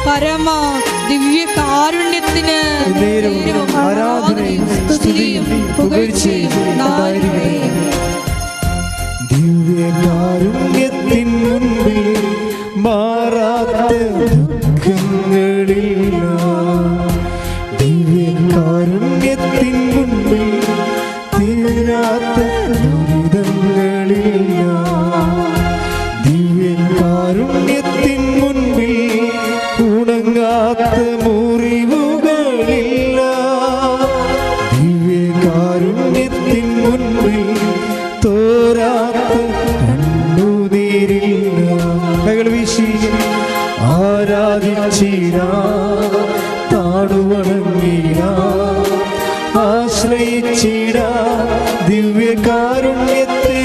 പരമ ദിവ്യ കാരുണ്യത്തിന് ആരാധനയും സ്തുതിയും പുകഴ്ചയും ഉണ്ടായിരിക്കട്ടെ. ദിവ്യകാരുണ്യത്തിൻ മുൻപിൽ മാറാത്ത ദുഃഖങ്ങളില്ല. ദിവ്യകാരുണ്യത്തിൻ മുൻപിൽ തീരാത്ത ദുരിതങ്ങളില്ല. ദിവ്യകാരുണ്യത്തിൻ മുൻപിൽ ഉണങ്ങാത്ത മുറിവുകളില്ല. ദിവ്യകാരുണ്യത്തിൻ മുൻപിൽ തോരാത്ത കണ്ണുനീരില്ല. കൈകൾ വീശി ആരാധിച്ചിടാ, താടുവണങ്ങിടാ, ആശ്രയിച്ചിടാ ദിവ്യകാരുണ്യത്തെ.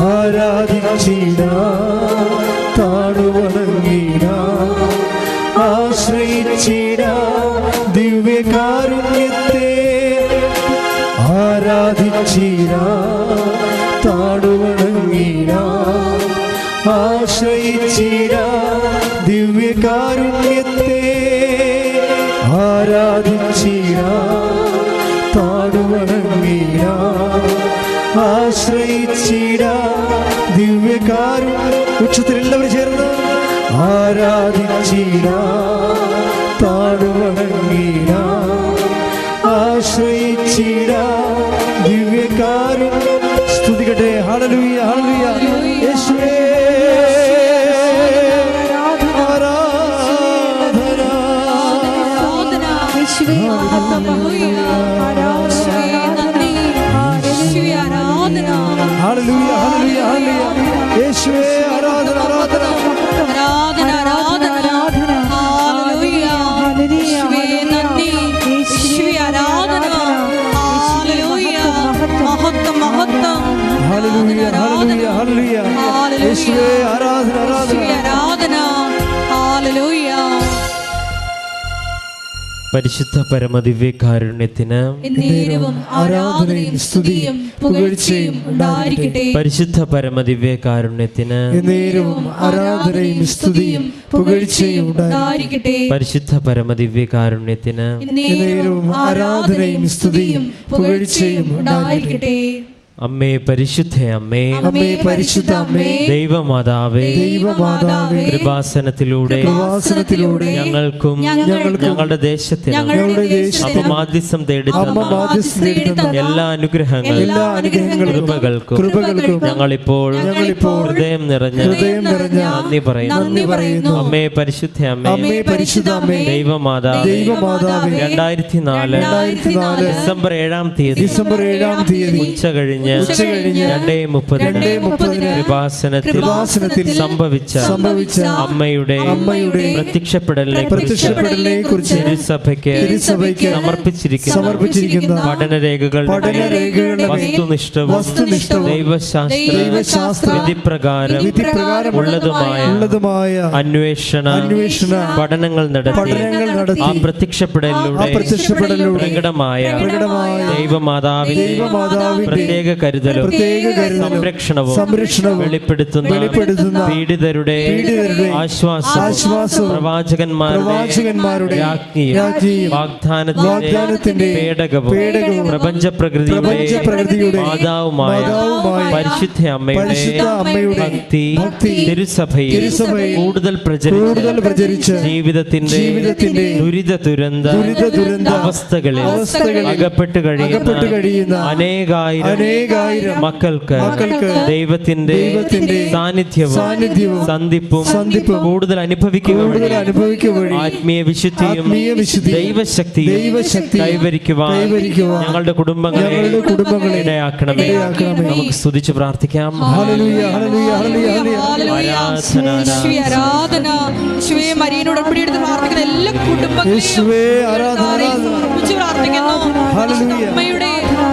ആരാധിച്ചിടാ, താടുവണങ്ങിടാ, ആശ്രയിച്ചിടാ ദിവ്യകാരുണ്യത്തെ. ആരാധിച്ചിടാ, താടുവണങ്ങിടാ, ആശ്രയിച്ചിടാ ദിവ്യകാരുണ്യത്തെ. ആരാധിച്ചിടാ, താടുവണങ്ങിടാ, ആശ്രയിച്ചിടാ ദിവ്യകാരുണ്യം. ഉച്ചത്തിലെല്ലാവരും ചേർന്ന് ആരാധിച്ചിടാ, താടുവണങ്ങിടാ, ആശ്രയിച്ചിടാ ദിവ്യകാരുണ്യം. സ്തുതിക്കട്ടെ. ഹല്ലേലൂയ, ഹല്ലേലൂയ. യേശുവേ ഹല്ലേലൂയ, ഹല്ലേലൂയ, ഹല്ലേലൂയ. യേശുവേ ആരാധന, ആരാധന, ആരാധന, ആരാധന, ഹല്ലേലൂയ. യേശുവേ നന്ദി, യേശുവേ ആരാധന, ഹല്ലേലൂയ. മഹത്വം, മഹത്വം, ഹല്ലേലൂയ, ഹല്ലേലൂയ, ഹല്ലേലൂയ. യേശുവേ ആരാധന, ആരാധന, ആരാധന, ഹല്ലേലൂയ. പരിശുദ്ധ പരമദിവ്യകാരുണ്യത്തിന് ആരാധനയും സ്തുതിയും പുകഴ്ചയും ഉണ്ടായിരിക്കട്ടെ. പരിശുദ്ധ പരമദിവ്യകാരുണ്യത്തിന് ആരാധനയും സ്തുതിയും പുകഴ്ചയും ഉണ്ടായിരിക്കട്ടെ. പരിശുദ്ധ പരമദിവ്യകാരുണ്യത്തിന് ആരാധനയും സ്തുതിയും പുകഴ്ചയും ഉണ്ടായിരിക്കട്ടെ. അമ്മേ പരിശുദ്ധ അമ്മേ, അമ്മേ പരിശുദ്ധ അമ്മേ, ദൈവമാതാവേ, ദൈവമാതാവേ, കൃപാസനത്തിലൂടെ ഞങ്ങൾക്കും ഞങ്ങളുടെ ദേശത്തിനും അമ്മമാധ്യസ്ഥം തേടുന്ന എല്ലാ അനുഗ്രഹങ്ങളും കൃപകൾക്കും ഞങ്ങളിപ്പോൾ ഹൃദയം നിറഞ്ഞ നന്ദി പറയുന്നു. അമ്മേ പരിശുദ്ധ അമ്മേ, ദൈവമാതാവേ, 2004 ഡിസംബർ 7-ാം തീയതി ഉച്ച കഴിഞ്ഞ് 2:30 കൃപാസനത്തിൽ സംഭവിച്ച അമ്മയുടെ പ്രത്യക്ഷപ്പെടലിനെ കുറിച്ച് തിരുസഭയ്ക്ക് സമർപ്പിച്ചിരിക്കുന്ന പഠനരേഖകളുടെ വസ്തുനിഷ്ഠവും ദൈവശാസ്ത്ര വിധിപ്രകാരം ഉള്ളതുമായ അന്വേഷണ പഠനങ്ങൾ നടത്തി ആ പ്രത്യക്ഷപ്പെടലിലൂടെ പ്രകടമായ ദൈവമാതാവിന്റെ പ്രത്യേക കരുതലും സംരക്ഷണവും വെളിപ്പെടുത്തുന്ന പീഡിതരുടെ ആശ്വാസം പ്രവാചകന്മാരുടെ വാഗ്ദാനത്തിന്റെ പേടകവും പ്രപഞ്ചപ്രകൃതിയുടെ മാതാവുമായ പരിശുദ്ധ അമ്മയുടെ ഭക്തി തിരുസഭയിൽ കൂടുതൽ പ്രചരിച്ച് ജീവിതത്തിന്റെ ദുരിത ദുരന്ത അവസ്ഥകളിൽ അകപ്പെട്ട് കഴിയുന്ന അനേകായിരം മക്കൾക്ക് ദൈവത്തിന്റെ സാന്നിധ്യവും സന്ധിപ്പും കൂടുതൽ അനുഭവിക്കുക ആത്മീയ വിശുദ്ധിയും ദൈവശക്തിയും കൈവരിക്കുവാൻ ഞങ്ങളുടെ കുടുംബങ്ങളെ ഇടയാക്കണമേ. നമുക്ക് സ്തുതിച്ച് പ്രാർത്ഥിക്കാം.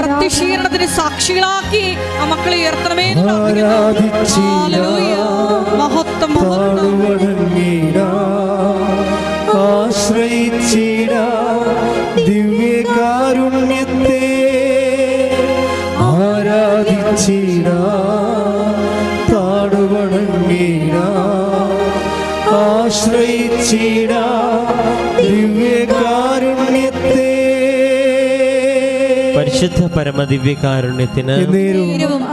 പ്രത്യക്ഷീകരണത്തിന് സാക്ഷികളാക്കി ആ മക്കളെ ഉയർത്തണമേ. മഹത്വം, ആശ്രയിച്ചിടാ ദിവ്യകാരുണ്യത്തെ. ആരാധിച്ചിടാ, താടുവണങ്ങിടാ, ആശ്രയിച്ചിടാം ദിവ്യകാരുണ്യത്തെ. പരിശുദ്ധ പരമദിവ്യകാരുണ്യത്തിന്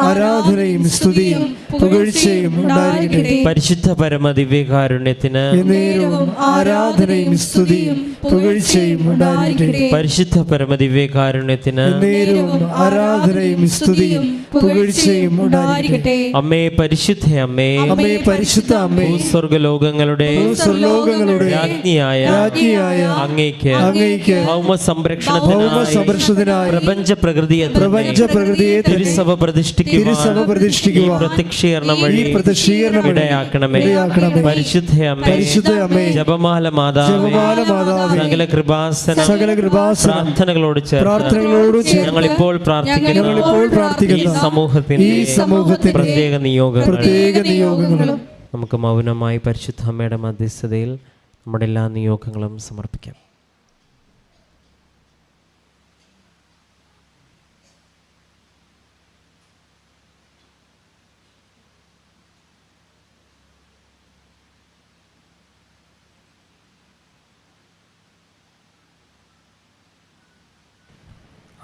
ആരാധനയും സ്തുതിയും പുകഴ്ചയും ഉണ്ടായിരിക്കട്ടെ. പരിശുദ്ധ പരമദിവ്യകാരുണ്യത്തിന് ആരാധനയും സ്തുതിയും പുകഴ്ചയും ഉണ്ടായിരിക്കട്ടെ. പരിശുദ്ധ പരമദിവ്യകാരുണ്യത്തിന് ആരാധനയും സ്തുതിയും പുകഴ്ചയും ഉണ്ടായിരിക്കട്ടെ. അമ്മേ പരിശുദ്ധ അമ്മേ, അമ്മേ പരിശുദ്ധ അമ്മേ, സ്വർഗലോകങ്ങളുടെ രാജ്ഞിയായ അങ്ങേക്ക് ഭൗമ സംരക്ഷണത്തിനായി പ്രപഞ്ച പ്രകൃതിയെ തിരുസഭ പ്രതിഷ്ഠിക്കുവാൻ പ്രത്യക്ഷീകരണം വഴി ഇടയാക്കണമേ. പരിശുദ്ധ അമ്മേ, ജപമാല മാതാവേ, സകല കൃപാസന പ്രാർത്ഥനകളോട് ചേർന്ന് ഞങ്ങളിപ്പോൾ പ്രാർത്ഥിക്കുന്ന ഈ സമൂഹത്തിന്റെ പ്രത്യേക നിയോഗങ്ങൾ നമുക്ക് മൗനമായി പരിശുദ്ധ അമ്മയുടെ മധ്യസ്ഥതയിൽ നമ്മുടെ എല്ലാ നിയോഗങ്ങളും സമർപ്പിക്കാം.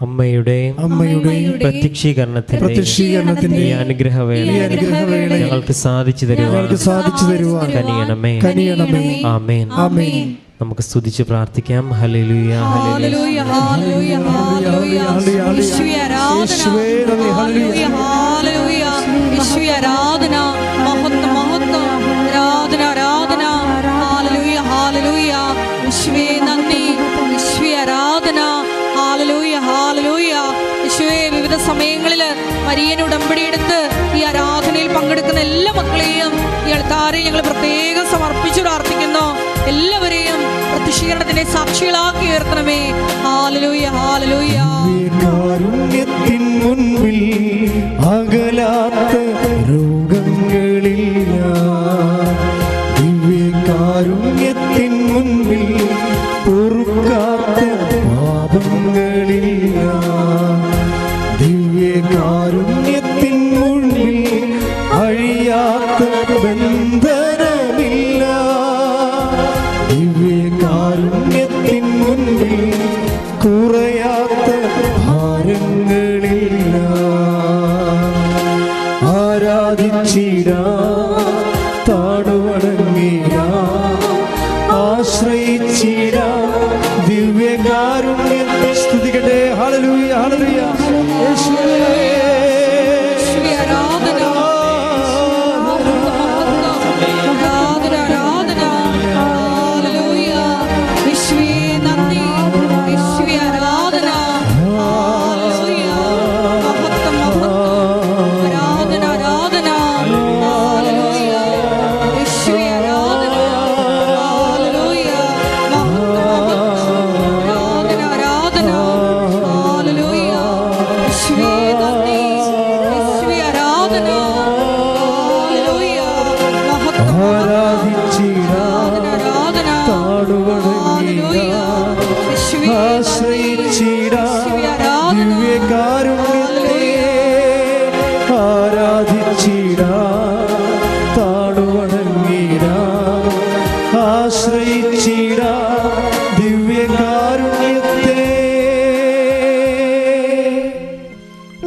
അമ്മയുടെ പ്രത്യക്ഷീകരണത്തിന്റെ ഈ അനുഗ്രഹവേള ഞങ്ങൾക്ക് സാധിച്ചു തരുവാൻ കനിയണമേ. ആമേൻ. നമുക്ക് സ്തുതിച്ച് പ്രാർത്ഥിക്കാം. ഹല്ലേലൂയ, ഹല്ലേലൂയ, ഹല്ലേലൂയ, ഹല്ലേലൂയ. യേശുവേ ആരാധന, ഹല്ലേലൂയ, ഹല്ലേലൂയ. യേശുവേ ആരാധന, മഹത്വം, മഹത്വം, ആരാധന, ആരാധന, ഹല്ലേലൂയ, ഹല്ലേലൂയ. യേശുവേ നന്ദി, യേശുവേ ആരാധന, ഹല്ലേലൂയ, ഹല്ലേലൂയ. യേശുവേ വിവിധ സമയങ്ങളിൽ മരിയൻ ഉടമ്പടി എടുത്ത് ഈ ആരാധനയിൽ പങ്കെടുക്കുന്ന എല്ലാ മക്കളെയും ഈ അൾത്താരെ ഞങ്ങൾ പ്രത്യേകം സമർപ്പിച്ചു പ്രാർത്ഥിക്കുന്നു. എല്ലാവരെയും പ്രത്യക്ഷീകരണത്തിന്റെ സാക്ഷികളാക്കി ഉയർത്തണമേ. Hallelujah, hallelujah. കാരുണ്യത്തിൻ മുൻപിൽ അകലാത്ത രോഗങ്ങളില്ല, ദിവ്യകാരുണ്യത്തിൻ മുൻപിൽ പൊറുക്കാത്ത പാപങ്ങളില്ല, ദിവ്യകാരുണ്യത്തിൻ മുൻപിൽ അഴിയാത്ത ബന്ധനമില്ല, ദിവ്യകാരുണ്യത്തിൻ മുൻപിൽ കുറയാത്ത ഭാരങ്ങളില്ല. ആരാധിച്ചിടാം, താടുവണങ്ങിടാം, ആശ്രയിച്ചിടാം ദിവ്യകാരുണ്യത്തെ. സ്തുതിക്കട്ടെ. ഹല്ലേലൂയ, ഹല്ലേലൂയ. യേശുവേ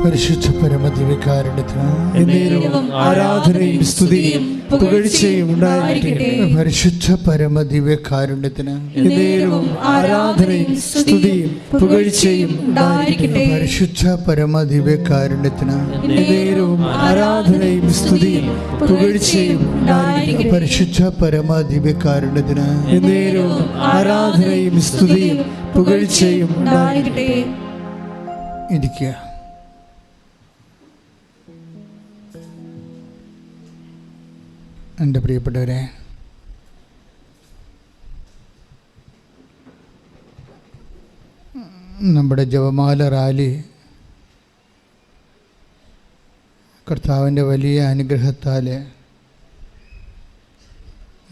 പരിശുദ്ധ പരമദിവ്യകാരുണ്യത്തിന് ആരാധനയും സ്തുതിയും പുകഴ്ചയും ഉണ്ടായിരിക്കട്ടെ. പരിശുദ്ധ പരമദിവ്യകാരുണ്യത്തിന് ആരാധനയും സ്തുതിയും പുകഴ്ചയും ഉണ്ടായിരിക്കട്ടെ. പരിശുദ്ധ പരമദിവ്യകാരുണ്യത്തിന് ആരാധനയും സ്തുതിയും പുകഴ്ചയും ഉണ്ടായിരിക്കട്ടെ. പരിശുദ്ധ പരമദിവ്യകാരുണ്യത്തിന് ആരാധനയും സ്തുതിയും പുകഴ്ചയും ഉണ്ടായിരിക്കട്ടെ. ഇരിക്കുക. എൻ്റെ പ്രിയപ്പെട്ടവരെ, നമ്മുടെ ജപമാല റാലി കർത്താവിൻ്റെ വലിയ അനുഗ്രഹത്താൽ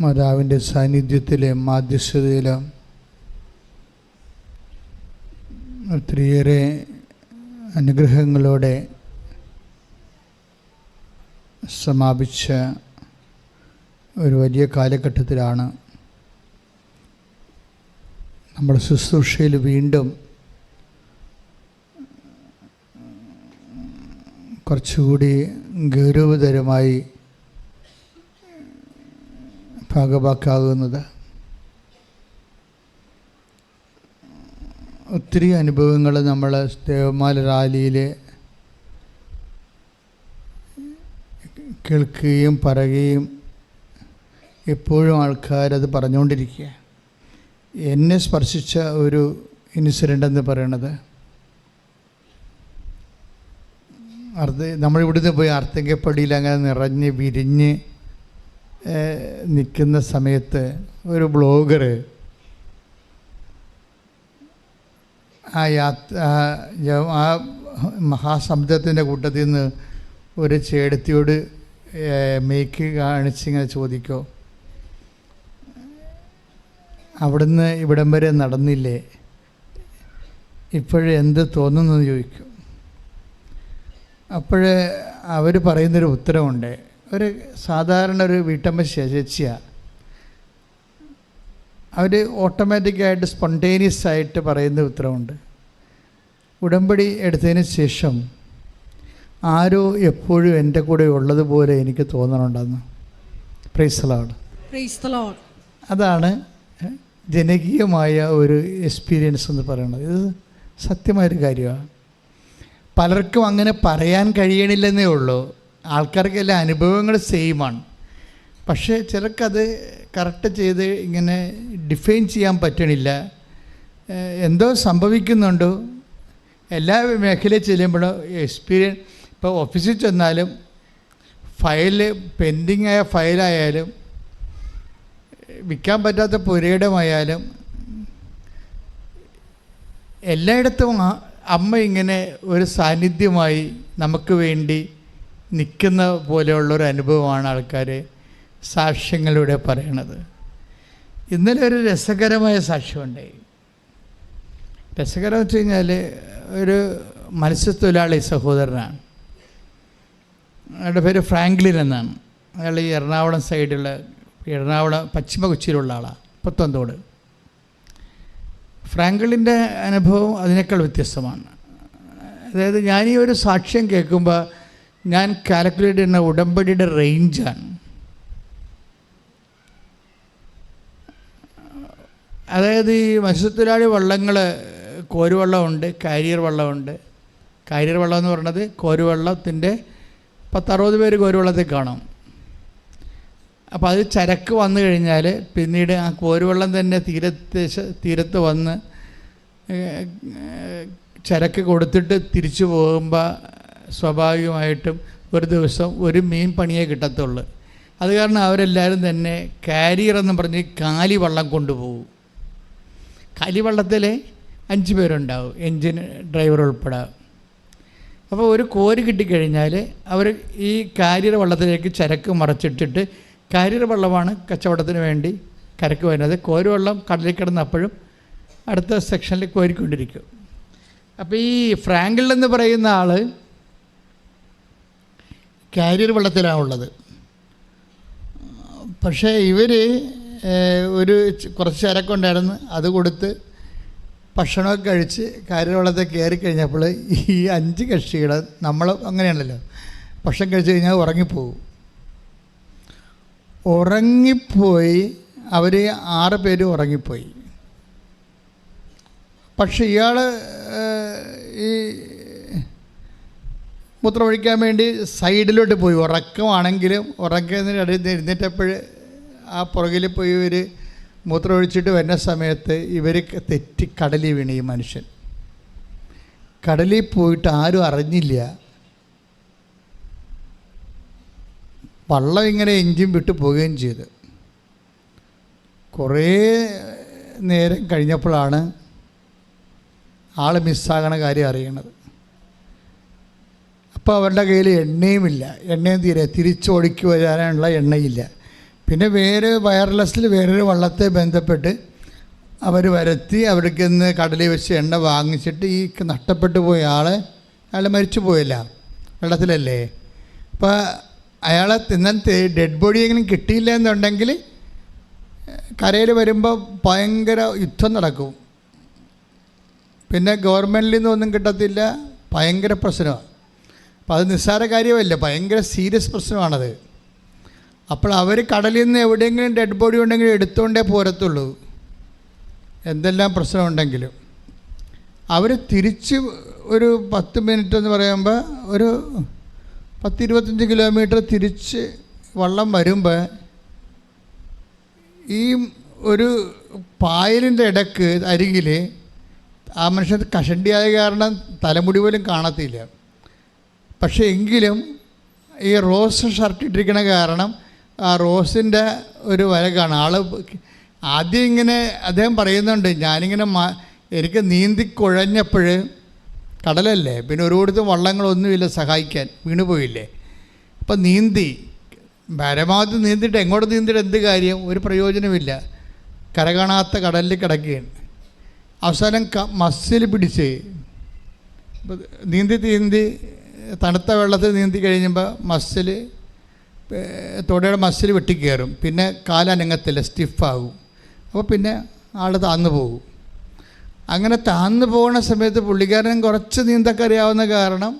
മാതാവിൻ്റെ സാന്നിധ്യത്തിലെ മാധ്യസ്ഥതയിലും ഒത്തിരിയേറെ അനുഗ്രഹങ്ങളോടെ സമാപിച്ച ഒരു വലിയ കാലഘട്ടത്തിലാണ് നമ്മുടെ ശുശ്രൂഷയിൽ വീണ്ടും കുറച്ചുകൂടി ഗൗരവതരമായി ഭാഗഭാക്കാകുന്നത്. ഒത്തിരി അനുഭവങ്ങൾ നമ്മൾ ദേവമാല റാലിയിൽ കേൾക്കുകയും പറയുകയും എപ്പോഴും ആൾക്കാരത് പറഞ്ഞുകൊണ്ടിരിക്കുക. എന്നെ സ്പർശിച്ച ഒരു ഇൻസിഡൻ്റ് എന്ന് പറയണത്, നമ്മളിവിടുന്ന് പോയി അർത്തിങ്കപ്പടിയിൽ അങ്ങനെ നിറഞ്ഞ് വിരിഞ്ഞ് നിൽക്കുന്ന സമയത്ത് ഒരു ബ്ലോഗർ ആ മഹാസമുദ്രത്തിൻ്റെ കൂട്ടത്തിൽ നിന്ന് ഒരു ചേടത്തിയോട് മേക്ക് കാണിച്ചിങ്ങനെ ചോദിക്കോ, അവിടുന്ന് ഇവിടം വരെ നടന്നില്ലേ, ഇപ്പോഴെന്ത് തോന്നുന്നു ചോദിക്കും. അപ്പോൾ അവർ പറയുന്നൊരു ഉത്തരവുണ്ട്. ഒരു സാധാരണ ഒരു വീട്ടമ്മ ചേച്ചിയാണ്. അവർ ഓട്ടോമാറ്റിക്കായിട്ട് സ്പോണ്ടേനിയസ് ആയിട്ട് പറയുന്ന ഉത്തരവുണ്ട്. ഉടമ്പടി എടുത്തതിന് ശേഷം ആരോ എപ്പോഴും എൻ്റെ കൂടെ ഉള്ളതുപോലെ എനിക്ക് തോന്നണുണ്ടെന്ന്. Praise the Lord. Praise the Lord. അതാണ് ജനകീയമായ ഒരു എക്സ്പീരിയൻസ് എന്ന് പറയുന്നത്. ഇത് സത്യമായൊരു കാര്യമാണ്. പലർക്കും അങ്ങനെ പറയാൻ കഴിയണില്ലെന്നേ ഉള്ളൂ. ആൾക്കാർക്കെല്ലാം അനുഭവങ്ങൾ സെയിമാണ്. പക്ഷേ ചിലർക്കത് കറക്റ്റ് ചെയ്ത് ഇങ്ങനെ ഡിഫൈൻ ചെയ്യാൻ പറ്റണില്ല. എന്തോ സംഭവിക്കുന്നുണ്ടോ. എല്ലാ മേഖലയിൽ ചെല്ലുമ്പോഴും എക്സ്പീരിയൻസ്, ഇപ്പോൾ ഓഫീസിൽ ചെന്നാലും ഫയല് പെൻഡിങ് ആയ ഫയലായാലും വിൽക്കാൻ പറ്റാത്ത പുരയിടമായാലും എല്ലായിടത്തും അമ്മ ഇങ്ങനെ ഒരു സാന്നിധ്യമായി നമുക്ക് വേണ്ടി നിൽക്കുന്ന പോലെയുള്ളൊരു അനുഭവമാണ് ആൾക്കാർ സാക്ഷ്യങ്ങളിലൂടെ പറയണത്. ഇന്നലെ ഒരു രസകരമായ സാക്ഷ്യമുണ്ടായി. രസകരം വെച്ച് കഴിഞ്ഞാൽ ഒരു മത്സ്യത്തൊഴിലാളി സഹോദരനാണ്. അയാളുടെ പേര് ഫ്രാങ്ക്ലിൻ എന്നാണ്. അയാൾ ഈ എറണാകുളം സൈഡിലുള്ള, എറണാകുളം പശ്ചിമ കൊച്ചിയിലുള്ള ആളാണ്, പുത്തൻതോട്. ഫ്രാങ്ക്ലിൻ്റെ അനുഭവം അതിനേക്കാൾ വ്യത്യസ്തമാണ്. അതായത് ഞാൻ ഈ ഒരു സാക്ഷ്യം കേൾക്കുമ്പോൾ ഞാൻ കാൽക്കുലേറ്റ് ചെയ്യുന്ന ഉടമ്പടിയുടെ റേഞ്ചാണ്. അതായത് ഈ മത്സ്യത്തൊഴിലാളി വള്ളങ്ങൾ കോരുവള്ളമുണ്ട്, കാരിയർ വള്ളമുണ്ട്. കാരിയർ വള്ളം എന്ന് പറയുന്നത് കോരുവള്ളത്തിൻ്റെ 10-60 പേര് കോരുവള്ളത്തിൽ കാണും. അപ്പോൾ അത് ചരക്ക് വന്നു കഴിഞ്ഞാൽ പിന്നീട് ആ കോരുവള്ളം തന്നെ തീരത്ത് വന്ന് ചരക്ക് കൊടുത്തിട്ട് തിരിച്ചു പോകുമ്പോൾ സ്വാഭാവികമായിട്ടും ഒരു ദിവസം ഒരു മീൻ പണിയേ കിട്ടത്തുള്ളൂ. അത് കാരണം അവരെല്ലാവരും തന്നെ കാരിയർ എന്ന് പറഞ്ഞ് കാലി വള്ളം കൊണ്ടുപോകും. കാലിവള്ളത്തിൽ 5 പേരുണ്ടാവും, എൻജിൻ ഡ്രൈവർ ഉൾപ്പെടെ. അപ്പോൾ ഒരു കോര് കിട്ടിക്കഴിഞ്ഞാൽ അവർ ഈ കാരിയർ വള്ളത്തിലേക്ക് ചരക്ക് മറച്ചിട്ടിട്ട്, കാരിയർ വള്ളമാണ് കച്ചവടത്തിന് വേണ്ടി കരക്ക് വരുന്നത്. കോരുവള്ളം കടലിൽ കിടന്നപ്പോഴും അടുത്ത സെക്ഷനിൽ കോരിക്കൊണ്ടിരിക്കും. അപ്പോൾ ഈ ഫ്രാങ്കിൾ എന്ന് പറയുന്ന ആൾ കാരിയർ വള്ളത്തിലാണുള്ളത്. പക്ഷേ ഇവർ ഒരു കുറച്ച് ചരക്കുണ്ടായിരുന്നു, അത് കൊടുത്ത് ഭക്ഷണമൊക്കെ കഴിച്ച് കാരിയർ വള്ളത്തിൽ കയറി കഴിഞ്ഞപ്പോൾ ഈ 5 കക്ഷികൾ, നമ്മൾ അങ്ങനെയാണല്ലോ, ഭക്ഷണം കഴിച്ച് കഴിഞ്ഞാൽ ഉറങ്ങിപ്പോവും. ഉറങ്ങിപ്പോയി അവർ 6 പേര് ഉറങ്ങിപ്പോയി. പക്ഷെ ഇയാൾ ഈ മൂത്രമൊഴിക്കാൻ വേണ്ടി സൈഡിലോട്ട് പോയി. ഉറക്കമാണെങ്കിലും ഉറക്കുന്നതിനിടയിൽ എഴുന്നേറ്റപ്പോൾ ആ പുറകിൽ പോയി ഇവർ മൂത്രമൊഴിച്ചിട്ട് വരുന്ന സമയത്ത് ഇവർ തെറ്റി കടലിൽ വീണു. ഈ മനുഷ്യൻ കടലിൽ പോയിട്ട് ആരും അറിഞ്ഞില്ല. വള്ളം ഇങ്ങനെ എഞ്ചിൻ വിട്ട് പോവുകയും ചെയ്തു. കുറേ നേരം കഴിഞ്ഞപ്പോഴാണ് ആൾ മിസ്സാകണ കാര്യം അറിയണത്. അപ്പോൾ അവരുടെ കയ്യിൽ എണ്ണയുമില്ല, എണ്ണയും തിരിച്ചോടിക്ക് വരാനുള്ള എണ്ണയില്ല. പിന്നെ വയർലെസ്സിൽ വേറൊരു വള്ളത്തെ ബന്ധപ്പെട്ട് അവർ വരുത്തി അവിടേക്ക് നിന്ന് കടലിൽ വെച്ച് എണ്ണ വാങ്ങിച്ചിട്ട് ഈ നഷ്ടപ്പെട്ടു പോയ അയാൾ മരിച്ചു പോയില്ല, വെള്ളത്തിലല്ലേ. അപ്പോൾ അയാളെ ഇന്നത്തെ ഡെഡ് ബോഡി എങ്കിലും കിട്ടിയില്ല എന്നുണ്ടെങ്കിൽ കരയിൽ വരുമ്പോൾ ഭയങ്കര യുദ്ധം നടക്കും. പിന്നെ ഗവൺമെൻറ്റിൽ നിന്നൊന്നും കിട്ടത്തില്ല, ഭയങ്കര പ്രശ്നമാണ്. അപ്പോൾ അത് നിസ്സാര കാര്യമല്ല, ഭയങ്കര സീരിയസ് പ്രശ്നമാണത്. അപ്പോൾ അവർ കടലിൽ നിന്ന് എവിടെയെങ്കിലും ഡെഡ് ബോഡി ഉണ്ടെങ്കിൽ എടുത്തുകൊണ്ടേ പോരത്തുള്ളൂ, എന്തെല്ലാം പ്രശ്നമുണ്ടെങ്കിലും. അവർ തിരിച്ച് ഒരു 10 മിനിറ്റ് എന്ന് പറയുമ്പോൾ ഒരു 10-25 കിലോമീറ്റർ തിരിച്ച് വള്ളം വരുമ്പോൾ ഈ ഒരു പായലിൻ്റെ ഇടയ്ക്ക് അരികിൽ ആ മനുഷ്യൻ കഷണ്ടിയായ കാരണം തലമുടി പോലും കാണത്തില്ല. പക്ഷേ എങ്കിലും ഈ റോസ് ഷർട്ട് ഇട്ടിരിക്കണ കാരണം ആ റോസിൻ്റെ ഒരു വര കാണാം. ആദ്യം ഇങ്ങനെ അദ്ദേഹം പറയുന്നുണ്ട്, ഞാനിങ്ങനെ എനിക്ക് നീന്തി കുഴഞ്ഞപ്പോൾ, കടലല്ലേ, പിന്നെ ഒരുപാടത്തും വള്ളങ്ങളൊന്നുമില്ല സഹായിക്കാൻ, വീണുപോയില്ലേ. അപ്പം നീന്തി പരമാവധി നീന്തിയിട്ട് എങ്ങോട്ട് നീന്തിയിട്ട് എന്ത് കാര്യം, ഒരു പ്രയോജനമില്ല, കര കാണാത്ത കടലിൽ കിടക്കുകയാണ്. അവസാനം മസിൽ പിടിച്ച് നീന്തി തണുത്ത വെള്ളത്തിൽ നീന്തി കഴിയുമ്പോൾ മസിൽ, തൊടയുടെ മസിൽ വെട്ടിക്കയറും, പിന്നെ കാലനങ്ങത്തില്ല, സ്റ്റിഫാകും. അപ്പോൾ പിന്നെ ആൾ താന്നു പോകും. അങ്ങനെ താന്നു പോകുന്ന സമയത്ത് പുള്ളിക്കാരൻ കുറച്ച് നീന്തൊക്കെ അറിയാവുന്ന കാരണം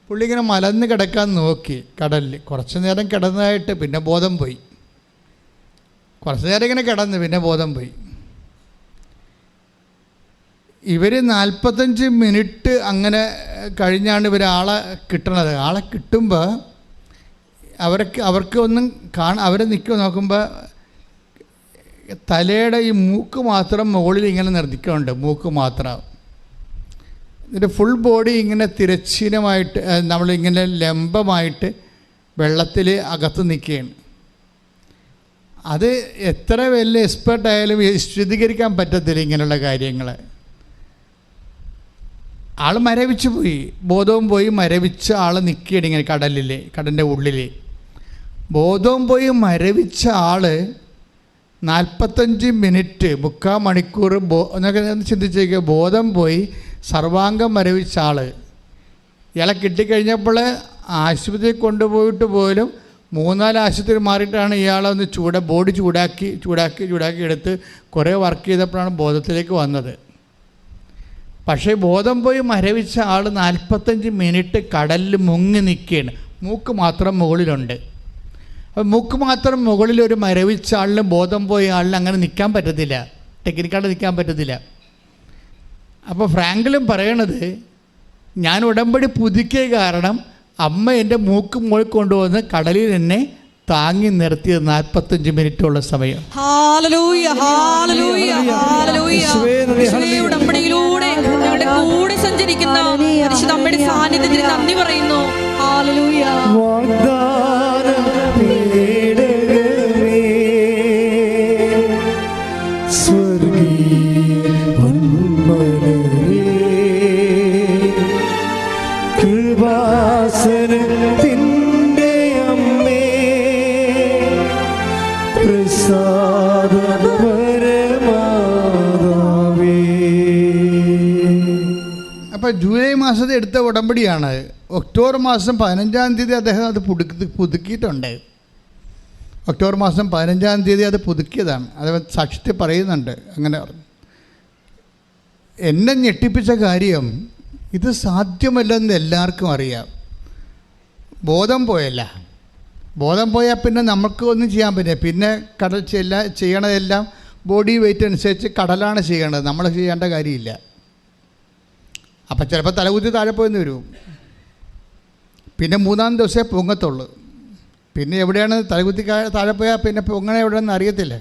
പുള്ളി ഇങ്ങനെ മലന്ന് കിടക്കാൻ നോക്കി കടലിൽ. കുറച്ച് നേരം കിടന്നതായിട്ട് പിന്നെ ബോധം പോയി. കുറച്ച് നേരം ഇങ്ങനെ കിടന്ന് പിന്നെ ബോധം പോയി. ഇവർ 45 മിനിറ്റ് അങ്ങനെ കഴിഞ്ഞാണ് ഇവർ ആളെ കിട്ടണത്. ആളെ കിട്ടുമ്പോൾ അവർക്ക് ഒന്നും അവരെ നോക്കുമ്പോൾ തലയുടെ ഈ മൂക്ക് മാത്രം മുകളിൽ ഇങ്ങനെ നിർത്തിക്കുന്നുണ്ട്, മൂക്ക് മാത്രം. എന്നിട്ട് ഫുൾ ബോഡി ഇങ്ങനെ തിരശ്ചീനമായിട്ട് നമ്മളിങ്ങനെ ലംബമായിട്ട് വെള്ളത്തിൽ അകത്ത് നിൽക്കുകയാണ്. അത് എത്ര വലിയ എക്സ്പേർട്ടായാലും വിശദീകരിക്കാൻ പറ്റത്തില്ല ഇങ്ങനെയുള്ള കാര്യങ്ങൾ. ആൾ മരവിച്ച് പോയി, ബോധവും പോയി, മരവിച്ച ആൾ നിൽക്കുകയാണ് ഇങ്ങനെ കടലിൻ്റെ ഉള്ളിൽ. ബോധവും പോയി മരവിച്ച ആൾ 45 മിനിറ്റ് 3/4 മണിക്കൂർ എന്നൊക്കെ ചിന്തിച്ചേക്കുക. ബോധം പോയി സർവാംഗം മരവിച്ച ആൾ. ഇയാളെ കിട്ടിക്കഴിഞ്ഞപ്പോൾ ആശുപത്രിയിൽ കൊണ്ടുപോയിട്ട് പോലും 3-4 ആശുപത്രി മാറിയിട്ടാണ് ഇയാളൊന്ന് ബോഡി ചൂടാക്കി എടുത്ത് കുറേ വർക്ക് ചെയ്തപ്പോഴാണ് ബോധത്തിലേക്ക് വന്നത്. പക്ഷേ ബോധം പോയി മരവിച്ച ആൾ 45 മിനിറ്റ് കടലിൽ മുങ്ങി നിൽക്കുകയാണ്. മൂക്ക് മാത്രം മുകളിലുണ്ട്. അപ്പോൾ മൂക്ക് മാത്രം മുകളിൽ ഒരു മരവിച്ച ആളിന്, ബോധം പോയ ആളിന് അങ്ങനെ നിൽക്കാൻ പറ്റത്തില്ല, ടെക്നിക്കായിട്ട് നിൽക്കാൻ പറ്റത്തില്ല. അപ്പോൾ ഫ്രാങ്ക്ലിൻ പറയണത്, ഞാൻ ഉടമ്പടി പുതുക്കിയ കാരണം അമ്മ എൻ്റെ മൂക്ക് മുകളിൽ കൊണ്ടുവന്ന് കടലിൽ എന്നെ താങ്ങി നിർത്തിയത് 45 മിനിറ്റുള്ള സമയം. ഹല്ലേലൂയ, ഹല്ലേലൂയ, ഹല്ലേലൂയ. ഉടമ്പടിയിലൂടെ ഞങ്ങളുടെ കൂടെ സഞ്ചരിക്കുന്ന പരിശുദ്ധ അമ്മയുടെ സാന്നിധ്യത്തിന് നന്ദി പറയുന്നു. ഹല്ലേലൂയ. അപ്പോൾ ജൂലൈ മാസത്തിൽ എടുത്ത ഉടമ്പടിയാണ്. ഒക്ടോബർ മാസം 15-ാം തീയതി അദ്ദേഹം അത് പുതുക്കിയിട്ടുണ്ട്. ഒക്ടോബർ മാസം 15-ാം തീയതി അത് പുതുക്കിയതാണ്. അത് സാക്ഷ്യത്തിൽ പറയുന്നുണ്ട്. അങ്ങനെ എന്നെ ഞെട്ടിപ്പിച്ച കാര്യം, ഇത് സാധ്യമല്ലെന്ന് എല്ലാവർക്കും അറിയാം. ബോധം പോയാൽ പിന്നെ നമുക്ക് ഒന്നും ചെയ്യാൻ പറ്റില്ല. പിന്നെ കടൽ ചെയ്യണതെല്ലാം ബോഡി വെയിറ്റ് അനുസരിച്ച് കടലാണ് ചെയ്യേണ്ടത്, നമ്മൾ ചെയ്യേണ്ട കാര്യമില്ല. അപ്പം ചിലപ്പോൾ തലകുത്തി താഴെ പോയെന്ന് വരും. പിന്നെ 3-ാം ദിവസമേ പൊങ്ങത്തുള്ളൂ. പിന്നെ എവിടെയാണ് തലകുത്തി താഴെ പോയാൽ പിന്നെ പൊങ്ങണ എവിടെയെന്ന് അറിയത്തില്ല.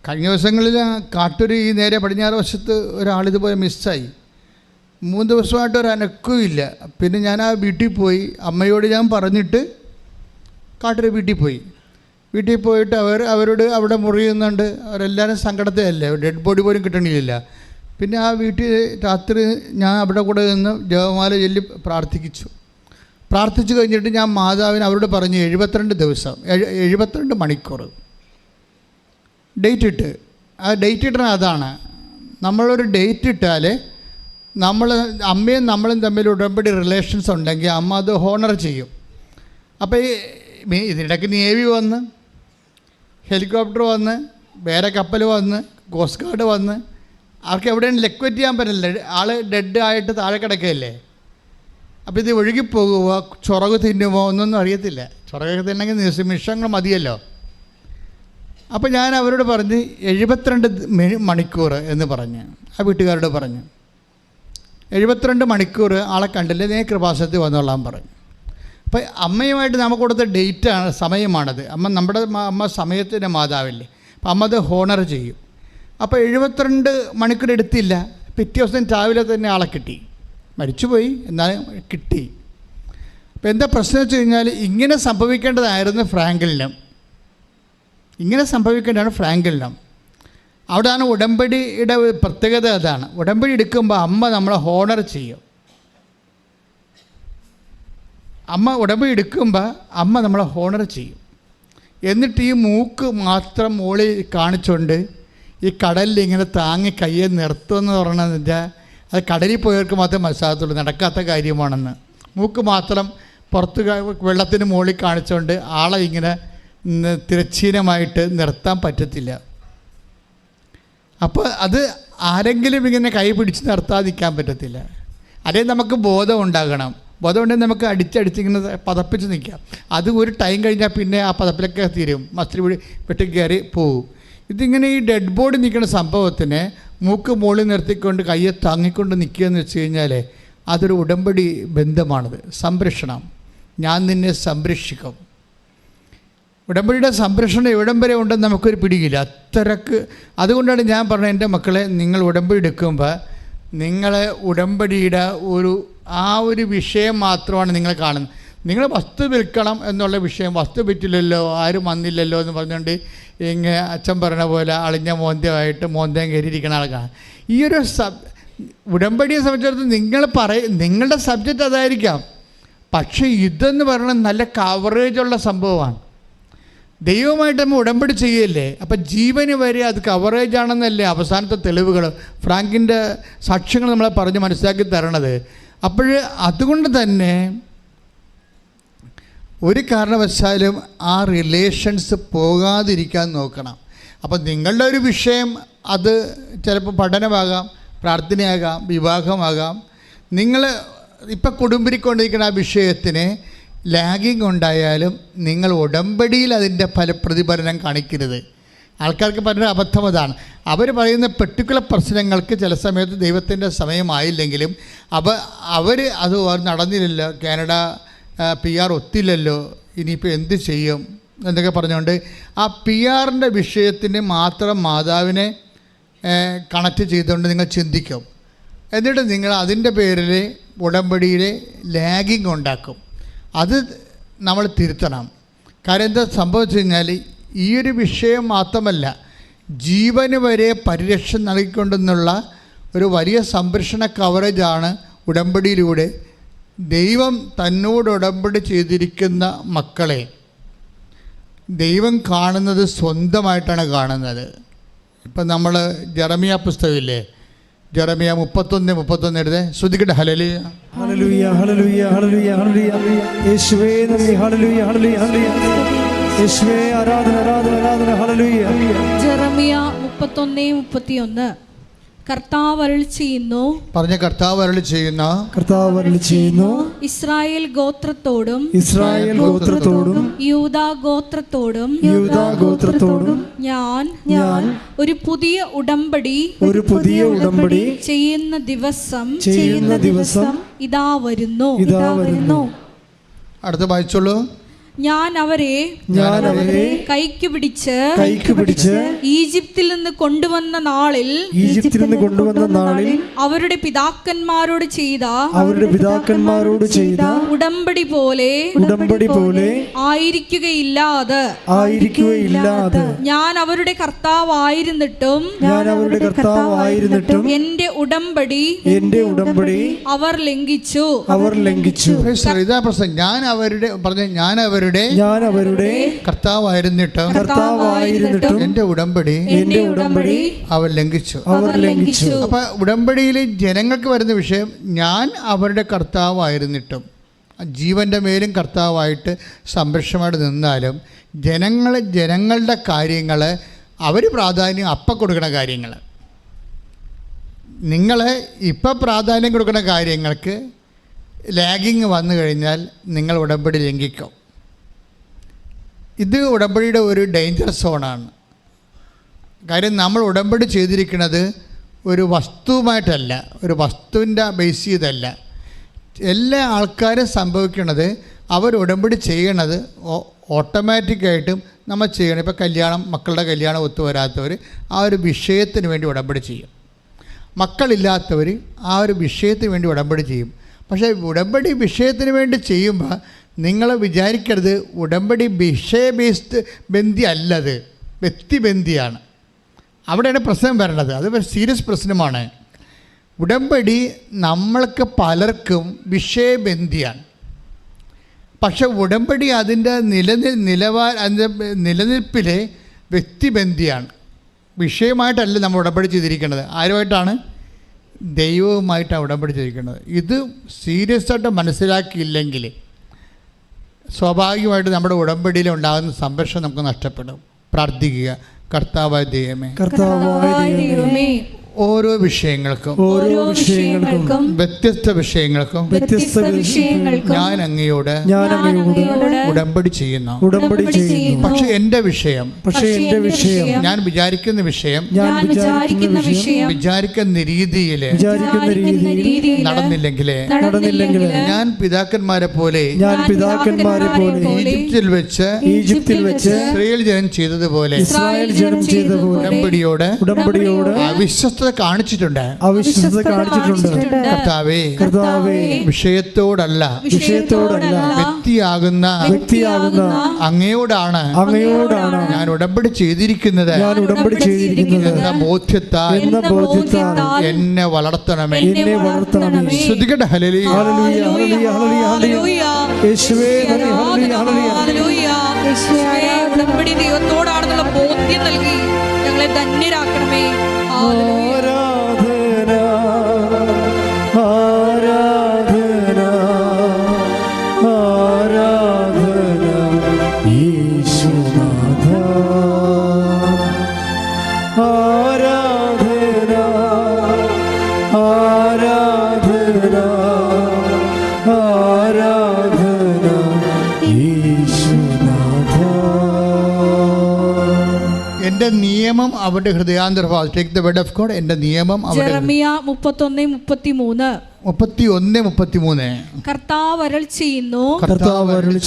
കഴിഞ്ഞ ദിവസങ്ങളിൽ കാട്ടൂർ ഈ നേരെ പടിഞ്ഞാറ് വശത്ത് ഒരാളിതുപോലെ മിസ്സായി. 3 ദിവസമായിട്ട് ഒരു അനക്കവും ഇല്ല. പിന്നെ ഞാൻ ആ വീട്ടിൽ പോയി, അമ്മയോട് ഞാൻ പറഞ്ഞിട്ട് കാട്ടൂർ വീട്ടിൽ പോയിട്ട് അവരോട് അവിടെ മുറിയുന്നുണ്ട്. അവരെല്ലാവരും സങ്കടത്തിലല്ലേ, ഡെഡ് ബോഡി പോലും കിട്ടണില്ല. പിന്നെ ആ വീട്ടിൽ രാത്രി ഞാൻ അവിടെ കൂടെ നിന്ന് ജപമാല ചൊല്ലി പ്രാർത്ഥിച്ചു കഴിഞ്ഞിട്ട് ഞാൻ മാതാവിന് അവരോട് പറഞ്ഞു 72 ദിവസം 72 മണിക്കൂർ ഡേറ്റ് ഇട്ട്. ആ ഡേറ്റ് ഇട്ടണ അതാണ്, നമ്മളൊരു ഡേറ്റ് ഇട്ടാൽ അമ്മയും നമ്മളും തമ്മിൽ ഉടമ്പടി റിലേഷൻസ് ഉണ്ടെങ്കിൽ അമ്മ അത് ഹോണർ ചെയ്യും. അപ്പോൾ ഇതിനിടയ്ക്ക് നേവി വന്ന്, ഹെലികോപ്റ്റർ വന്ന്, വേറെ കപ്പൽ വന്ന്, കോസ്റ്റ് ഗാർഡ് വന്ന്, അവർക്ക് എവിടെയും ലെക്വറ്റ് ചെയ്യാൻ പറ്റില്ല, ആൾ ഡെഡ് ആയിട്ട് താഴെ കിടക്കുകയല്ലേ. അപ്പോൾ ഇത് ഒഴുകിപ്പോകുമോ, ചൊറക് തിന്നുമോ എന്നൊന്നും അറിയത്തില്ല. ചൊറകൊക്കെ തിന്നെങ്കിൽ നിമിഷങ്ങൾ മതിയല്ലോ. അപ്പോൾ ഞാൻ അവരോട് പറഞ്ഞ് 72 മണിക്കൂർ എന്ന് പറഞ്ഞ് ആ വീട്ടുകാരോട് പറഞ്ഞു. 72 മണിക്കൂർ ആളെ കണ്ടില്ലേ, നീ കൃപാസനത്തിൽ വന്നോളാൻ പറഞ്ഞു. അപ്പോൾ അമ്മയുമായിട്ട് നമുക്ക് കൊടുത്ത ഡേറ്റാണ്, സമയമാണത്. നമ്മുടെ അമ്മ സമയത്തിൻ്റെ മാതാവില്ലേ, അപ്പം അമ്മ അത് ഹോണർ ചെയ്യും. അപ്പോൾ 72 മണിക്കൂർ എടുത്തില്ല. പിറ്റേ ദിവസം രാവിലെ തന്നെ ആളെ കിട്ടി. മരിച്ചുപോയി, എന്നാലും കിട്ടി. അപ്പോൾ എന്താ പ്രശ്നം വെച്ച് കഴിഞ്ഞാൽ, ഇങ്ങനെ സംഭവിക്കേണ്ടതായിരുന്നു ഫ്രാങ്കലിനും. ഇങ്ങനെ സംഭവിക്കേണ്ടതാണ് ഫ്രാങ്കലിനും. അവിടെയാണ് ഉടമ്പടിയുടെ പ്രത്യേകത. അതാണ് ഉടമ്പടി എടുക്കുമ്പോൾ അമ്മ നമ്മളെ ഹോണർ ചെയ്യും. അമ്മ ഉടമ്പടി എടുക്കുമ്പോൾ അമ്മ നമ്മളെ ഹോണർ ചെയ്യും. എന്നിട്ട് ഈ മൂക്ക് മാത്രം മുകളിൽ കാണിച്ചുകൊണ്ട് ഈ കടലിൽ ഇങ്ങനെ താങ്ങി കയ്യെ നിർത്തുമെന്ന് പറയണമെന്ന് വെച്ചാൽ അത് കടലിൽ പോയവർക്ക് മാത്രമേ മനസ്സിലാകത്തുള്ളൂ, നടക്കാത്ത കാര്യമാണെന്ന്. മൂക്ക് മാത്രം പുറത്ത് വെള്ളത്തിന് മുകളിൽ കാണിച്ചുകൊണ്ട് ആളെ ഇങ്ങനെ തിരശ്ചീനമായിട്ട് നിർത്താൻ പറ്റത്തില്ല. അപ്പോൾ അത് ആരെങ്കിലും ഇങ്ങനെ കൈ പിടിച്ച് നിർത്താതിരിക്കാൻ പറ്റത്തില്ല. അതേ നമുക്ക് ബോധം ഉണ്ടാകണം. ബോധം ഉണ്ടെങ്കിൽ നമുക്ക് അടിച്ചടിച്ചിങ്ങനെ പതപ്പിച്ച് നിൽക്കാം. അത് ഒരു ടൈം കഴിഞ്ഞാൽ പിന്നെ ആ പതപ്പിലൊക്കെ തീരും, മസ്തിരി വെട്ടി കയറി പോവും. ഇതിങ്ങനെ ഈ ഡെഡ് ബോഡി നിൽക്കുന്ന സംഭവത്തിന് മൂക്ക് മുകളിൽ നിർത്തിക്കൊണ്ട് കയ്യെ താങ്ങിക്കൊണ്ട് നിൽക്കുകയെന്ന് വെച്ച് കഴിഞ്ഞാൽ അതൊരു ഉടമ്പടി ബന്ധമാണത്. സംരക്ഷണം, ഞാൻ നിന്നെ സംരക്ഷിക്കും. ഉടമ്പടിയുടെ സംരക്ഷണം എവിടം വരെ ഉണ്ടെന്ന് നമുക്കൊരു പിടിയില്ല, അത്രക്ക്. അതുകൊണ്ടാണ് ഞാൻ പറഞ്ഞത്, എൻ്റെ മക്കളെ, നിങ്ങൾ ഉടമ്പടി എടുക്കുമ്പോൾ നിങ്ങളെ ഉടമ്പടിയുടെ ഒരു വിഷയം മാത്രമാണ് നിങ്ങൾ കാണുന്നത്. നിങ്ങൾ വസ്തു വിൽക്കണം എന്നുള്ള വിഷയം, വസ്തു വിറ്റില്ലല്ലോ, ആരും വന്നില്ലല്ലോ എന്ന് പറഞ്ഞുകൊണ്ട് ഇങ്ങനെ അച്ഛൻ പറഞ്ഞ പോലെ അളിഞ്ഞ മോന്തമായിട്ട് മോന്തം കയറിയിരിക്കുന്ന ആൾക്കാണ്. ഈ ഒരു ഉടമ്പടിയെ സംബന്ധിച്ചിടത്തോളം നിങ്ങളുടെ സബ്ജക്റ്റ് അതായിരിക്കാം, പക്ഷേ ഇതെന്ന് പറയുന്നത് നല്ല കവറേജുള്ള സംഭവമാണ്. ദൈവമായിട്ട് നമ്മൾ ഉടമ്പടി ചെയ്യല്ലേ, അപ്പം ജീവന് വരെ അത് കവറേജ് ആണെന്നല്ലേ അവസാനത്തെ തെളിവുകൾ, ഫ്രാങ്കിൻ്റെ സാക്ഷ്യങ്ങൾ നമ്മളെ പറഞ്ഞ് മനസ്സിലാക്കി തരണത്. അപ്പോൾ അതുകൊണ്ട് തന്നെ ഒരു കാരണവശാലും ആ റിലേഷൻസ് പോകാതിരിക്കാൻ നോക്കണം. അപ്പം നിങ്ങളുടെ ഒരു വിഷയം അത് ചിലപ്പോൾ പഠനമാകാം, പ്രാർത്ഥനയാകാം, വിവാഹമാകാം. നിങ്ങൾ ഇപ്പം കുടുംബിക്കൊണ്ടിരിക്കുന്ന ആ വിഷയത്തിന് ലാഗിങ് ഉണ്ടായാലും നിങ്ങൾ ഉടമ്പടിയിൽ അതിൻ്റെ പ്രതിഫലനം കാണിക്കരുത്. ആൾക്കാർക്ക് പറഞ്ഞ അബദ്ധം അതാണ്. അവർ പറയുന്ന പെർട്ടിക്കുലർ പ്രശ്നങ്ങൾക്ക് ചില സമയത്ത് ദൈവത്തിൻ്റെ സമയമായില്ലെങ്കിലും അവർ അത് നടന്നില്ലല്ലോ, കാനഡ PR ഒത്തില്ലല്ലോ, ഇനിയിപ്പോൾ എന്ത് ചെയ്യും എന്നൊക്കെ പറഞ്ഞുകൊണ്ട് ആ PR വിഷയത്തിന് മാത്രം മാതാവിനെ കണക്റ്റ് ചെയ്തുകൊണ്ട് നിങ്ങൾ ചിന്തിക്കും. എന്നിട്ട് നിങ്ങൾ അതിൻ്റെ പേരിൽ ഉടമ്പടിയിൽ ലാഗിങ് ഉണ്ടാക്കും. അത് നമ്മൾ തിരുത്തണം. കാര്യം എന്താ സംഭവിച്ചു കഴിഞ്ഞാൽ, ഈ ഒരു വിഷയം മാത്രമല്ല, ജീവന് വരെ പരിരക്ഷ നൽകിക്കൊണ്ടെന്നുള്ള ഒരു വലിയ സംരക്ഷണ കവറേജാണ് ഉടമ്പടിയിലൂടെ. ദൈവം തന്നോട് ഉടമ്പടി ചെയ്തിരിക്കുന്ന മക്കളെ ദൈവം കാണുന്നത് സ്വന്തമായിട്ടാണ് കാണുന്നത്. ഇപ്പം നമ്മൾ ജെറമിയ പുസ്തകമില്ലേ, ജെറമിയ 31:31 എഴുതേ, ശ്രദ്ധിക്കട്ടെ. ഹല്ലേലൂയ ഹല്ലേലൂയ ഹല്ലേലൂയ ഹല്ലേലൂയ ഹല്ലേലൂയ. യേശുവേ നന്ദി. ഹല്ലേലൂയ ഹല്ലേലൂയ ഹല്ലേലൂയ. യേശുവേ ആരാധന ആരാധന ആരാധന. ഹല്ലേലൂയ. ജെറമിയ 31:31. കർത്താവ് അരുളി ചെയ്യുന്നു, പറഞ്ഞ കർത്താവ് അരുളി ചെയ്യുന്ന, കർത്താവ് അരുളി ചെയ്യുന്നു, ഇസ്രായേൽ ഗോത്രത്തോടും ഇസ്രായേൽ ഗോത്രത്തോടും യൂദാ ഗോത്രത്തോടും യൂദാ ഗോത്രത്തോടും ഞാൻ ഒരു പുതിയ ഉടമ്പടി ചെയ്യുന്ന ദിവസം ഇതാ വരുന്നു. അടുത്ത വായിച്ചോളൂ. ഞാൻ അവരെ കൈക്ക് പിടിച്ച് ഈജിപ്തിൽ നിന്ന് കൊണ്ടുവന്ന നാളിൽ അവരുടെ പിതാക്കന്മാരോട് ചെയ്ത ഉടമ്പടി പോലെ ആയിരിക്കുകയില്ലാതെ ഞാൻ അവരുടെ കർത്താവായിരുന്നിട്ടും എന്റെ ഉടമ്പടി അവർ ലംഘിച്ചു. ഇതാ പ്രശ്നം. ഞാൻ അവരുടെ കർത്താവായിരുന്നിട്ടും എന്റെ ഉടമ്പടി അവർ ലംഘിച്ചു. അപ്പൊ ഉടമ്പടിയിൽ ജനങ്ങൾക്ക് വരുന്ന വിഷയം, ഞാൻ അവരുടെ കർത്താവായിരുന്നിട്ടും, ജീവന്റെ മേലും കർത്താവായിട്ട് സംരക്ഷണമായിട്ട് നിന്നാലും ജനങ്ങളുടെ കാര്യങ്ങൾ അവർ പ്രാധാന്യം കൊടുക്കുന്ന കാര്യങ്ങൾ. നിങ്ങൾ ഇപ്പോൾ പ്രാധാന്യം കൊടുക്കുന്ന കാര്യങ്ങൾക്ക് ലാഗിങ് വന്നു കഴിഞ്ഞാൽ നിങ്ങൾ ഉടമ്പടി ലംഘിക്കും. ഇത് ഉടമ്പടിയുടെ ഒരു ഡേഞ്ചർ സോണാണ്. കാര്യം നമ്മൾ ഉടമ്പടി ചെയ്തിരിക്കുന്നത് ഒരു വസ്തുവുമായിട്ടല്ല, ഒരു വസ്തുവിൻ്റെ ബേസ് ചെയ്തല്ല. എല്ലാ ആൾക്കാരും സംഭവിക്കുന്നത് അവർ ഉടമ്പടി ചെയ്യണത് ഓട്ടോമാറ്റിക്കായിട്ടും നമ്മൾ ചെയ്യണം. ഇപ്പോൾ കല്യാണം, മക്കളുടെ കല്യാണം ഒത്തുവരാത്തവർ ആ ഒരു വിഷയത്തിന് വേണ്ടി ഉടമ്പടി ചെയ്യും. മക്കളില്ലാത്തവർ ആ ഒരു വിഷയത്തിന് വേണ്ടി ഉടമ്പടി ചെയ്യും. പക്ഷേ ഉടമ്പടി വിഷയത്തിന് വേണ്ടി ചെയ്യുമ്പോൾ നിങ്ങൾ വിചാരിക്കരുത് ഉടമ്പടി വിഷയബേസ്ഡ് ബന്ധി അല്ലത്, വ്യക്തിബന്ധിയാണ്. അവിടെയാണ് പ്രശ്നം വരണത്. അത് സീരിയസ് പ്രശ്നമാണ്. ഉടമ്പടി നമ്മൾക്ക് പലർക്കും വിഷയബന്ധിയാണ്. പക്ഷെ ഉടമ്പടി അതിൻ്റെ നിലനിൽപ്പിൽ വ്യക്തിബന്ധിയാണ്. വിഷയമായിട്ടല്ല നമ്മൾ ഉടമ്പടി ചെയ്തിരിക്കുന്നത്. ആരുമായിട്ടാണ്? ദൈവവുമായിട്ടാണ് ഉടമ്പടി ചെയ്തിരിക്കുന്നത്. ഇത് സീരിയസ് ആയിട്ട് മനസ്സിലാക്കിയില്ലെങ്കിൽ സ്വാഭാവികമായിട്ട് നമ്മുടെ ഉടമ്പടിയിൽ ഉണ്ടാകുന്ന സംരക്ഷണം നമുക്ക് നഷ്ടപ്പെടും. പ്രാർത്ഥിക്കുക. കർത്താവായ ദൈവമേ, ഓരോ വിഷയങ്ങൾക്കും വ്യത്യസ്ത വിഷയങ്ങൾക്കും ഞാൻ അങ്ങയോട് ഉടമ്പടി ചെയ്യുന്നു. പക്ഷെ എൻ്റെ വിഷയം ഞാൻ വിചാരിക്കുന്ന വിഷയം വിചാരിക്കുന്ന രീതിയിൽ നടന്നില്ലെങ്കിൽ ഞാൻ പിതാക്കന്മാരെ പോലെ ഈജിപ്തിൽ വെച്ച് ഇസ്രായേൽ ജനം ചെയ്തതുപോലെ ഉടമ്പടിയോട് അവിശ്വസ്തത കാണിച്ചിട്ടുണ്ട്. കർത്താവേ, വിഷയത്തോടല്ല വ്യക്തിയാകുന്ന അങ്ങയോടാണ് ഞാൻ ഉടമ്പടി ചെയ്തിരിക്കുന്നത് എന്ന ബോധ്യത്താൽ എന്നെ വളർത്തണമേ. ശ്രുതികട്ടെ. ഹല്ലേലൂയ. ഉടമ്പടി ദൈവത്തോടാണെന്നുള്ള ബോധ്യം നൽകി ഞങ്ങളെ ധന്യരാക്കണമേ. ആരാധന ആരാധന ആരാധന യേശുനാഥ, ആരാധന ആരാധന ആരാധന യേശുനാഥ. എൻ്റെ നിയമം അവരുടെ ഹൃദയാന്തർഭാഗം. Take the word of God. എൻ്റെ നിയമം ജെറമിയ 31:33. 31:33. കർത്താവ് അരുൾ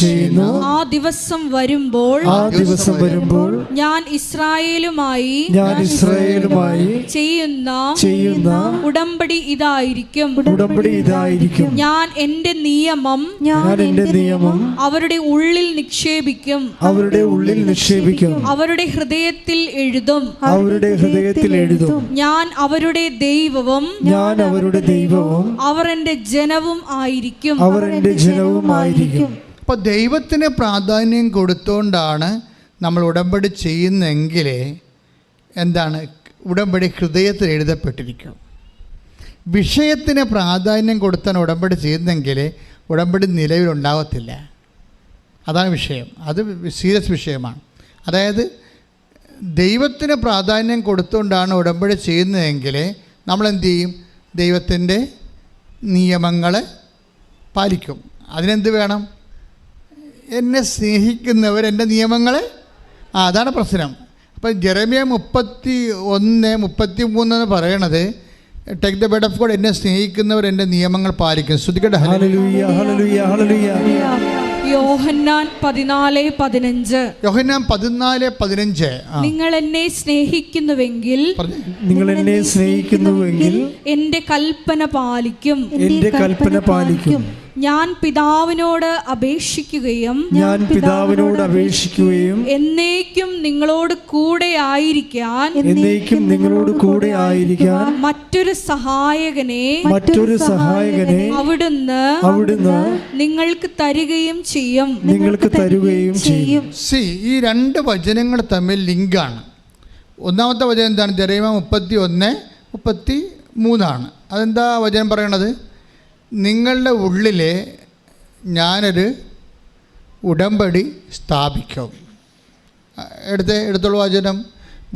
ചെയ്യുന്നു, ആ ദിവസം വരുമ്പോൾ ഞാൻ ഇസ്രായേലുമായി ചെയ്യുന്ന ഉടമ്പടി ഇതായിരിക്കും. ഞാൻ എൻ്റെ നിയമം അവരുടെ ഉള്ളിൽ നിക്ഷേപിക്കും. അവരുടെ ഹൃദയത്തിൽ എഴുതും. ഞാൻ അവരുടെ ദൈവവും അവർ എൻ്റെ ജനവും ആയിരിക്കും. അപ്പോൾ ദൈവത്തിന് പ്രാധാന്യം കൊടുത്തുകൊണ്ടാണ് നമ്മൾ ഉടമ്പടി ചെയ്യുന്നെങ്കിൽ എന്താണ്? ഉടമ്പടി ഹൃദയത്തിൽ എഴുതപ്പെട്ടിരിക്കും. വിഷയത്തിന് പ്രാധാന്യം കൊടുത്താണ് ഉടമ്പടി ചെയ്യുന്നെങ്കിൽ ഉടമ്പടി നിലവിലുണ്ടാകത്തില്ല. അതാണ് വിഷയം. അത് സീരിയസ് വിഷയമാണ്. അതായത് ദൈവത്തിന് പ്രാധാന്യം കൊടുത്തുകൊണ്ടാണ് ഉടമ്പടി ചെയ്യുന്നതെങ്കിൽ നമ്മളെന്ത് ചെയ്യും? ദൈവത്തിൻ്റെ നിയമങ്ങൾ പാലിക്കും. അതിനെന്ത് വേണം? എന്നെ സ്നേഹിക്കുന്നവർ എൻ്റെ നിയമങ്ങൾ. അതാണ് പ്രശ്നം. അപ്പോൾ ജെറമിയ 31:33 എന്ന് പറയണത് take the word of God, എന്നെ സ്നേഹിക്കുന്നവർ എൻ്റെ നിയമങ്ങൾ പാലിക്കും. ശ്രുതികട്ടെ. ഹല്ലേലൂയ ഹല്ലേലൂയ ഹല്ലേലൂയ. യോഹന്നാൻ 14:15. നിങ്ങൾ എന്നെ സ്നേഹിക്കുന്നുവെങ്കിൽ എന്റെ കൽപ്പന പാലിക്കും. ഞാൻ പിതാവിനോട് അപേക്ഷിക്കുകയും എന്നേക്കും നിങ്ങളോട് കൂടെ ആയിരിക്കാൻ മറ്റൊരു സഹായകനെ അവിടുന്ന് നിങ്ങൾക്ക് തരികയും ചെയ്യും. ഈ രണ്ട് വചനങ്ങൾ തമ്മിൽ ലിങ്കാണ്. ഒന്നാമത്തെ വചനം എന്താണ്? ജെറമിയ 31:33. അതെന്താ വചനം പറയണത്? നിങ്ങളുടെ ഉള്ളിൽ ഞാനൊരു ഉടമ്പടി സ്ഥാപിക്കും. എടുത്തുള്ള വചനം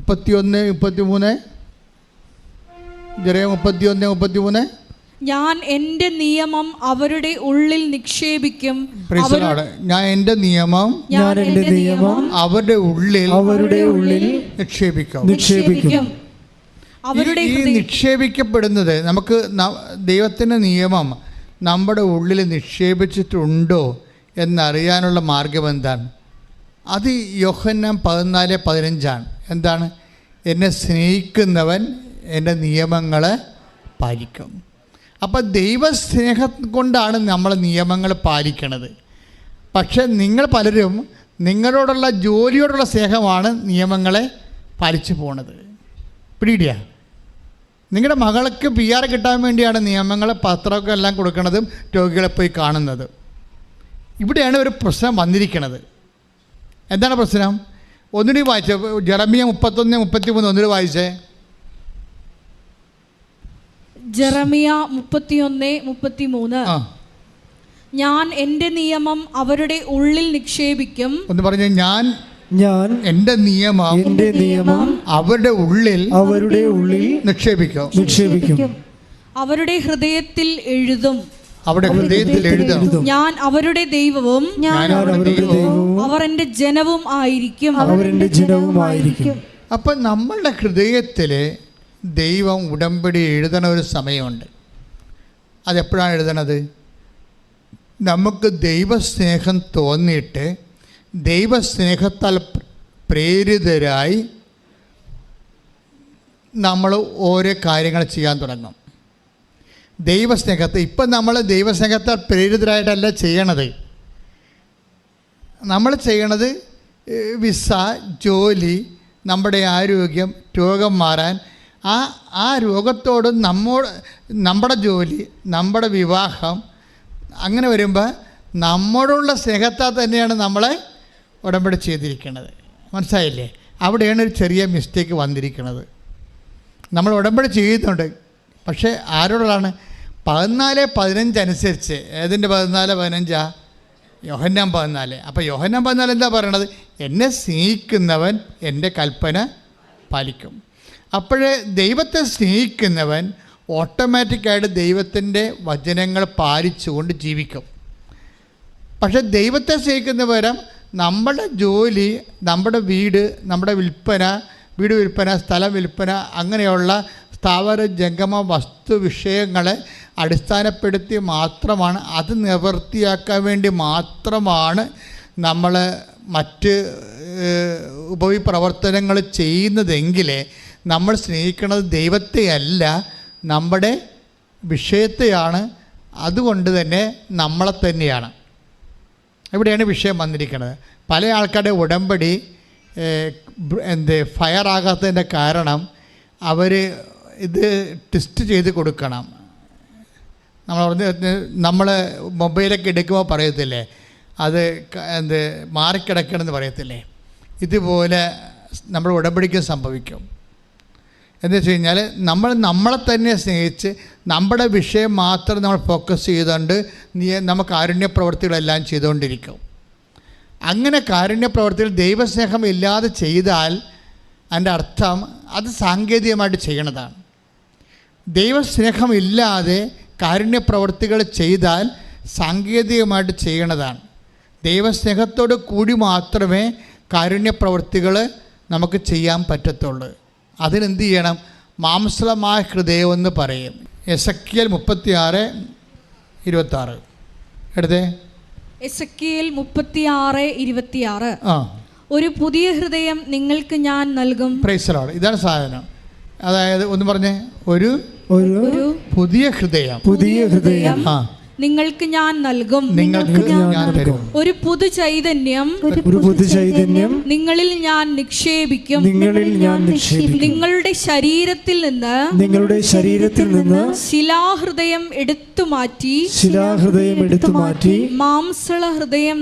31:33. ജെറമ്യാ 31:33. ഞാൻ എൻ്റെ നിയമം അവരുടെ ഉള്ളിൽ നിക്ഷേപിക്കും. ഞാൻ എൻ്റെ നിയമം അവരുടെ ഉള്ളിൽ നിക്ഷേപിക്കും. ഈ നിക്ഷേപിക്കപ്പെടുന്നത് നമുക്ക് ദൈവത്തിൻ്റെ നിയമം നമ്മുടെ ഉള്ളിൽ നിക്ഷേപിച്ചിട്ടുണ്ടോ എന്നറിയാനുള്ള മാർഗം എന്താണ്? അത് യോഹന്നാൻ 14:15. എന്താണ്? എന്നെ സ്നേഹിക്കുന്നവൻ എൻ്റെ നിയമങ്ങളെ പാലിക്കും. അപ്പോൾ ദൈവസ്നേഹം കൊണ്ടാണ് നമ്മൾ നിയമങ്ങൾ പാലിക്കണത്. പക്ഷെ നിങ്ങൾ പലരും നിങ്ങളോടുള്ള ജോലിയോടുള്ള സ്നേഹമാണ് നിയമങ്ങളെ പാലിച്ചു പോണത്. പിടിയിടിയ നിങ്ങളുടെ മകൾക്ക് PR കിട്ടാൻ വേണ്ടിയാണ് നിയമങ്ങൾ പത്രമൊക്കെ എല്ലാം കൊടുക്കുന്നതും രോഗികളെ പോയി കാണുന്നത്. ഇവിടെയാണ് ഒരു പ്രശ്നം വന്നിരിക്കുന്നത്. എന്താണ് പ്രശ്നം? ഒന്നുകൂടി വായിച്ചേ, ജെറമ്യാ 31:33 ഒന്നുകൂടി വായിച്ചേ. ജെറമ്യാ 31:33. ഞാൻ എൻ്റെ നിയമം അവരുടെ ഉള്ളിൽ നിക്ഷേപിക്കും. ഒന്ന് പറഞ്ഞു, ഞാൻ എൻ്റെ നിയമം അവരുടെ ഉള്ളിൽ നിക്ഷേപിക്കും. അവരുടെ ഹൃദയത്തിൽ എഴുതും. ഞാൻ അവരുടെ ദൈവവും അവർ എൻ്റെ ജനവും ആയിരിക്കും. അപ്പൊ നമ്മളുടെ ഹൃദയത്തില് ദൈവം ഉടമ്പടി എഴുതണ ഒരു സമയമുണ്ട്. അതെപ്പോഴാണ് എഴുതണത്? നമുക്ക് ദൈവസ്നേഹം തോന്നിയിട്ട് ദൈവസ്നേഹത്താൽ പ്രേരിതരായി നമ്മൾ ഓരോ കാര്യങ്ങൾ ചെയ്യാൻ തുടങ്ങും. ദൈവസ്നേഹത്തെ ഇപ്പം നമ്മൾ ദൈവസ്നേഹത്താൽ പ്രേരിതരായിട്ടല്ല ചെയ്യണത്. നമ്മൾ ചെയ്യണത് വിസ, ജോലി, നമ്മുടെ ആരോഗ്യം, രോഗം മാറാൻ, ആ രോഗത്തോട് നമ്മുടെ ജോലി, നമ്മുടെ വിവാഹം, അങ്ങനെ വരുമ്പോൾ നമ്മോടുള്ള സ്നേഹത്താൽ തന്നെയാണ് നമ്മളെ ഉടമ്പടി ചെയ്തിരിക്കുന്നത്. മനസ്സിലായില്ലേ? അവിടെയാണ് ഒരു ചെറിയ മിസ്റ്റേക്ക് വന്നിരിക്കുന്നത്. നമ്മൾ ഉടമ്പടി ചെയ്യുന്നുണ്ട്, പക്ഷേ ആരോടാണ്? 14:15 അനുസരിച്ച്. ഏതിൻ്റെ 14:15? യോഹന്നാൻ 14. അപ്പോൾ യോഹന്നാൻ 14 എന്താ പറയണത്? എന്നെ സ്നേഹിക്കുന്നവൻ എൻ്റെ കൽപ്പന പാലിക്കും. അപ്പോഴേ ദൈവത്തെ സ്നേഹിക്കുന്നവൻ ഓട്ടോമാറ്റിക്കായിട്ട് ദൈവത്തിൻ്റെ വചനങ്ങൾ പാലിച്ചുകൊണ്ട് ജീവിക്കും. പക്ഷെ ദൈവത്തെ സ്നേഹിക്കുന്ന പകരം നമ്മുടെ ജോലി, നമ്മുടെ വീട്, നമ്മുടെ വീട് വിൽപ്പന, സ്ഥലം വിൽപ്പന, അങ്ങനെയുള്ള സ്ഥാവര ജംഗമ വസ്തു വിഷയങ്ങളെ അടിസ്ഥാനപ്പെടുത്തി മാത്രമാണ്, അത് നിവൃത്തിയാക്കാൻ വേണ്ടി മാത്രമാണ് നമ്മൾ മറ്റ് ഉപവിപ്രവർത്തനങ്ങൾ ചെയ്യുന്നതെങ്കിൽ നമ്മൾ സ്നേഹിക്കുന്നത് ദൈവത്തെയല്ല, നമ്മുടെ വിഷയത്തെയാണ്. അതുകൊണ്ട് തന്നെ നമ്മളെ തന്നെയാണ്. ഇവിടെയാണ് വിഷയം വന്നിരിക്കുന്നത്. പല ആൾക്കാരുടെ ഉടമ്പടി ഫയറാകാത്തതിൻ്റെ കാരണം അവർ ഇത് ടെസ്റ്റ് ചെയ്ത് കൊടുക്കണം. നമ്മൾ മൊബൈലൊക്കെ എടുക്കുമ്പോൾ പറയത്തില്ലേ, അത് മാറിക്കിടക്കണമെന്ന് പറയത്തില്ലേ, ഇതുപോലെ നമ്മൾ ഉടമ്പടിക്ക് സംഭവിക്കും. എന്ന് വെച്ച് കഴിഞ്ഞാൽ നമ്മളെ തന്നെ സ്നേഹിച്ച് നമ്മുടെ വിഷയം മാത്രം നമ്മൾ ഫോക്കസ് ചെയ്തുകൊണ്ട് നമുക്ക് കാരുണ്യ പ്രവൃത്തികളെല്ലാം ചെയ്തുകൊണ്ടിരിക്കും. അങ്ങനെ കാരുണ്യ പ്രവൃത്തികൾ ദൈവസ്നേഹം ഇല്ലാതെ ചെയ്താൽ അതിൻ്റെ അർത്ഥം അത് സാങ്കേതികമായിട്ട് ചെയ്യണതാണ്. ദൈവസ്നേഹം ഇല്ലാതെ കാരുണ്യ പ്രവൃത്തികൾ ചെയ്താൽ സാങ്കേതികമായിട്ട് ചെയ്യണതാണ്. ദൈവസ്നേഹത്തോട് കൂടി മാത്രമേ കാരുണ്യ പ്രവൃത്തികൾ നമുക്ക് ചെയ്യാൻ പറ്റത്തുള്ളൂ. അതിനെന്ത് ചെയ്യണം? മാംസളമായ ഹൃദയം എന്ന് പറയും. എസക്കിയേൽ 36:26 എടുത്തേ. എസക്കിയേൽ 36:26. ഒരു പുതിയ ഹൃദയം നിങ്ങൾക്ക് ഞാൻ നൽകും. Price the Lord. ഇതാണ് സാധനം. അതായത് ഒന്ന് പറഞ്ഞേ, ഒരു പുതിയ ഹൃദയം നിങ്ങൾക്ക് ഞാൻ നൽകും. ഒരു പുതു ചൈതന്യം നിങ്ങളിൽ ഞാൻ നിക്ഷേപിക്കും. നിങ്ങളുടെ ശരീരത്തിൽ നിന്ന് ശിലാഹൃദയം എടുത്തു മാറ്റി മാംസള ഹൃദയം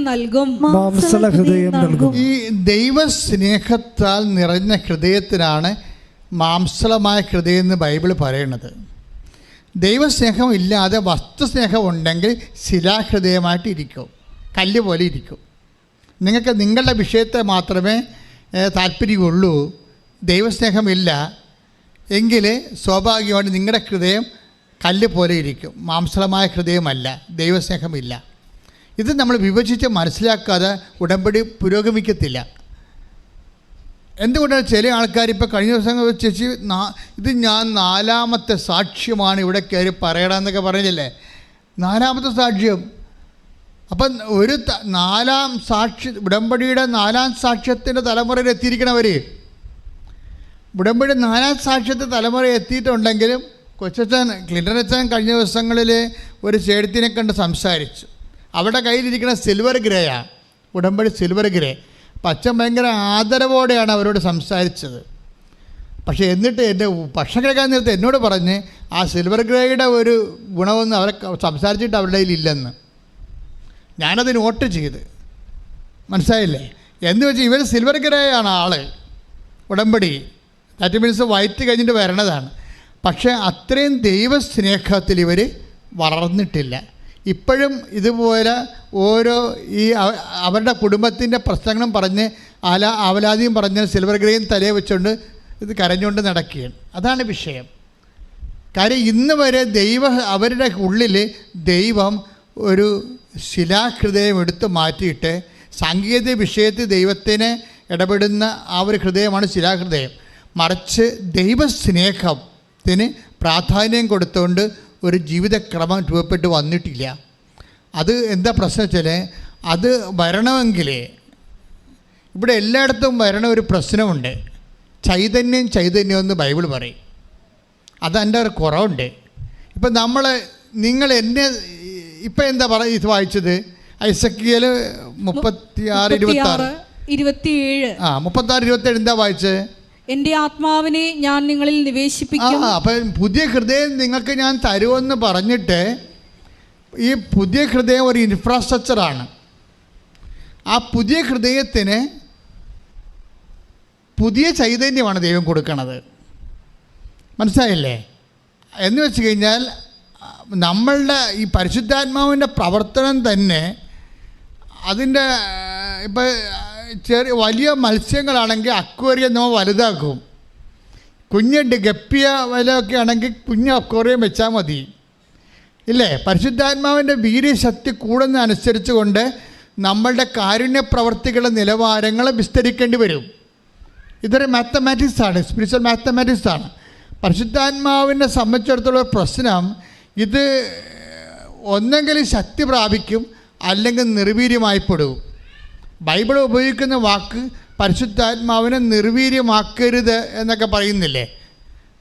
നൽകും. ഈ ദൈവസ്നേഹത്താൽ നിറഞ്ഞ ഹൃദയത്തിനാണ് മാംസളമായ ഹൃദയം എന്ന് ബൈബിൾ പറയണത്. ദൈവസ്നേഹം ഇല്ലാതെ വസ്തുസ്നേഹം ഉണ്ടെങ്കിൽ ശിലാഹൃദയമായിട്ട് ഇരിക്കും, കല്ല് പോലെ ഇരിക്കും. നിങ്ങൾക്ക് നിങ്ങളുടെ വിഷയത്തെ മാത്രമേ താല്പര്യമുള്ളൂ, ദൈവസ്നേഹമില്ല എങ്കിൽ സ്വാഭാവികമായിട്ട് നിങ്ങളുടെ ഹൃദയം കല്ല് പോലെ ഇരിക്കും. മാംസളമായ ഹൃദയമല്ല, ദൈവസ്നേഹമില്ല. ഇത് നമ്മൾ വിഭജിച്ച് മനസ്സിലാക്കാതെ ഉടമ്പടി പുരോഗമിക്കത്തില്ല. എന്തുകൊണ്ടാണ് ചില ആൾക്കാർ ഇപ്പോൾ കഴിഞ്ഞ ദിവസം ചേച്ചി ഇത് ഞാൻ 4ാമത്തെ സാക്ഷ്യമാണ് ഇവിടെ കയറി പറയണമെന്നൊക്കെ പറഞ്ഞില്ലേ, 4ാമത്തെ സാക്ഷ്യം. അപ്പം ഒരു 4ാം സാക്ഷി, ഉടമ്പടിയുടെ 4ാം സാക്ഷ്യത്തിൻ്റെ തലമുറയിൽ എത്തിയിരിക്കണവർ. ഉടമ്പടി 4ാം സാക്ഷ്യത്തെ തലമുറ എത്തിയിട്ടുണ്ടെങ്കിലും കൊച്ചച്ഛൻ ക്ലിൻ്റൺ അച്ഛൻ കഴിഞ്ഞ ദിവസങ്ങളിൽ ഒരു ചേട്ടത്തിനെ കണ്ട് സംസാരിച്ചു. അവരുടെ കയ്യിലിരിക്കുന്ന സിൽവർ ഗ്രേയാണ്, ഉടമ്പടി സിൽവർ ഗ്രേ. അപ്പം അച്ഛൻ ഭയങ്കര ആദരവോടെയാണ് അവരോട് സംസാരിച്ചത്. പക്ഷേ എന്നിട്ട് എൻ്റെ ഭക്ഷണം കഴിക്കാൻ നേരത്തെ എന്നോട് പറഞ്ഞ് ആ സിൽവർ ഗ്രേയുടെ ഒരു ഗുണമൊന്നും അവരെ സംസാരിച്ചിട്ട് അവരുടെ കയ്യിലില്ലെന്ന്. ഞാനത് നോട്ട് ചെയ്ത്, മനസ്സിലായില്ലേ? എന്ന് വെച്ചാൽ ഇവർ സിൽവർ ഗ്രേ ആണ് ആള്, ഉടമ്പടി ദാറ്റ് മീൻസ് വൈറ്റ് കഴിഞ്ഞിട്ട് വരണതാണ്. പക്ഷേ അത്രയും ദൈവസ്നേഹത്തിൽ ഇവർ വളർന്നിട്ടില്ല. ഇപ്പോഴും ഇതുപോലെ ഓരോ അവരുടെ കുടുംബത്തിൻ്റെ പ്രശ്നങ്ങളും പറഞ്ഞ് അവലാതിയും പറഞ്ഞ് സിൽവർ ഗ്രേയും തലയെ വെച്ചുകൊണ്ട് ഇത് കരഞ്ഞുകൊണ്ട് നടക്കുകയാണ്. അതാണ് വിഷയം. കാര്യം ഇന്ന് വരെ അവരുടെ ഉള്ളിൽ ദൈവം ഒരു ശിലാഹൃദയം എടുത്ത് മാറ്റിയിട്ട് സാങ്കേതിക വിഷയത്തിൽ ദൈവത്തിന് ഇടപെടുന്ന ആ ഒരു ഹൃദയമാണ് ശിലാഹൃദയം. മറിച്ച് ദൈവസ്നേഹത്തിന് പ്രാധാന്യം കൊടുത്തുകൊണ്ട് ഒരു ജീവിതക്രമം രൂപപ്പെട്ട് വന്നിട്ടില്ല. അത് എന്താ പ്രശ്നം വെച്ചാൽ, അത് വരണമെങ്കിൽ ഇവിടെ എല്ലായിടത്തും വരണ ഒരു പ്രശ്നമുണ്ട്. ചൈതന്യം എന്ന് ബൈബിൾ പറയും. അതെൻ്റെ ഒരു കുറവുണ്ട്. ഇപ്പം നിങ്ങൾ എന്നെ ഇപ്പം എന്താ ഇത് വായിച്ചത്? എസെക്കിയേൽ 36:27. 36:27 എന്താ വായിച്ചത്? എന്റെ ആത്മാവിനെ ഞാൻ നിങ്ങളിൽ നിവേശിപ്പിക്കും. അപ്പം പുതിയ ഹൃദയം നിങ്ങൾക്ക് ഞാൻ തരുമെന്ന് പറഞ്ഞിട്ട്, ഈ പുതിയ ഹൃദയം ഒരു ഇൻഫ്രാസ്ട്രക്ചറാണ്. ആ പുതിയ ഹൃദയത്തിന് പുതിയ ചൈതന്യമാണ് ദൈവം കൊടുക്കുന്നത്. മനസ്സിലായില്ലേ? എന്ന് വെച്ച് കഴിഞ്ഞാൽ നമ്മളുടെ ഈ പരിശുദ്ധാത്മാവിൻ്റെ പ്രവർത്തനം തന്നെ അതിൻ്റെ ഇപ്പം വലിയ മത്സ്യങ്ങളാണെങ്കിൽ അക്വേറിയം നമ്മൾ വലുതാക്കും. കുഞ്ഞുണ്ട് ഗപ്പിയ വലയൊക്കെ ആണെങ്കിൽ കുഞ്ഞ് അക്വേറിയം വെച്ചാൽ മതി, ഇല്ലേ? പരിശുദ്ധാത്മാവിൻ്റെ വീര്യശക്തി കൂടുന്നതനുസരിച്ച് കൊണ്ട് നമ്മളുടെ കാരുണ്യ പ്രവർത്തികളുടെ നിലവാരങ്ങൾ വിസ്തരിക്കേണ്ടി വരും. ഇതൊരു മാത്തമാറ്റിക്സാണ്, സ്പിരിച്വൽ മാത്തമാറ്റിക്സാണ്. പരിശുദ്ധാത്മാവിനെ സംബന്ധിച്ചിടത്തോളം പ്രശ്നം ഇത് ഒന്നെങ്കിൽ ശക്തി പ്രാപിക്കും, അല്ലെങ്കിൽ നിർവീര്യമായിപ്പെടും. ബൈബിൾ ഉപയോഗിക്കുന്ന വാക്ക് പരിശുദ്ധാത്മാവിനെ നിർവീര്യമാക്കരുത് എന്നൊക്കെ പറയുന്നില്ലേ?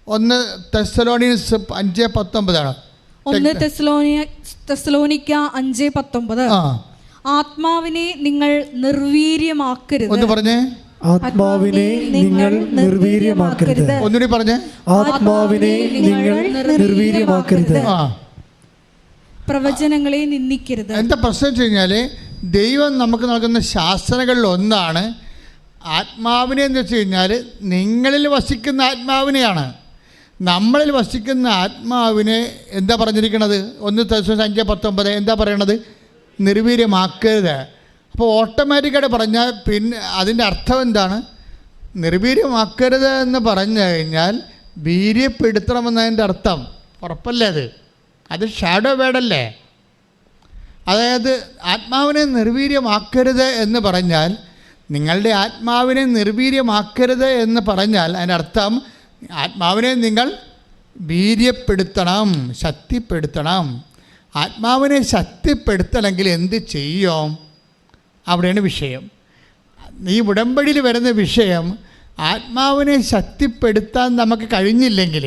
1 തെസ്സലോനിക്കൻസ് 5:19. 1 തെസ്സലോനിക്ക 5:19. ആത്മാവിനെ നിങ്ങൾ നിർവീര്യമാക്കരുത്. ഒന്ന് പറഞ്ഞേ. ആത്മാവിനെ നിങ്ങൾ നിർവീര്യമാക്കരുത്. ഒന്നുകൂടി പറഞ്ഞേ. ആത്മാവിനെ നിങ്ങൾ നിർവീര്യമാക്കരുത്. പ്രവചനങ്ങളെ നിന്ദിക്കരുത്. എന്താ പ്രശ്നം വെച്ച് കഴിഞ്ഞാൽ, ദൈവം നമുക്ക് നൽകുന്ന ശാസനകളിൽ ഒന്നാണ് ആത്മാവിനെ എന്ന് വെച്ച് കഴിഞ്ഞാൽ നിങ്ങളിൽ വസിക്കുന്ന ആത്മാവിനെയാണ്. നമ്മളിൽ വസിക്കുന്ന ആത്മാവിനെ എന്താ പറഞ്ഞിരിക്കണത്? 1 തെസ്സലോനിക്കർ 5:19 എന്താ പറയണത്? നിർവീര്യമാക്കരുത്. അപ്പോൾ ഓട്ടോമാറ്റിക്കായിട്ട് പറഞ്ഞാൽ പിന്നെ അതിൻ്റെ അർത്ഥം എന്താണ്? നിർവീര്യമാക്കരുത് എന്ന് പറഞ്ഞു കഴിഞ്ഞാൽ വീര്യപ്പെടുത്തണമെന്നതിൻ്റെ അർത്ഥം. ഉറപ്പല്ലേ അത് ഷാഡോ വേർഡല്ലേ? അതായത് ആത്മാവിനെ നിർവീര്യമാക്കരുത് എന്ന് പറഞ്ഞാൽ, നിങ്ങളുടെ ആത്മാവിനെ നിർവീര്യമാക്കരുത് എന്ന് പറഞ്ഞാൽ അതിൻ്റെ അർത്ഥം ആത്മാവിനെ നിങ്ങൾ വീര്യപ്പെടുത്തണം, ശക്തിപ്പെടുത്തണം. ആത്മാവിനെ ശക്തിപ്പെടുത്തണമെങ്കിൽ എന്ത് ചെയ്യും? അവിടെയാണ് വിഷയം. ഈ ഉടമ്പടിയിൽ വരുന്ന വിഷയം, ആത്മാവിനെ ശക്തിപ്പെടുത്താൻ നമുക്ക് കഴിഞ്ഞില്ലെങ്കിൽ,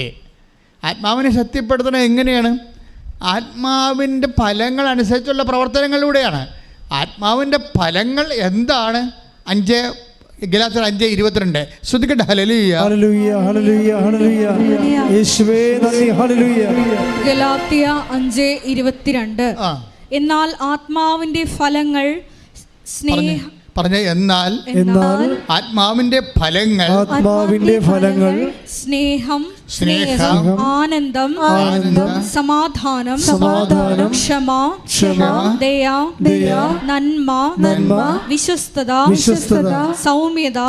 ആത്മാവിനെ ശക്തിപ്പെടുത്തണം എങ്ങനെയാണ്? ആത്മാവിൻ്റെ ഫലങ്ങൾ അനുസരിച്ചുള്ള പ്രവർത്തനങ്ങളിലൂടെയാണ്. ആത്മാവിൻ്റെ ഫലങ്ങൾ എന്താണ്? 5:22 ശ്രദ്ധിക്കട്ടെ. ഹല്ലേലൂയ ഹല്ലേലൂയ ഹല്ലേലൂയ ഹല്ലേലൂയ യേശുവേ നന്ദി. ഹല്ലേലൂയ. ഗലാത്യ 5:22. എന്നാൽ ആത്മാവിന്റെ ഫലങ്ങൾ പറഞ്ഞ എന്നാൽ ആത്മാവിന്റെ ഫലങ്ങൾ സ്നേഹം, ആനന്ദം, സമാധാനം, ക്ഷമ, ദയ, നന്മ, വിശ്വസ്തത, സൗമ്യത,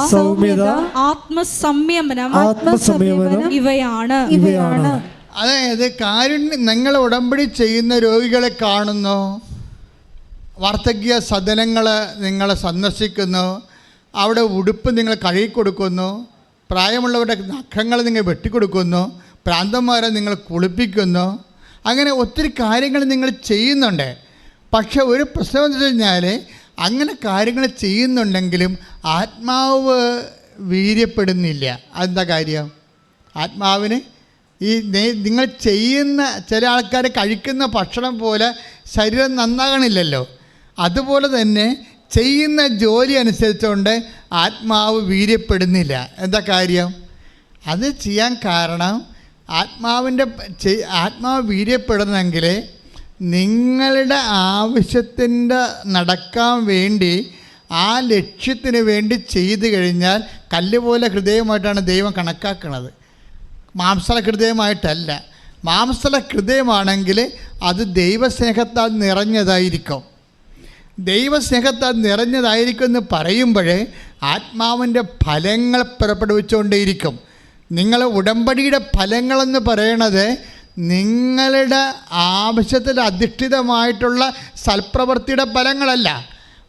ആത്മസംയമനം ഇവയാണ്. അതായത് കാരുണ്യം, നിങ്ങൾ ഉടമ്പടി ചെയ്യുന്ന രോഗികളെ കാണുന്നു, വാർദ്ധക്യ സദനങ്ങൾ നിങ്ങൾ സന്ദർശിക്കുന്നു, അവിടെ ഉടുപ്പ് നിങ്ങൾ കഴുകിക്കൊടുക്കുന്നു, പ്രായമുള്ളവരുടെ നഖങ്ങൾ നിങ്ങൾ വെട്ടിക്കൊടുക്കുന്നു, പ്രാന്തന്മാരെ നിങ്ങൾ കുളിപ്പിക്കുന്നു, അങ്ങനെ ഒത്തിരി കാര്യങ്ങൾ നിങ്ങൾ ചെയ്യുന്നുണ്ട്. പക്ഷെ ഒരു പ്രശ്നം എന്ന് വെച്ച് കഴിഞ്ഞാൽ അങ്ങനെ കാര്യങ്ങൾ ചെയ്യുന്നുണ്ടെങ്കിലും ആത്മാവ് വീര്യപ്പെടുന്നില്ല. അതെന്താ കാര്യം? ആത്മാവിന് ഈ നിങ്ങൾ ചെയ്യുന്ന, ചില ആൾക്കാർ കഴിക്കുന്ന ഭക്ഷണം പോലെ ശരീരം നന്നാകണില്ലല്ലോ, അതുപോലെ തന്നെ ചെയ്യുന്ന ജോലി അനുസരിച്ചുകൊണ്ട് ആത്മാവ് വീര്യപ്പെടുന്നില്ല. എന്താ കാര്യം? അത് ചെയ്യാൻ കാരണം ആത്മാവ് വീര്യപ്പെടണമെങ്കിൽ നിങ്ങളുടെ ആവശ്യത്തിൻ്റെ നടക്കാൻ വേണ്ടി, ആ ലക്ഷ്യത്തിന് വേണ്ടി ചെയ്തു കഴിഞ്ഞാൽ കല്ലുപോലെ ഹൃദയമായിട്ടാണ് ദൈവം കണക്കാക്കുന്നത്, മാംസള ഹൃദയമായിട്ടല്ല. മാംസള ഹൃദയമാണെങ്കിൽ അത് ദൈവസ്നേഹത്താൽ നിറഞ്ഞതായിരിക്കും. ദൈവസ്നേഹത്താൽ നിറഞ്ഞതായിരിക്കും എന്ന് പറയുമ്പോൾ ആത്മാവിൻ്റെ ഫലങ്ങൾ പുറപ്പെടുവിച്ചുകൊണ്ടേയിരിക്കും. നിങ്ങൾ ഉടമ്പടിയുടെ ഫലങ്ങളെന്ന് പറയണത് നിങ്ങളുടെ ആവശ്യത്തിൽ അധിഷ്ഠിതമായിട്ടുള്ള സൽപ്രവൃത്തിയുടെ ഫലങ്ങളല്ല.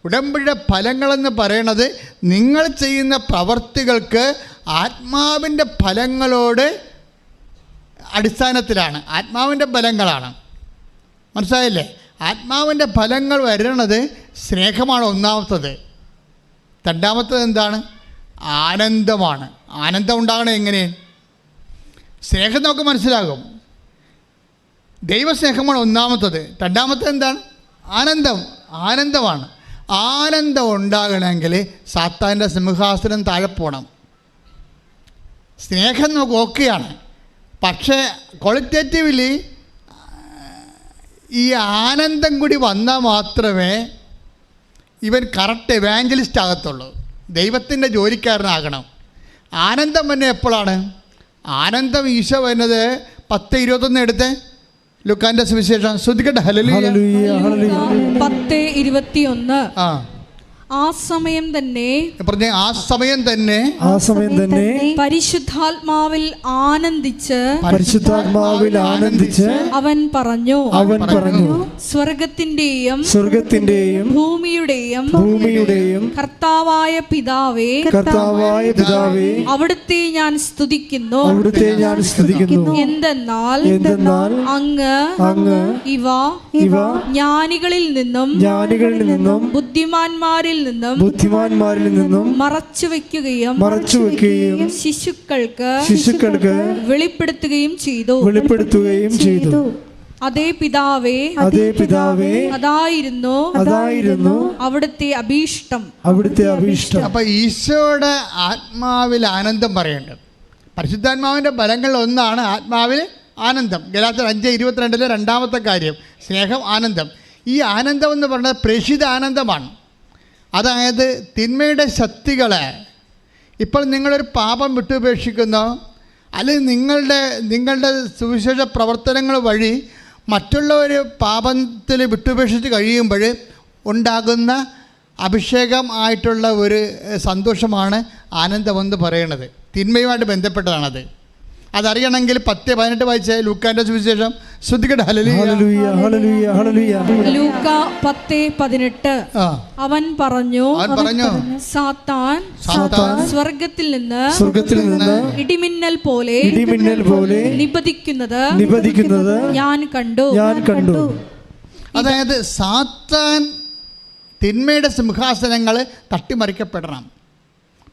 ഉടമ്പടിയുടെ ഫലങ്ങളെന്ന് പറയണത് നിങ്ങൾ ചെയ്യുന്ന പ്രവർത്തികൾക്ക് ആത്മാവിൻ്റെ ഫലങ്ങളോട് അടിസ്ഥാനത്തിലാണ്, ആത്മാവിൻ്റെ ഫലങ്ങളാണ്. മനസ്സിലായില്ലേ? ആത്മാവിൻ്റെ ഫലങ്ങൾ വരുന്നത് സ്നേഹമാണ് ഒന്നാമത്തത്. രണ്ടാമത്തത് എന്താണ്? ആനന്ദമാണ്. ആനന്ദം ഉണ്ടാകണം എങ്ങനെ? സ്നേഹം നമുക്ക് മനസ്സിലാകും. ദൈവസ്നേഹമാണ് ഒന്നാമത്തത്. രണ്ടാമത്തത് എന്താണ്? ആനന്ദമാണ്. ആനന്ദം ഉണ്ടാകണമെങ്കിൽ സാത്താൻ്റെ സിംഹാസനം താഴെ പോകണം. സ്നേഹം നമുക്ക് ഓക്കെയാണ്, പക്ഷേ ക്വാളിറ്റേറ്റീവ്ലി ഈ ആനന്ദം കൂടി വന്നാൽ മാത്രമേ ഇവൻ കറക്റ്റ് എവാഞ്ചലിസ്റ്റ് ആകത്തുള്ളൂ, ദൈവത്തിൻ്റെ ജോലിക്കാരനാകണം. ആനന്ദം തന്നെ എപ്പോഴാണ്? ആനന്ദം ഈശോ വരുന്നത് 10:21 എടുത്ത് ലൂക്കാന്റെ സുവിശേഷം ശ്രദ്ധിക്കട്ടെ. ഹല്ലേലൂയ 10:21. ആ സമയം തന്നെ പരിശുദ്ധാത്മാവിൽ ആനന്ദിച്ച് അവൻ പറഞ്ഞു, സ്വർഗത്തിന്റെയും ഭൂമിയുടെയും കർത്താവായ പിതാവേ, അവിടുത്തെ ഞാൻ സ്തുതിക്കുന്നു. എന്തെന്നാൽ അങ്ങ് ഇവ ജ്ഞാനികളിൽ നിന്നും ബുദ്ധിമാന്മാരിൽ നിന്നും മറച്ചു വെക്കുകയും ശിശുക്കൾക്ക് വെളിപ്പെടുത്തുകയും ചെയ്തു. അതേ പിതാവേ അതായിരുന്നു അവിടുത്തെ അഭീഷ്ടം. അപ്പൊ ഈശോയുടെ ആത്മാവിൽ ആനന്ദം പറയേണ്ടത്. പരിശുദ്ധാത്മാവിന്റെ ഫലങ്ങൾ ഒന്നാണ് ആത്മാവിൽ ആനന്ദം. ഗലാത്യർ 5:22 രണ്ടാമത്തെ കാര്യം സ്നേഹം, ആനന്ദം. ഈ ആനന്ദം എന്ന് പറയുന്നത് പ്രേഷിത ആനന്ദമാണ്. അതായത് തിന്മയുടെ ശക്തികളെ, ഇപ്പോൾ നിങ്ങളൊരു പാപം വിട്ടുപേക്ഷിക്കുന്നോ, അല്ലെങ്കിൽ നിങ്ങളുടെ സുവിശേഷ പ്രവർത്തനങ്ങൾ വഴി മറ്റുള്ളവർ പാപത്തിൽ വിട്ടുപേക്ഷിച്ച് കഴിയുമ്പോൾ ഉണ്ടാകുന്ന അഭിഷേകം ആയിട്ടുള്ള ഒരു സന്തോഷമാണ് ആനന്ദമെന്ന് പറയുന്നത്. തിന്മയുമായിട്ട് ബന്ധപ്പെട്ടതാണത്. അതറിയണമെങ്കിൽ 10:18 വായിച്ച ലൂക്കാന്റെ സുവിശേഷം ശ്രദ്ധിക്കട്ടെ. ലൂക്ക 10:18. അവൻ പറഞ്ഞു, സാത്താൻ സ്വർഗത്തിൽ നിന്ന് ഇടിമിന്നൽ പോലെ നിപതിക്കുന്നത് ഞാൻ കണ്ടു. അതായത് സാത്താൻ തിന്മയുടെ സിംഹാസനങ്ങൾ തട്ടിമറിക്കപ്പെടണം.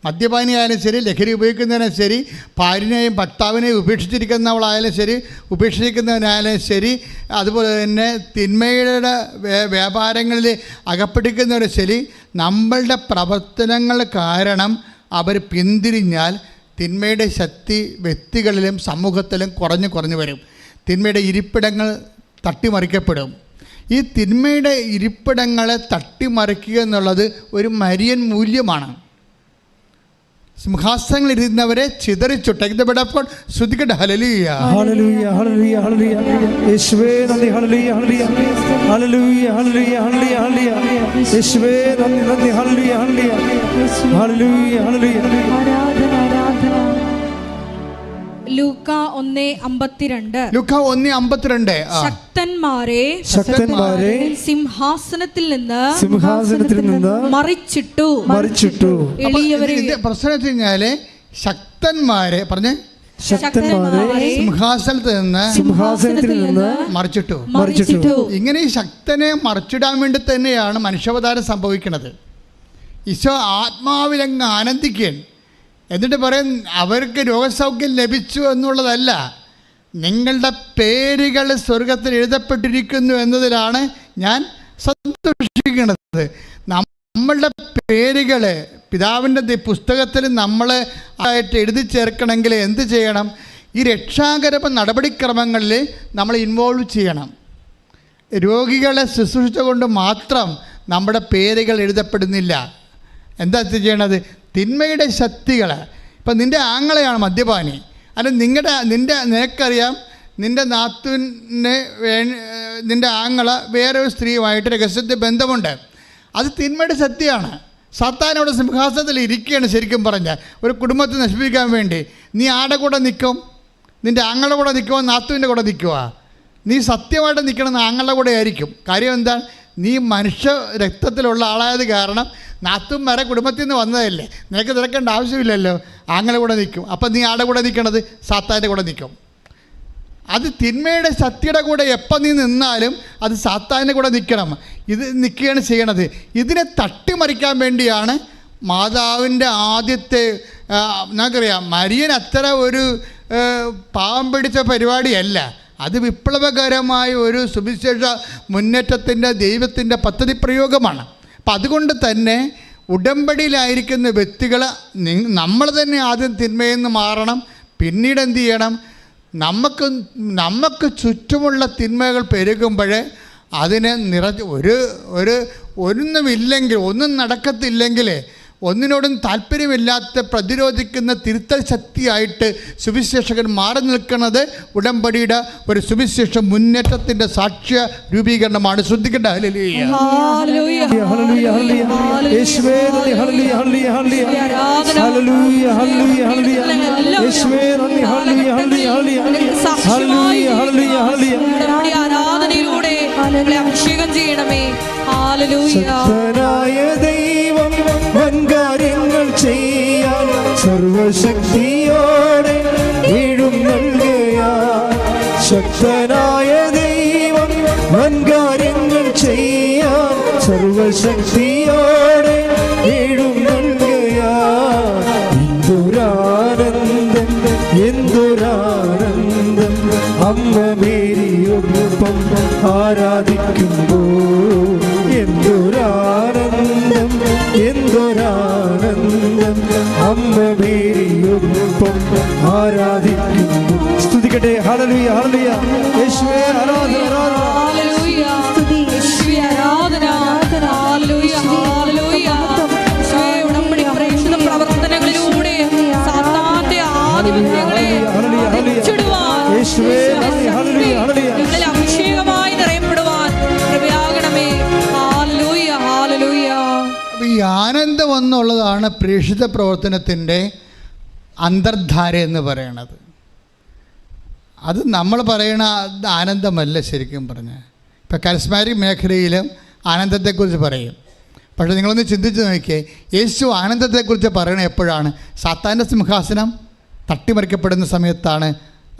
മദ്യപാനിയായാലും ശരി, ലഹരി ഉപയോഗിക്കുന്നതിനും ശരി, ഭാര്യനെയും ഭർത്താവിനെയും ഉപേക്ഷിച്ചിരിക്കുന്നവളായാലും ശരി, ഉപേക്ഷിക്കുന്നവനായാലും ശരി, അതുപോലെ തന്നെ തിന്മയുടെ വ്യാപാരങ്ങളിൽ അകപ്പെട്ടിരിക്കുന്നവരും ശരി, നമ്മളുടെ പ്രവർത്തനങ്ങൾ കാരണം അവർ പിന്തിരിഞ്ഞാൽ തിന്മയുടെ ശക്തി വ്യക്തികളിലും സമൂഹത്തിലും കുറഞ്ഞു വരും. തിന്മയുടെ ഇരിപ്പിടങ്ങൾ തട്ടിമറിക്കപ്പെടും. ഈ തിന്മയുടെ ഇരിപ്പിടങ്ങളെ തട്ടിമറിക്കുക എന്നുള്ളത് ഒരു മരിയൻ മൂല്യമാണ്. സിംഹാസനങ്ങളിരുന്നവരെ ചിതറിച്ചു. Take the bed of God. ശ്രുതിക്കട്ടെ ഹല്ലേലൂയ ഹല്ലേലൂയ ഹല്ലേലൂയ ഹല്ലേലൂയ. യേശുവേ നന്ദി. ഹല്ലേലൂയ ഹല്ലേലൂയ ഹല്ലേലൂയ ഹല്ലേലൂയ ഹല്ലേലൂയ ഹല്ലേലൂയ. യേശുവേ നന്ദി നന്ദി. ഹല്ലേലൂയ ഹല്ലേലൂയ ഹല്ലേലൂയ ഹല്ലേലൂയ. ആരാധന ആരാധന. ലൂക്ക 1:52. ലൂക്ക 1:52. ശക്തന്മാരെ സിംഹാസനത്തിൽ നിന്ന് മറിച്ചിട്ടു. എളിയവരെ. പ്രശ്നം വെച്ച് കഴിഞ്ഞാല് ശക്തന്മാരെ പറഞ്ഞേ, ശക്തന്മാരെ സിംഹാസനത്തിൽ നിന്ന് മറിച്ചിട്ടു. ഇങ്ങനെ ഈ ശക്തനെ മറിച്ചിടാൻ വേണ്ടി തന്നെയാണ് മനുഷ്യാവതാരം സംഭവിക്കുന്നത്. ഈശോ ആത്മാവിലങ്ങ് ആനന്ദിക്കുകയാണ്. എന്നിട്ട് പറയും, അവർക്ക് രോഗസൗഖ്യം ലഭിച്ചു എന്നുള്ളതല്ല, നിങ്ങളുടെ പേരുകൾ സ്വർഗത്തിൽ എഴുതപ്പെട്ടിരിക്കുന്നു എന്നതിലാണ് ഞാൻ സന്തോഷിക്കുന്നത്. നമ്മളുടെ പേരുകൾ പിതാവിൻ്റെ പുസ്തകത്തിൽ നമ്മൾ ആയിട്ട് എഴുതി ചേർക്കണമെങ്കിൽ എന്ത് ചെയ്യണം? ഈ രക്ഷാകര നടപടിക്രമങ്ങളിൽ നമ്മൾ ഇൻവോൾവ് ചെയ്യണം. രോഗികളെ ശുശ്രൂഷിച്ചുകൊണ്ട് മാത്രം നമ്മുടെ പേരുകൾ എഴുതപ്പെടുന്നില്ല. എന്താ ചെയ്യണത്? തിന്മയുടെ ശക്തികൾ. ഇപ്പം നിൻ്റെ ആങ്ങളെയാണ് മദ്യപാനി, അല്ല നിനക്കറിയാം നിൻ്റെ നാത്തുവിന് നിൻ്റെ ആങ്ങള വേറൊരു സ്ത്രീയുമായിട്ട് രഹസ്യത്തിൽ ബന്ധമുണ്ട്. അത് തിന്മയുടെ ശക്തിയാണ്. സാത്താനോട് സിംഹാസനത്തിൽ ഇരിക്കുകയാണ്. ശരിക്കും പറഞ്ഞാൽ ഒരു കുടുംബത്തെ നശിപ്പിക്കാൻ വേണ്ടി നീ ആടെ കൂടെ നിൽക്കും? നിൻ്റെ ആങ്ങളുടെ കൂടെ നിൽക്കുമോ നാത്തുവിൻ്റെ കൂടെ നിൽക്കുമോ? നീ സത്യമായിട്ട് നിൽക്കണമെന്ന് ആങ്ങളുടെ കൂടെ ആയിരിക്കും. കാര്യം എന്താണ്? നീ മനുഷ്യ രക്തത്തിലുള്ള ആളായത് കാരണം നാത്തും വരെ കുടുംബത്തിൽ നിന്ന് വന്നതല്ലേ, നിനക്ക് തിരക്കേണ്ട ആവശ്യമില്ലല്ലോ. ആങ്ങളുടെ കൂടെ നിൽക്കും. അപ്പം നീ ആടെ കൂടെ നിൽക്കണത് സാത്താൻ്റെ കൂടെ നിൽക്കും. അത് തിന്മയുടെ ശക്തിയുടെ കൂടെ എപ്പോൾ നീ നിന്നാലും അത് സാത്താൻ്റെ കൂടെ നിൽക്കണം. ഇത് നിൽക്കുകയാണ് ചെയ്യണത്. ഇതിനെ തട്ടിമറിക്കാൻ വേണ്ടിയാണ് മാതാവിൻ്റെ ആദ്യത്തെ നമുക്കറിയാം മരിയൻ അത്ര ഒരു പാവം പിടിച്ച പരിപാടിയല്ല. അത് വിപ്ലവകരമായ ഒരു സുവിശേഷ മുന്നേറ്റത്തിൻ്റെ ദൈവത്തിൻ്റെ പദ്ധതി പ്രയോഗമാണ്. അപ്പം അതുകൊണ്ട് തന്നെ ഉടമ്പടിയിലായിരിക്കുന്ന വ്യക്തികൾ നമ്മൾ തന്നെ ആദ്യം തിന്മയിൽ നിന്ന് മാറണം. പിന്നീട് എന്ത് ചെയ്യണം? നമുക്ക് ചുറ്റുമുള്ള തിന്മകൾ പെരുകുമ്പോൾ അതിനെ ഒന്നും നടക്കത്തില്ലെങ്കിൽ ഒന്നിനോടും താല്പര്യമില്ലാത്ത പ്രതിരോധിക്കുന്ന തിരുത്തൽ ശക്തിയായിട്ട് സുവിശേഷകൻ മാറി നിൽക്കുന്നത് ഉടമ്പടിയുടെ ഒരു സുവിശേഷ മുന്നേറ്റത്തിൻ്റെ സാക്ഷ്യ രൂപീകരണമാണ്. ശ്രദ്ധിക്കേണ്ട. ഹല്ലേലൂയ ഹല്ലേലൂയ ഹല്ലേലൂയ യേശുവേ നന്ദി. ഹല്ലേലൂയ ഹല്ലേലൂയ ഹല്ലേലൂയ ഹല്ലേലൂയ ഹല്ലേലൂയ യേശുവേ നന്ദി. ഹല്ലേലൂയ ഹല്ലേലൂയ ഹല്ലേലൂയ ഹല്ലേലൂയ ഹല്ലേലൂയ. ആരാധനയിലൂടെ അഭിഷേകം ചെയ്യണമേ. ഹല്ലേലൂയ. ശക്തനായ ദൈവം വൻകാര്യങ്ങൾ ചെയ്യാൻ സർവശക്തിയോടെ എഴുന്നള്ളുകയാൽ. ശക്തനായ ദൈവം വൻകാര്യങ്ങൾ ചെയ്യാൻ സർവശക്തിയോടെ എഴുന്നള്ളുകയാൽ. എന്തൊരാനന്ദം എന്തൊരാനന്ദം അമ്മ മേരിയൊപ്പം ആരാധിക്കുമ്പോൾ. എന്തൊരാനന്ദം എന്തൊരാനന്ദം അമ്മ മേരിയൊപ്പം ആരാധിക്കുന്നു. സ്തുതിക്കട്ടെ. ഹല്ലേലൂയ ഹല്ലേലൂയ യേശുവേ ആരാധന ഹല്ലേലൂയ. യേശുവേ ആരാധന. ഹല്ലേലൂയ ഹല്ലേലൂയ. യേശുവേ ഉടമ്പടി പ്രേക്ഷിത പ്രവർത്തനങ്ങളിലൂടെ സാത്താന്റെ ആധിപത്യങ്ങളെ അടിച്ചിടുവാൻ യേശുവേ ഹല്ലേലൂയ ഹല്ലേലൂയ ഞങ്ങളിൽ അഭിഷേകമായി നിറയപ്പെടുവാൻ കൃപയാകണമേ. Hallelujah hallelujah. അപ്പോൾ ഈ ആനന്ദം എന്നുള്ളതാണ് പ്രേക്ഷിത പ്രവർത്തനത്തിൻ്റെ അന്തർധാര എന്ന് പറയണത്. അത് നമ്മൾ പറയണ ആനന്ദമല്ല ശരിക്കും പറഞ്ഞാൽ. ഇപ്പോൾ കരിസ്മാറ്റിക് മേഖലയിലും ആനന്ദത്തെക്കുറിച്ച് പറയും. പക്ഷേ നിങ്ങളൊന്ന് ചിന്തിച്ച് നോക്കിയേ, യേശു ആനന്ദത്തെക്കുറിച്ച് പറയണത് എപ്പോഴാണ്? സാത്താൻ്റെ സിംഹാസനം തട്ടിമറിക്കപ്പെടുന്ന സമയത്താണ്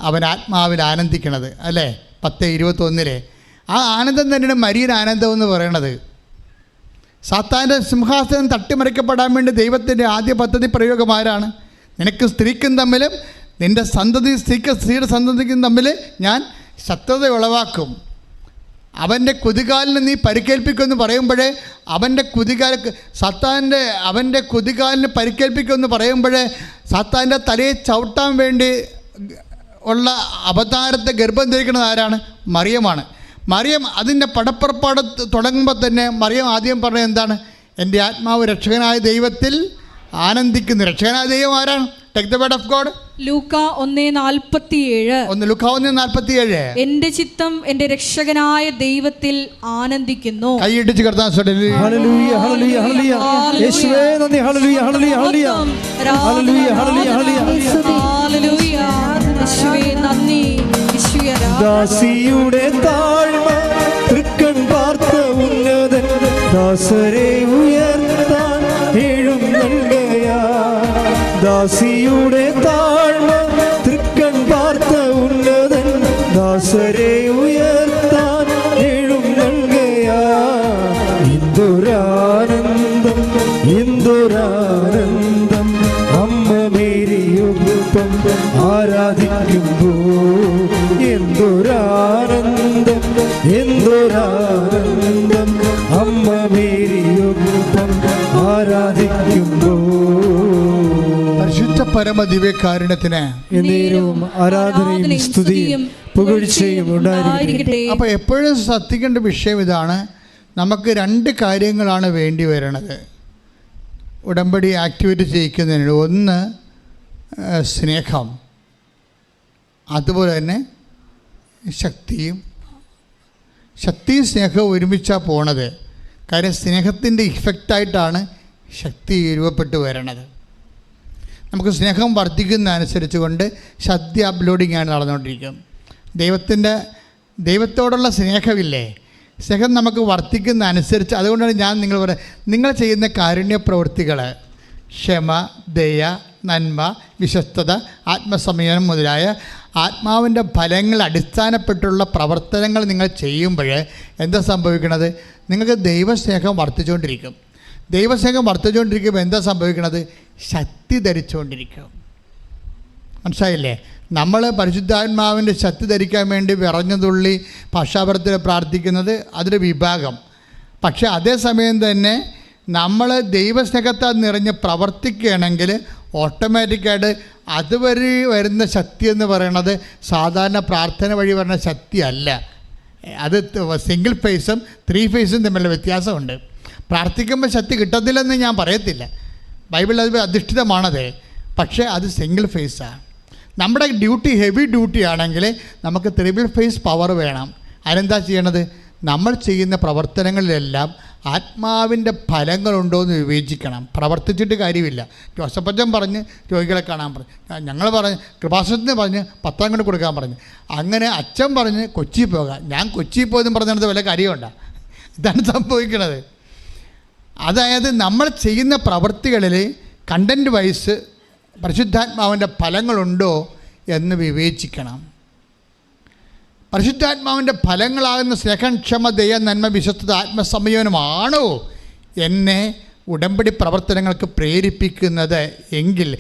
അവൻ ആത്മാവിൽ ആനന്ദിക്കണത്, അല്ലേ? 10:21 ആ ആനന്ദം തന്നെയാണ് മരിയൻ ആനന്ദം എന്ന് പറയണത്. സാത്താൻ്റെ സിംഹാസനം തട്ടിമറിക്കപ്പെടാൻ വേണ്ടി ദൈവത്തിൻ്റെ ആദ്യ പദ്ധതി പ്രയോഗം ആരാണ്? നിനക്ക് സ്ത്രീക്കും തമ്മിലും നിൻ്റെ സ്ത്രീയുടെ സന്തതിക്കും തമ്മിൽ ഞാൻ ശത്രുത ഉളവാക്കും, അവൻ്റെ കുതികാലിന് നീ പരിക്കേൽപ്പിക്കുമെന്ന് പറയുമ്പോഴേ അവൻ്റെ കുതികാലിന് പരിക്കേൽപ്പിക്കുമെന്ന് പറയുമ്പോഴേ സാത്താൻ്റെ തലയെ ചവിട്ടാൻ വേണ്ടി ഉള്ള അവതാരത്തെ ഗർഭം ധരിക്കുന്നത് ആരാണ്? മറിയമാണ്. മറിയം അതിൻ്റെ പടപ്പുറപ്പാട് തുടങ്ങുമ്പോൾ തന്നെ മറിയം ആദ്യം പറഞ്ഞത് എന്താണ്? എൻ്റെ ആത്മാവ് രക്ഷകനായ ദൈവത്തിൽ ആനന്ദിക്കുന്നു. രക്ഷകനായ ദൈവം ആരാണ്? Take the word of God. ലൂക്ക 1:47. ലൂക്ക 1:47. എന്റെ ചിത്തം എന്റെ രക്ഷകനായ ദൈവത്തിൽ ആനന്ദിക്കുന്നു. കൈയിടിച്ച് കർത്താൻ ഹല്ലേലൂയ ഹല്ലേലൂയ ഹല്ലേലൂയ യേശുവേ നന്ദി. ഹല്ലേലൂയ ഹല്ലേലൂയ ഹല്ലേലൂയ ഹല്ലേലൂയ ഹല്ലേലൂയ ഹല്ലേലൂയ യേശുവേ നന്ദി. ദാസിയുടെ താഴ്മ തൃക്കൺ പാർത്ത ഉന്നതൻ ദാസരെ ഉയർത്താൻ എഴുന്നള്ളുകയാ. ദാസിയുടെ താഴ്മ തൃക്കൺ പാർത്ത ഉന്നതൻ ദാസരെ ഉയർത്താൻ എഴുന്നള്ളുകയാ. എന്തൊരാനന്ദം എന്തൊരാനന്ദം അമ്മ മേരിയൊപ്പം ആരാധിക്കുമ്പോ. എന്തൊരാനന്ദം എന്തൊരാനന്ദം അമ്മ മേരിയൊപ്പം ആരാധിക്കുമ്പോ. പരിശുദ്ധ പരമ ദിവ്യകാരുണ്യത്തിന് എന്നേരവും ആരാധനയും സ്തുതിയും പുകഴ്ചയും ഉണ്ടായിരിക്കട്ടെ. അപ്പോൾ എപ്പോഴും ശ്രദ്ധിക്കേണ്ട വിഷയം ഇതാണ്. നമുക്ക് രണ്ട് കാര്യങ്ങളാണ് വേണ്ടി വരുന്നത് ഉടമ്പടി ആക്ടിവേറ്റ് ചെയ്യിക്കുന്നതിന്. ഒന്ന് സ്നേഹം, അതുപോലെ തന്നെ ശക്തിയും സ്നേഹവും ഒരുമിച്ചാണ് പോണത്. കാര്യം സ്നേഹത്തിൻ്റെ ഇഫക്റ്റായിട്ടാണ് ശക്തി രൂപപ്പെട്ട് വരണത്. നമുക്ക് സ്നേഹം വർദ്ധിക്കുന്നതനുസരിച്ച് കൊണ്ട് ശക്തി അപ്ലോഡിങ് ആണ് നടന്നുകൊണ്ടിരിക്കും. ദൈവത്തോടുള്ള സ്നേഹമില്ലേ, സ്നേഹം നമുക്ക് വർദ്ധിക്കുന്നതനുസരിച്ച്. അതുകൊണ്ടാണ് ഞാൻ നിങ്ങൾ പറയാം, നിങ്ങൾ ചെയ്യുന്ന കാരുണ്യ പ്രവൃത്തികൾ, ക്ഷമ, ദയ, നന്മ, വിശ്വസ്തത, ആത്മസംയമനം മുതലായ ആത്മാവിൻ്റെ ഫലങ്ങൾ അടിസ്ഥാനപ്പെട്ടുള്ള പ്രവർത്തനങ്ങൾ നിങ്ങൾ ചെയ്യുമ്പോൾ എന്താ സംഭവിക്കണത്? നിങ്ങൾക്ക് ദൈവസ്നേഹം വർദ്ധിച്ചുകൊണ്ടിരിക്കും. ദൈവസ്നേഹം വർദ്ധിച്ചുകൊണ്ടിരിക്കുമ്പോൾ എന്താ സംഭവിക്കണത്? ശക്തി ധരിച്ചുകൊണ്ടിരിക്കും. മനസ്സിലായില്ലേ? നമ്മൾ പരിശുദ്ധാത്മാവിൻ്റെ ശക്തി ധരിക്കാൻ വേണ്ടി വിറഞ്ഞുതുള്ളി ഭാഷാപരത്തിൽ പ്രാർത്ഥിക്കുന്നത് അതൊരു വിഭാഗം. പക്ഷേ അതേസമയം തന്നെ നമ്മൾ ദൈവസ്നേഹത്താൽ നിറഞ്ഞ് പ്രവർത്തിക്കുകയാണെങ്കിൽ ഓട്ടോമാറ്റിക്കായിട്ട് അതുവഴി വരുന്ന ശക്തി എന്ന് പറയുന്നത് സാധാരണ പ്രാർത്ഥന വഴി വരുന്ന ശക്തിയല്ല. അത് സിംഗിൾ ഫേസും 3 ഫേസും തമ്മിലുള്ള വ്യത്യാസമുണ്ട്. പ്രാർത്ഥിക്കുമ്പോൾ ശക്തി കിട്ടത്തില്ലെന്ന് ഞാൻ പറയത്തില്ല, ബൈബിൾ അത് അധിഷ്ഠിതമാണത്. പക്ഷേ അത് സിംഗിൾ ഫേസാണ്. നമ്മുടെ ഡ്യൂട്ടി ഹെവി ഡ്യൂട്ടി ആണെങ്കിൽ നമുക്ക് 3 ഫേസ് പവർ വേണം. അതിനെന്താ ചെയ്യണത്? നമ്മൾ ചെയ്യുന്ന പ്രവർത്തനങ്ങളിലെല്ലാം ആത്മാവിൻ്റെ ഫലങ്ങളുണ്ടോ എന്ന് വിവേചിക്കണം. പ്രവർത്തിച്ചിട്ട് കാര്യമില്ല. ജോസഫച്ചൻ പറഞ്ഞ് രോഗികളെ കാണാൻ പറഞ്ഞു, ഞങ്ങൾ പറഞ്ഞ് കൃപാസനത്തിന് പറഞ്ഞ് 10 കൊണ്ട് കൊടുക്കാൻ പറഞ്ഞു, അങ്ങനെ അച്ഛൻ പറഞ്ഞ് കൊച്ചിയിൽ പോകാം, ഞാൻ കൊച്ചിയിൽ പോയതെന്ന് പറഞ്ഞത് വല്ല കാര്യമുണ്ടോ? ഇതാണ് സംഭവിക്കുന്നത്. അതായത് നമ്മൾ ചെയ്യുന്ന പ്രവൃത്തികളിൽ കണ്ടൻറ്റ് വൈസ് പരിശുദ്ധാത്മാവിൻ്റെ ഫലങ്ങളുണ്ടോ എന്ന് വിവേചിക്കണം. പരിശുദ്ധാത്മാവിൻ്റെ ഫലങ്ങളാകുന്ന സ്നേഹം, ക്ഷമ, ദയ, നന്മ, വിശ്വസ്തത, ആത്മസംയമനമാണോ എന്നെ ഉടമ്പടി പ്രവർത്തനങ്ങൾക്ക് പ്രേരിപ്പിക്കുന്നത് എങ്കിൽ,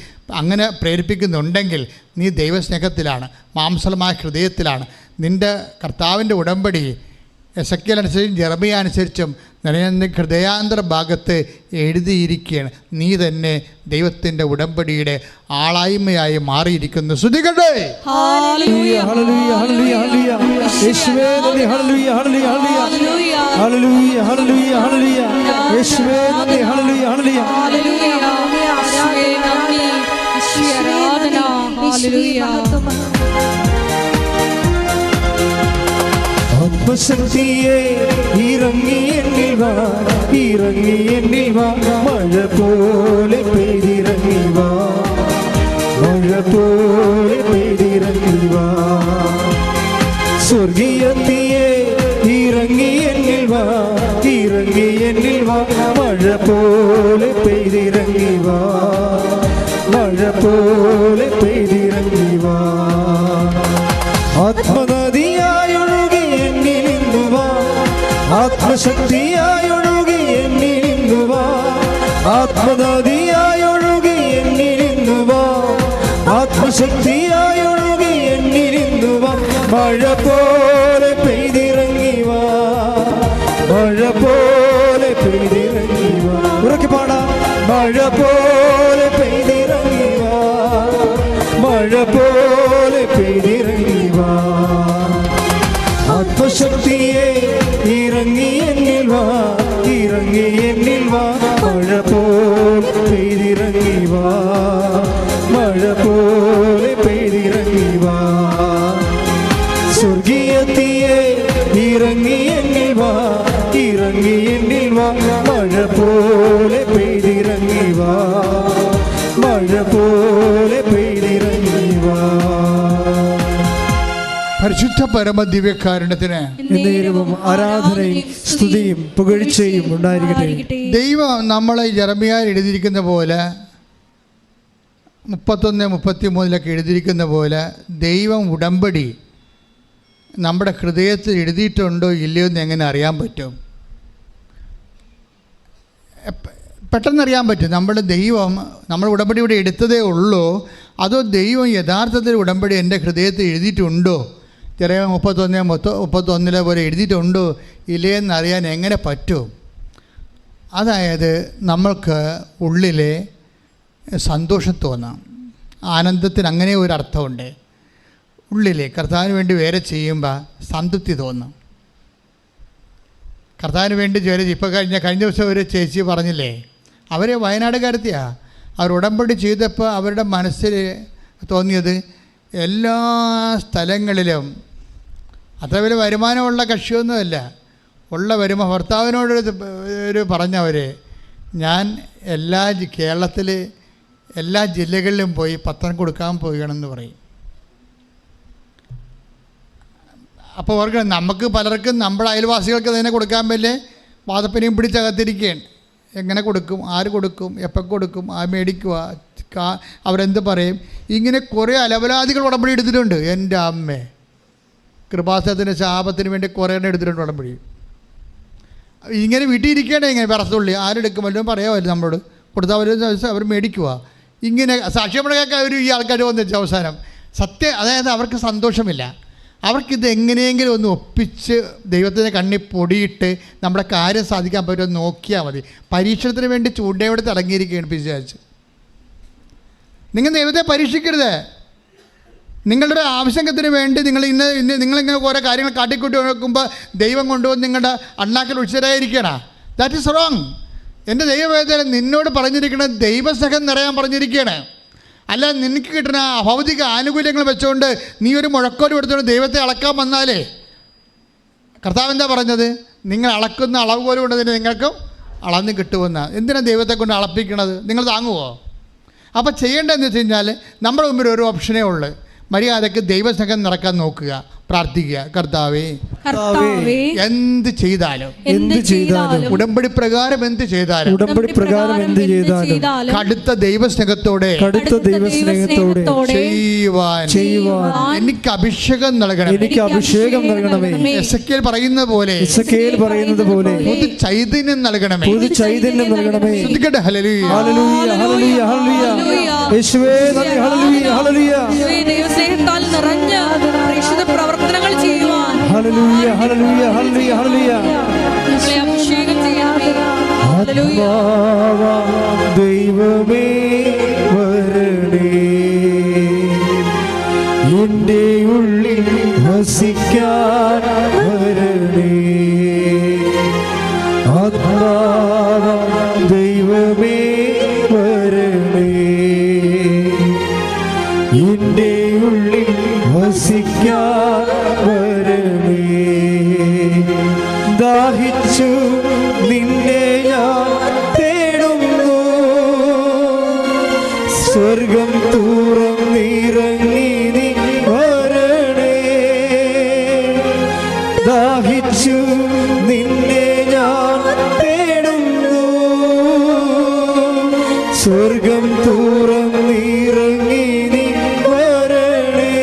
അങ്ങനെ പ്രേരിപ്പിക്കുന്നുണ്ടെങ്കിൽ നീ ദൈവസ്നേഹത്തിലാണ്, മാംസളമായ ഹൃദയത്തിലാണ്. നിൻ്റെ കർത്താവിൻ്റെ ഉടമ്പടി എസെക്കിയേൽ അനുസരിച്ചും ജെറമിയ അനുസരിച്ചും നിന്റെ ഹൃദയാന്തര ഭാഗത്ത് എഴുതിയിരിക്കുകയാണ്. നീ തന്നെ ദൈവത്തിൻ്റെ ഉടമ്പടിയുടെ ആളായ്മയായി മാറിയിരിക്കുന്നു. ശ്രുതികട്ടെ. ഹല്ലേലൂയ ഹല്ലേലൂയ ഹല്ലേലൂയ യേശുവേ നന്ദി. ഹല്ലേലൂയ ഹല്ലേലൂയ ഹല്ലേലൂയ ഹല്ലേലൂയ ഹല്ലേലൂയ യേശുവേ നന്ദി. ഹല്ലേലൂയ ഹല്ലേലൂയ യേശുവേ നന്ദി. യേശുവേ ആരാധന. ഹല്ലേലൂയ. ആത്മശക്തിയെ ഇറങ്ങി എന്നിൽ വാ, ഇറങ്ങി എന്നിൽ വാ, മഴ പോലെ പെയ്തിറങ്ങി വാ, മഴ പോലെ പെയ്തിറങ്ങി വാ. സ്വർഗീയത്തിയെ ഇറങ്ങി എന്നിൽ വാ, ഇറങ്ങി എന്നിൽ വാ, മഴ പോലെ പെയ്തിറങ്ങി വാ, മഴ പോലെ പെയ്തിറങ്ങി വാ. ആത്മനദിയായൊഴുകി എന്നിലിന്നു വാ, ആത്മശക്തിയായൊഴുകി എന്നിലിന്നു വാ, ആത്മനദിയായൊഴുകി എന്നിലിന്നു വാ, ആത്മശക്തിയായൊഴുകി എന്നിലിന്നു വാ. മഴ പോലെ പെയ്തിറങ്ങി വാ, മഴ പോലെ പെയ്തിറങ്ങി വാ. ഉറക്കെ പാടാം. മഴ പോലെ പെയ്തിറങ്ങി വാ, മഴ പോലെ പെയ്തിറങ്ങി വാ. ആത്മശക്തിയെ ഇറങ്ങി എന്നിൽ വാ, ഇറങ്ങി എന്നിൽ വാ. മഴ പോലെ പെയ്തിറങ്ങി വാ, മഴ പോലെ പെയ്തിറങ്ങി വാ. സ്വർഗീയത്തിയെ ഇറങ്ങി എന്നിൽ വാ, ഇറങ്ങി എന്നിൽ വാ. മഴ പോലെ പെയ്തിറങ്ങി വാ, മഴ പോലെ പെയ്തിറങ്ങി വാ. പരിശുദ്ധ പരമ ദിവ്യകാരുണ്യത്തിന് എന്നേരവും ആരാധനയും സ്തുതിയും പുകഴ്ചയും ഉണ്ടായിരിക്കട്ടെ. ദൈവം നമ്മളെ യെരമ്യായിൽ എഴുതിയിരിക്കുന്ന പോലെ 31-33 എഴുതിയിരിക്കുന്ന പോലെ ദൈവം ഉടമ്പടി നമ്മുടെ ഹൃദയത്തിൽ എഴുതിയിട്ടുണ്ടോ ഇല്ലയോ എന്ന് എങ്ങനെ അറിയാൻ പറ്റും? പെട്ടെന്നറിയാൻ പറ്റും. നമ്മുടെ ദൈവം നമ്മൾ ഉടമ്പടി ഇവിടെ എടുത്തതേ ഉള്ളൂ, അതോ ദൈവം യഥാർത്ഥത്തിൽ ഉടമ്പടി എൻ്റെ ഹൃദയത്തിൽ എഴുതിയിട്ടുണ്ടോ? ചെറിയ 31 പോലെ എഴുതിയിട്ടുണ്ടോ ഇല്ലയെന്ന് അറിയാൻ എങ്ങനെ പറ്റും? അതായത് നമ്മൾക്ക് ഉള്ളിലെ സന്തോഷം തോന്നാം, ആനന്ദത്തിന് അങ്ങനെ ഒരു അർത്ഥമുണ്ട്. ഉള്ളിൽ കർത്താവിന് വേണ്ടി വേറെ ചെയ്യുമ്പോൾ സംതൃപ്തി തോന്നും. കർത്താവിന് വേണ്ടി ജോലി ഇപ്പോൾ കഴിഞ്ഞ ദിവസം ഒരു ചേച്ചി പറഞ്ഞില്ലേ, അവർ വയനാടുകാരത്തിയാണ്. അവർ ഉടമ്പടി ചെയ്തപ്പോൾ അവരുടെ മനസ്സിൽ തോന്നിയത് എല്ലാ സ്ഥലങ്ങളിലും അത്ര വലിയ വരുമാനമുള്ള കക്ഷിയൊന്നുമല്ല, ഉള്ള ഭർത്താവിനോട് പറഞ്ഞവർ, ഞാൻ കേരളത്തിൽ എല്ലാ ജില്ലകളിലും പോയി പത്രം കൊടുക്കാൻ പോവുകയാണെന്ന് പറയും. അപ്പോൾ അവർക്ക് നമുക്ക് പലർക്കും നമ്മുടെ അയൽവാസികൾക്ക് തന്നെ കൊടുക്കാൻ പറ്റില്ലേ, വാദപ്പനിയും പിടിച്ചകത്തിരിക്കുകയാണ്. എങ്ങനെ കൊടുക്കും, ആര് കൊടുക്കും, എപ്പോൾ കൊടുക്കും, ആ മേടിക്കുക, അവരെന്ത് പറയും, ഇങ്ങനെ കുറേ അലവലാദികൾ ഉടമ്പടി എടുത്തിട്ടുണ്ട്. എൻ്റെ അമ്മേ, കൃപാസനത്തിൻ്റെ ശാപത്തിന് വേണ്ടി കുറേ എണ്ണം എടുത്തിട്ടുണ്ട് ഉടമ്പടി. ഇങ്ങനെ വീട്ടിൽ ഇരിക്കേണ്ടേ, ഇങ്ങനെ വിറസുള്ളി ആരെടുക്കും വല്ലതും പറയാമല്ലോ, നമ്മളോട് കൊടുത്താൽ വല്ലതും അവർ മേടിക്കുക. ഇങ്ങനെ സാക്ഷ്യപ്പെടുക ഈ ആൾക്കാർ വന്നിട്ട് അവസാനം അതായത് അവർക്ക് സന്തോഷമില്ല. അവർക്കിത് എങ്ങനെയെങ്കിലും ഒന്ന് ഒപ്പിച്ച് ദൈവത്തിൻ്റെ കണ്ണി പൊടിയിട്ട് നമ്മുടെ കാര്യം സാധിക്കാൻ പറ്റുമെന്ന് നോക്കിയാൽ മതി. പരീക്ഷണത്തിന് വേണ്ടി ചൂണ്ടയോടെ തിളങ്ങിയിരിക്കുകയാണ് പിശാച്. നിങ്ങൾ ദൈവത്തെ പരീക്ഷിക്കരുത്. നിങ്ങളുടെ ആവശ്യത്തിന് വേണ്ടി നിങ്ങളിങ്ങനെ ഓരോ കാര്യങ്ങൾ കാട്ടിക്കൂട്ടി നോക്കുമ്പോൾ ദൈവം കൊണ്ടുവന്ന് നിങ്ങളുടെ അണ്ണാക്കിൽ ഉച്ചരായിരിക്കണം. That is wrong. എൻ്റെ ദൈവവേദന നിന്നോട് പറഞ്ഞിരിക്കുന്നത് ദൈവസ്നേഹം നിറയാൻ പറഞ്ഞിരിക്കുകയാണ്. അല്ല നിനക്ക് കിട്ടുന്ന ഭൗതിക ആനുകൂല്യങ്ങൾ വെച്ചുകൊണ്ട് നീ ഒരു മുഴക്കോല് കൊടുത്തുകൊണ്ട് ദൈവത്തെ അളക്കാൻ വന്നാലേ, കർത്താവ് എന്താ പറഞ്ഞത്, നിങ്ങൾ അളക്കുന്ന അളവ് പോലും കൊണ്ട് നിങ്ങൾക്കും അളന്ന് കിട്ടുമെന്ന്. എന്തിനാണ് ദൈവത്തെ കൊണ്ട് അളപ്പിക്കണത്? നിങ്ങൾ താങ്ങുമോ? അപ്പോൾ ചെയ്യേണ്ടതെന്ന് വെച്ച് കഴിഞ്ഞാൽ നമ്മുടെ മുമ്പിൽ ഒരു ഓപ്ഷനേ ഉള്ളൂ, മര്യാദയ്ക്ക് ദൈവസ്നേഹം നിറക്കാൻ നോക്കുക, പ്രാർത്ഥിക്കുക. കർത്താവേ എന്ത് ചെയ്താലും ഉടമ്പടി പ്രകാരം എന്ത് ചെയ്താലും കടുത്ത ദൈവസ്നേഹത്തോടെ ചെയ്യുവാൻ എനിക്ക് അഭിഷേകം നൽകണമേ. എസെക്കിയേൽ പറയുന്നത് പോലെ പുതു ചൈതന്യം നൽകണമേ. ശ്രദ്ധിക്കട്ടെ. ഹല്ലേലൂയ, ഹല്ലേലൂയ, ഹല്ലേലൂയ. യേശുവേ നന്ദി. ഹല്ലേലൂയ, ഹല്ലേലൂയ. ദൈവസ്നേഹത്താൽ നിറഞ്ഞ പരിശുദ്ധ പ്രവർത്തനങ്ങൾ ചെയ്യുവാൻ ഹല്ലേലൂയ, ഹല്ലേലൂയ, ഹല്ലേലൂയ, ഹല്ലേലൂയ. ഞങ്ങളെ അഭിഷേകം ചെയ്യണമേ. ഹല്ലേലൂയ. ദൈവമേ വരണേ, എൻ്റെ ഉള്ളിൽ വസിക്കാൻ വരണേ. ആത്മാവാം ദൈവമേ വരണേ, എൻ്റെ ഉള്ളിൽ വസിക്കാൻ വരണേ. ദാഹിച്ചു നിന്നെ ഞാൻ തേടുന്നു, സ്വർഗം തുറന്നിറങ്ങി നീ വരണേ. ദാഹിച്ചു നിന്നെ ഞാൻ തേടുന്നു, സ്വർഗം തുറന്നിറങ്ങി നീ വരണേ.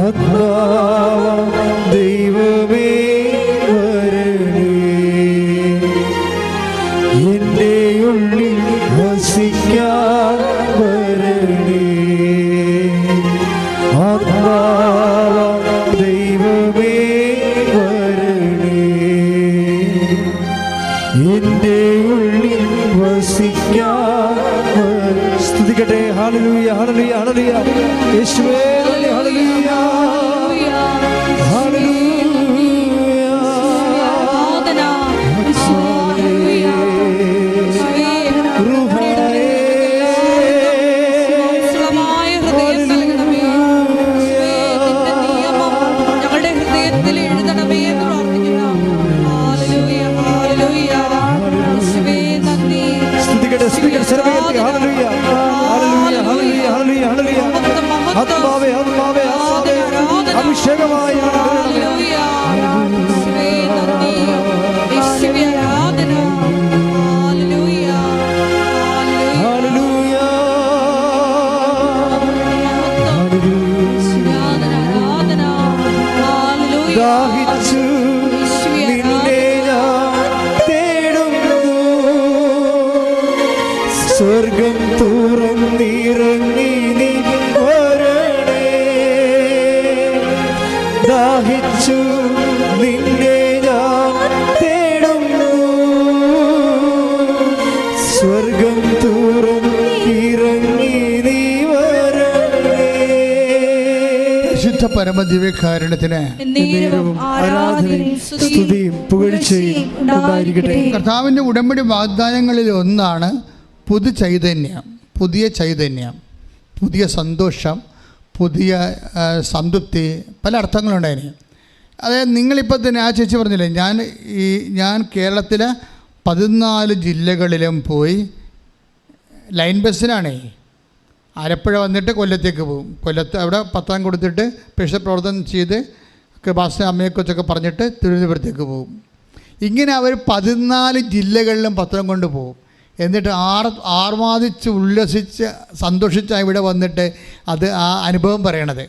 ആത്മാവാം ദൈവമേ വരണേ, എൻ്റെ ഉള്ളിൽ വസിക്കാൻ വരണേ. ആത്മാവാം ദൈവമേ വരണേ, എൻ്റെ ഉള്ളിൽ വസിക്കാൻ. സ്തുതിക്കട്ടെ. ഹല്ലേലൂയ, ഹല്ലേലൂയ, ഹല്ലേലൂയ. യേശുവേ ഹല്ലേലൂയ. ഹല്ലേലൂയ. ആത്മാവേ ആത്മാവേ ആത്മാവേ അഭിഷേകമായി ഹല്ലേലൂയ. യേശുവേ നന്ദി. യേശുവേ ആരാധന. ഹല്ലേലൂയ. ഹല്ലേലൂയ. ആരാധന. ഹല്ലേലൂയ. ദാഹിച്ചു നിന്നെ ഞാൻ തേടുന്നു, സ്വർഗം തുറന്നിറങ്ങി നീ വരണേ. ദാഹിച്ചു നിന്നെ ഞാൻ തേടുന്നു, സ്വർഗം തുറന്നിറങ്ങി നീ വരണേ. വിശുദ്ധ പരമദിവ്യകാരുണ്യത്തിന് നേരവും ആരാധനയും സ്തുതിയും പുകഴ്ചയും ഉണ്ടായിരിക്കട്ടെ. കർത്താവിൻ്റെ ഉടമ്പടി വാഗ്ദാനങ്ങളിൽ ഒന്നാണ് പുതു ചൈതന്യം, പുതിയ ചൈതന്യം, പുതിയ സന്തോഷം, പുതിയ സംതൃപ്തി, പല അർത്ഥങ്ങളുണ്ടായിരുന്നു. അതായത് നിങ്ങളിപ്പോൾ തന്നെ ആ ചേച്ചി പറഞ്ഞില്ലേ, ഞാൻ കേരളത്തിലെ 14 ജില്ലകളിലും പോയി ലൈൻ ബസ്സിനാണേ. ആലപ്പുഴ വന്നിട്ട് കൊല്ലത്തേക്ക് പോകും, കൊല്ലത്ത് അവിടെ പത്രം കൊടുത്തിട്ട് പ്രേക്ഷിത പ്രവർത്തനം ചെയ്ത് കൃപാസന അമ്മയെക്കുറിച്ചൊക്കെ പറഞ്ഞിട്ട് തിരുവനന്തപുരത്തേക്ക് പോകും. ഇങ്ങനെ അവർ 14 ജില്ലകളിലും പത്രം കൊണ്ട് പോകും. എന്നിട്ട് ആർമാദിച്ച് ഉല്ലസിച്ച് സന്തോഷിച്ചാണ് ഇവിടെ വന്നിട്ട് അത് ആ അനുഭവം പറയണത്.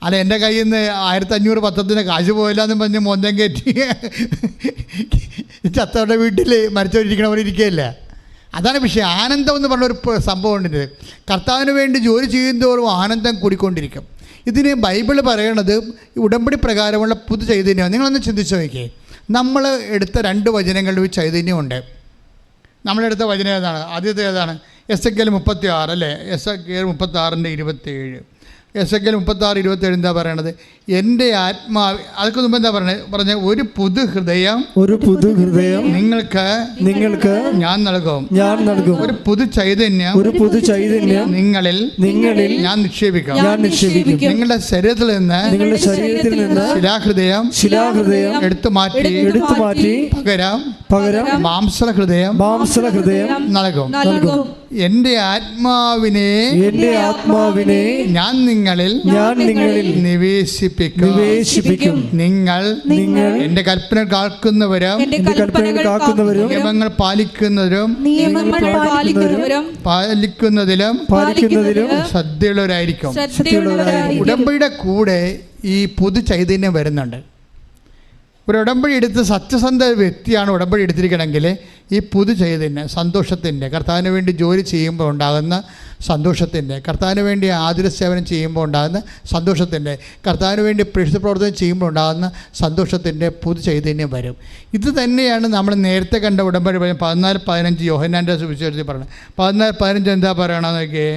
അല്ല, എൻ്റെ കയ്യിൽ നിന്ന് 1500 പത്രത്തിന് കാശ് പോയില്ല എന്ന് പറഞ്ഞ് മോന്തം കയറ്റി ചത്തവരുടെ വീട്ടിൽ മരിച്ചവരിയ്ക്കണവർ ഇരിക്കുകയില്ല. അതാണ് വിഷയം. ആനന്ദം എന്ന് പറഞ്ഞൊരു സംഭവം ഉണ്ട്. കർത്താവിന് വേണ്ടി ജോലി ചെയ്യുന്നതോറും ആനന്ദം കൂടിക്കൊണ്ടിരിക്കും. ഇതിന് ബൈബിൾ പറയണത് ഉടമ്പടി പ്രകാരമുള്ള പുതു ചൈതന്യം. നിങ്ങളൊന്ന് ചിന്തിച്ച് നോക്കിയേ. നമ്മൾ എടുത്ത 2 വചനങ്ങളുടെ ഒരു ചൈതന്യമുണ്ട്. നമ്മളെടുത്ത വചനം ഏതാണ്? ആദ്യത്തെ ഏതാണ്? എസെക്കിയേൽ 36 അല്ലേ? എസെക്കിയേൽ 36:27. എസെക്കിയേൽ 36:27 എന്താ പറയണത്? എൻ്റെ ആത്മാവ്, അതൊക്കെ മുമ്പ് എന്താ പറഞ്ഞ ഒരു പുതു ഹൃദയം നിങ്ങൾക്ക് ഞാൻ നൽകും. ഒരു പുതു ചൈതന്യം നിങ്ങളിൽ ഞാൻ നിക്ഷേപിക്കും. നിങ്ങളുടെ ശരീരത്തിൽ നിന്ന് ശിലാഹൃദയം എടുത്തു മാറ്റി പകരം മാംസഹൃദയം നൽകും. എൻ്റെ ആത്മാവിനെ ഞാൻ നിങ്ങളിൽ നിവേശിപ്പിക്കും. നിങ്ങൾ എൻ്റെ കൽപ്പന കാക്കുന്നവരും നിയമങ്ങൾ പാലിക്കുന്നതിലും ശ്രദ്ധയുള്ളവരായിരിക്കും. ഉടമ്പടിയുടെ കൂടെ ഈ പുതു ചൈതന്യം വരുന്നുണ്ട്. ഒരു ഉടമ്പടി എടുത്ത് സത്യസന്ധ വ്യക്തിയാണ് ഉടമ്പടി എടുത്തിരിക്കണമെങ്കിൽ ഈ പുതു ചൈതന്യം, സന്തോഷത്തിൻ്റെ, കർത്താവിന് വേണ്ടി ജോലി ചെയ്യുമ്പോൾ ഉണ്ടാകുന്ന സന്തോഷത്തിൻ്റെ, കർത്താവിന് വേണ്ടി ആതുര സേവനം ചെയ്യുമ്പോൾ ഉണ്ടാകുന്ന സന്തോഷത്തിൻ്റെ, കർത്താവിന് വേണ്ടി പ്രേക്ഷിത പ്രവർത്തനം ചെയ്യുമ്പോൾ ഉണ്ടാകുന്ന സന്തോഷത്തിൻ്റെ പുതു ചൈതന്യം വരും. ഇത് തന്നെയാണ് നമ്മൾ നേരത്തെ കണ്ട ഉടമ്പടി 14:15 യോഹന്നാൻ്റെ സുവിശേഷത്തിൽ പറയുന്നത്. 14:15 എന്താ പറയണമെന്ന് നോക്കിയേ.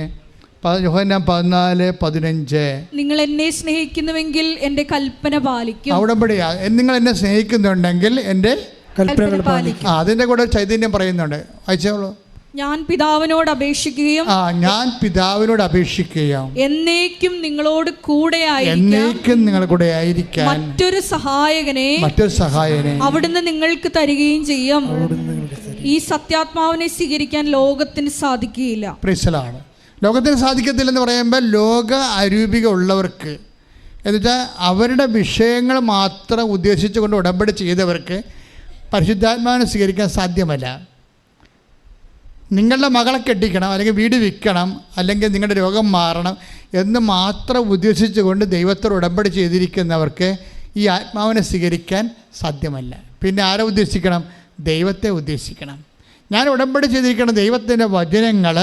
യോഹന്നാൻ 14:15 നിങ്ങൾ എന്നെ സ്നേഹിക്കുന്നുവെങ്കിൽ എൻ്റെ കൽപ്പന പാലിക്കും. ഉടമ്പടിയാ. നിങ്ങൾ എന്നെ സ്നേഹിക്കുന്നുണ്ടെങ്കിൽ എൻ്റെ കൽപ്പന പാലിക്കും. അതിൻ്റെ കൂടെ ചൈതന്യം പറയുന്നുണ്ട്. വായിച്ചോളൂ. ഞാൻ പിതാവിനോട് അപേക്ഷിക്കുകയും എന്നേക്കും നിങ്ങളോട് കൂടെ ആയിരിക്കാൻ മറ്റൊരു സഹായകനെ അവിടുന്ന് നിങ്ങൾക്ക് തരികയും ചെയ്യും. ഈ സത്യാത്മാവിനെ സ്വീകരിക്കാൻ ലോകത്തിന് സാധിക്കുകയില്ല. ലോകത്തിന് സാധിക്കത്തില്ലെന്ന് പറയുമ്പോൾ ലോക അരൂപിക ഉള്ളവർക്ക്, എന്നുവെച്ചാൽ അവരുടെ വിഷയങ്ങൾ മാത്രം ഉദ്ദേശിച്ചുകൊണ്ട് ഉടമ്പടി ചെയ്തവർക്ക് പരിശുദ്ധാത്മാവിനെ സ്വീകരിക്കാൻ സാധ്യമല്ല. നിങ്ങളുടെ മകളെ കെട്ടിക്കണം, അല്ലെങ്കിൽ വീട് വിൽക്കണം, അല്ലെങ്കിൽ നിങ്ങളുടെ രോഗം മാറണം എന്ന് മാത്രം ഉദ്ദേശിച്ചുകൊണ്ട് ദൈവത്തോട് ഉടമ്പടി ചെയ്തിരിക്കുന്നവർക്ക് ഈ ആത്മാവിനെ സ്വീകരിക്കാൻ സാധ്യമല്ല. പിന്നെ ആരെ ഉദ്ദേശിക്കണം? ദൈവത്തെ ഉദ്ദേശിക്കണം. ഞാൻ ഉടമ്പടി ചെയ്തിരിക്കുന്ന ദൈവത്തിൻ്റെ വചനങ്ങൾ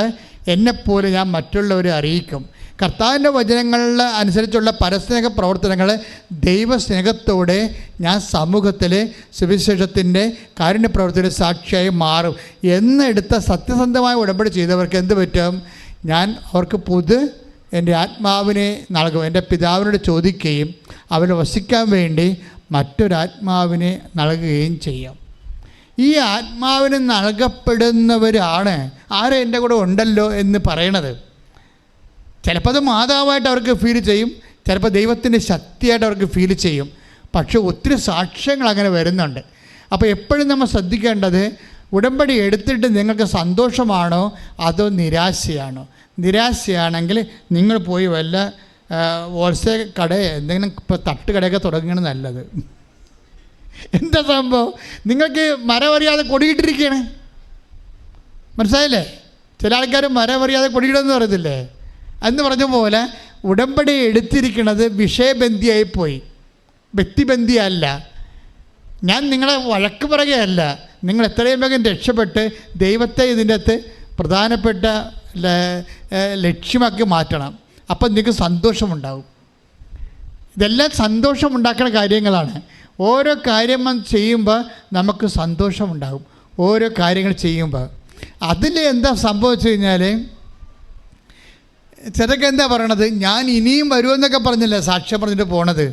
എന്നെപ്പോലെ ഞാൻ മറ്റുള്ളവരെ അറിയിക്കും. കർത്താവിൻ്റെ വചനങ്ങളിൽ അനുസരിച്ചുള്ള പരസ്നേഹ പ്രവർത്തനങ്ങൾ ദൈവസ്നേഹത്തോടെ ഞാൻ സമൂഹത്തിൽ സുവിശേഷത്തിൻ്റെ കാരുണ്യപ്രവർത്തന സാക്ഷിയായി മാറും എന്നെടുത്ത സത്യസന്ധമായ ഉടമ്പടി ചെയ്തവർക്ക് എന്ത് പറ്റും? ഞാൻ അവർക്ക് എൻ്റെ ആത്മാവിനെ നൽകും. എൻ്റെ പിതാവിനോട് ചോദിക്കുകയും അവരെ വസിക്കാൻ വേണ്ടി മറ്റൊരാത്മാവിനെ നൽകുകയും ചെയ്യും. ഈ ആത്മാവിന് നൽകപ്പെടുന്നവരാണ് ആരെ എൻ്റെ കൂടെ ഉണ്ടല്ലോ എന്ന് പറയണത്. ചിലപ്പോൾ അത് മാതാവായിട്ട് അവർക്ക് ഫീൽ ചെയ്യും, ചിലപ്പോൾ ദൈവത്തിൻ്റെ ശക്തിയായിട്ട് അവർക്ക് ഫീൽ ചെയ്യും. പക്ഷെ ഒത്തിരി സാക്ഷ്യങ്ങൾ അങ്ങനെ വരുന്നുണ്ട്. അപ്പോൾ എപ്പോഴും നമ്മൾ ശ്രദ്ധിക്കേണ്ടത്, ഉടമ്പടി എടുത്തിട്ട് നിങ്ങൾക്ക് സന്തോഷമാണോ അതോ നിരാശയാണോ? നിരാശയാണെങ്കിൽ നിങ്ങൾ പോയി വല്ല ഹോൾസെയിൽ കട എന്തെങ്കിലും ഇപ്പോൾ തട്ടുകടയൊക്കെ തുടങ്ങുകയാണ് നല്ലത്. എന്താ സംഭവം? നിങ്ങൾക്ക് മരം അറിയാതെ കൊടിയിട്ടിരിക്കുകയാണ്. മനസ്സിലായില്ലേ? ചില ആൾക്കാർ മരം അറിയാതെ കൊടിയിടുമെന്ന് പറയത്തില്ലേ? എന്ന് പറഞ്ഞ പോലെ ഉടമ്പടി എടുത്തിരിക്കുന്നത് വിഷയബന്ധിയായിപ്പോയി, വ്യക്തിബന്ധിയല്ല. ഞാൻ നിങ്ങളെ വഴക്ക് പറയുകയല്ല. നിങ്ങൾ എത്രയും വേഗം രക്ഷപ്പെട്ട് ദൈവത്തെ ഇതിൻ്റെ അകത്ത് പ്രധാനപ്പെട്ട ലക്ഷ്യമാക്കി മാറ്റണം. അപ്പം നിങ്ങൾക്ക് സന്തോഷമുണ്ടാകും. ഇതെല്ലാം സന്തോഷമുണ്ടാക്കുന്ന കാര്യങ്ങളാണ്. ഓരോ കാര്യം ചെയ്യുമ്പോൾ നമുക്ക് സന്തോഷമുണ്ടാകും. ഓരോ കാര്യങ്ങൾ ചെയ്യുമ്പോൾ അതിൽ എന്താ സംഭവിച്ചു കഴിഞ്ഞാൽ, ചിലർക്ക് എന്താ പറയണത്, ഞാൻ ഇനിയും വരുമെന്നൊക്കെ പറഞ്ഞില്ലേ സാക്ഷ്യം പറഞ്ഞിട്ട് പോണത്.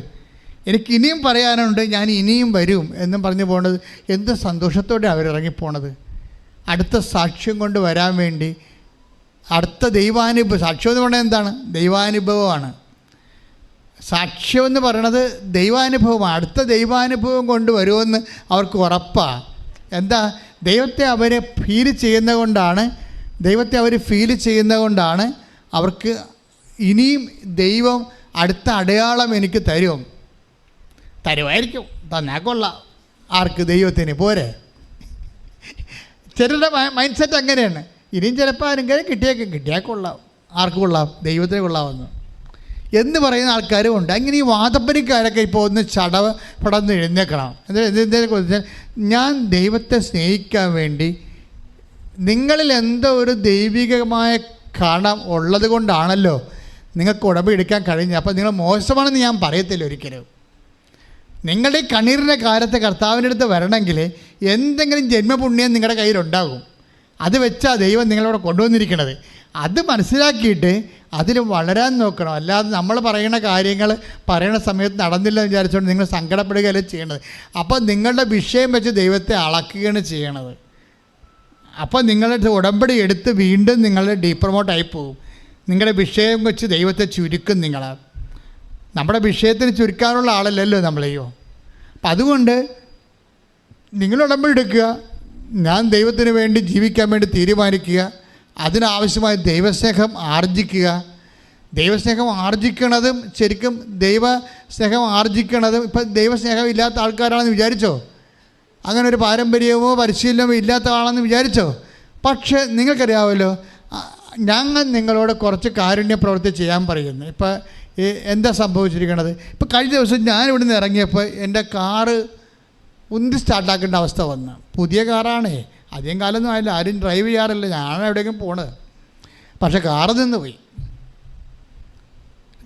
എനിക്ക് ഇനിയും പറയാനുണ്ട്, ഞാൻ ഇനിയും വരും എന്നും പറഞ്ഞു പോണത്. എന്ത് സന്തോഷത്തോടെ അവരിറങ്ങിപ്പോണത്. അടുത്ത സാക്ഷ്യം കൊണ്ട് വരാൻ വേണ്ടി, അടുത്ത ദൈവാനുഭവം. സാക്ഷ്യം എന്ന് പറയുന്നത് എന്താണ്? ദൈവാനുഭവമാണ്. സാക്ഷ്യം എന്ന് പറയണത് ദൈവാനുഭവമാണ്. അടുത്ത ദൈവാനുഭവം കൊണ്ട് വരുമെന്ന് അവർക്ക് ഉറപ്പാണ്. എന്താ? ദൈവത്തെ അവർ ഫീൽ ചെയ്യുന്നത് കൊണ്ടാണ്. ദൈവത്തെ അവർ ഫീൽ ചെയ്യുന്നത് കൊണ്ടാണ് അവർക്ക് ഇനിയും ദൈവം അടുത്ത അടയാളം എനിക്ക് തരുമായിരിക്കും. തന്നാൽ കൊള്ളാം. ആർക്ക്? ദൈവത്തിന്. പോരെ? ചിലരുടെ മൈൻഡ് സെറ്റ് അങ്ങനെയാണ്. ഇനിയും ചിലപ്പോൾ ആരെങ്കിലും കിട്ടിയാൽ കൊള്ളാം. ആർക്ക് കൊള്ളാം? ദൈവത്തിന് കൊള്ളാമെന്ന് എന്ന് പറയുന്ന ആൾക്കാരും ഉണ്ട്. അങ്ങനെ ഈ വാദപ്പനിക്കാരൊക്കെ ഇപ്പോൾ ഒന്ന് പടന്ന് എഴുന്നേക്കണം. എന്തെങ്കിലും ഞാൻ ദൈവത്തെ സ്നേഹിക്കാൻ വേണ്ടി നിങ്ങളിൽ എന്തോ ഒരു ദൈവികമായ കണം ഉള്ളത് കൊണ്ടാണല്ലോ നിങ്ങൾക്ക് ഉടമ്പടി എടുക്കാൻ കഴിഞ്ഞത്. അപ്പോൾ നിങ്ങൾ മോശമാണെന്ന് ഞാൻ പറയത്തില്ല ഒരിക്കലും. നിങ്ങളുടെ കണ്ണീരിൻ്റെ കാലത്ത് കർത്താവിൻ്റെ അടുത്ത് വരണമെങ്കിൽ എന്തെങ്കിലും ജന്മപുണ്യം നിങ്ങളുടെ കയ്യിലുണ്ടാകും. അത് വെച്ചാൽ ദൈവം നിങ്ങളവിടെ കൊണ്ടുവന്നിരിക്കണത്. അത് മനസ്സിലാക്കിയിട്ട് അതിൽ വളരാൻ നോക്കണം. അല്ലാതെ നമ്മൾ പറയുന്ന കാര്യങ്ങൾ പറയുന്ന സമയത്ത് നടന്നില്ല എന്ന് വിചാരിച്ചുകൊണ്ട് നിങ്ങൾ സങ്കടപ്പെടുകയല്ലേ ചെയ്യണത്. അപ്പോൾ നിങ്ങളുടെ വിഷയം വെച്ച് ദൈവത്തെ അളക്കുകയാണ് ചെയ്യണത്. അപ്പോൾ നിങ്ങളുടെ ഉടമ്പടി എടുത്ത് വീണ്ടും നിങ്ങൾ ഡീപ്രമോട്ടായി പോകും. നിങ്ങളുടെ വിഷയം വെച്ച് ദൈവത്തെ ചുരുക്കും. നമ്മുടെ വിഷയത്തിന് ചുരുക്കാനുള്ള ആളല്ലല്ലോ നമ്മളെയോ. അപ്പം അതുകൊണ്ട് നിങ്ങൾ ഉടമ്പടി എടുക്കുക. ഞാൻ ദൈവത്തിന് വേണ്ടി ജീവിക്കാൻ വേണ്ടി തീരുമാനിക്കുക. അതിനാവശ്യമായ ദൈവസ്നേഹം ആർജിക്കുക. ദൈവസ്നേഹം ആർജിക്കണതും ശരിക്കും ദൈവസ്നേഹം ആർജിക്കണതും ഇപ്പം ദൈവസ്നേഹം ഇല്ലാത്ത ആൾക്കാരാണെന്ന് വിചാരിച്ചോ? അങ്ങനെ ഒരു പാരമ്പര്യമോ പരിശീലനമോ ഇല്ലാത്ത ആളെന്ന് വിചാരിച്ചോ? പക്ഷേ നിങ്ങൾക്കറിയാമല്ലോ, ഞങ്ങൾ നിങ്ങളോട് കുറച്ച് കാരുണ്യ പ്രവൃത്തി ചെയ്യാൻ പറയുന്നു. ഇപ്പം എന്താ സംഭവിച്ചിരിക്കണത്? ഇപ്പം കഴിഞ്ഞ ദിവസം ഞാനിവിടെ നിന്ന് ഇറങ്ങിയപ്പോൾ എൻ്റെ കാറ് ഉന്തി സ്റ്റാർട്ടാക്കേണ്ട അവസ്ഥ വന്നു. പുതിയ കാറാണേ, അധികം കാലമൊന്നും ആയില്ല, ആരും ഡ്രൈവ് ചെയ്യാറില്ല, ഞാനാണ് എവിടെയെങ്കിലും പോണത്. പക്ഷേ കാറ് നിന്ന് പോയി.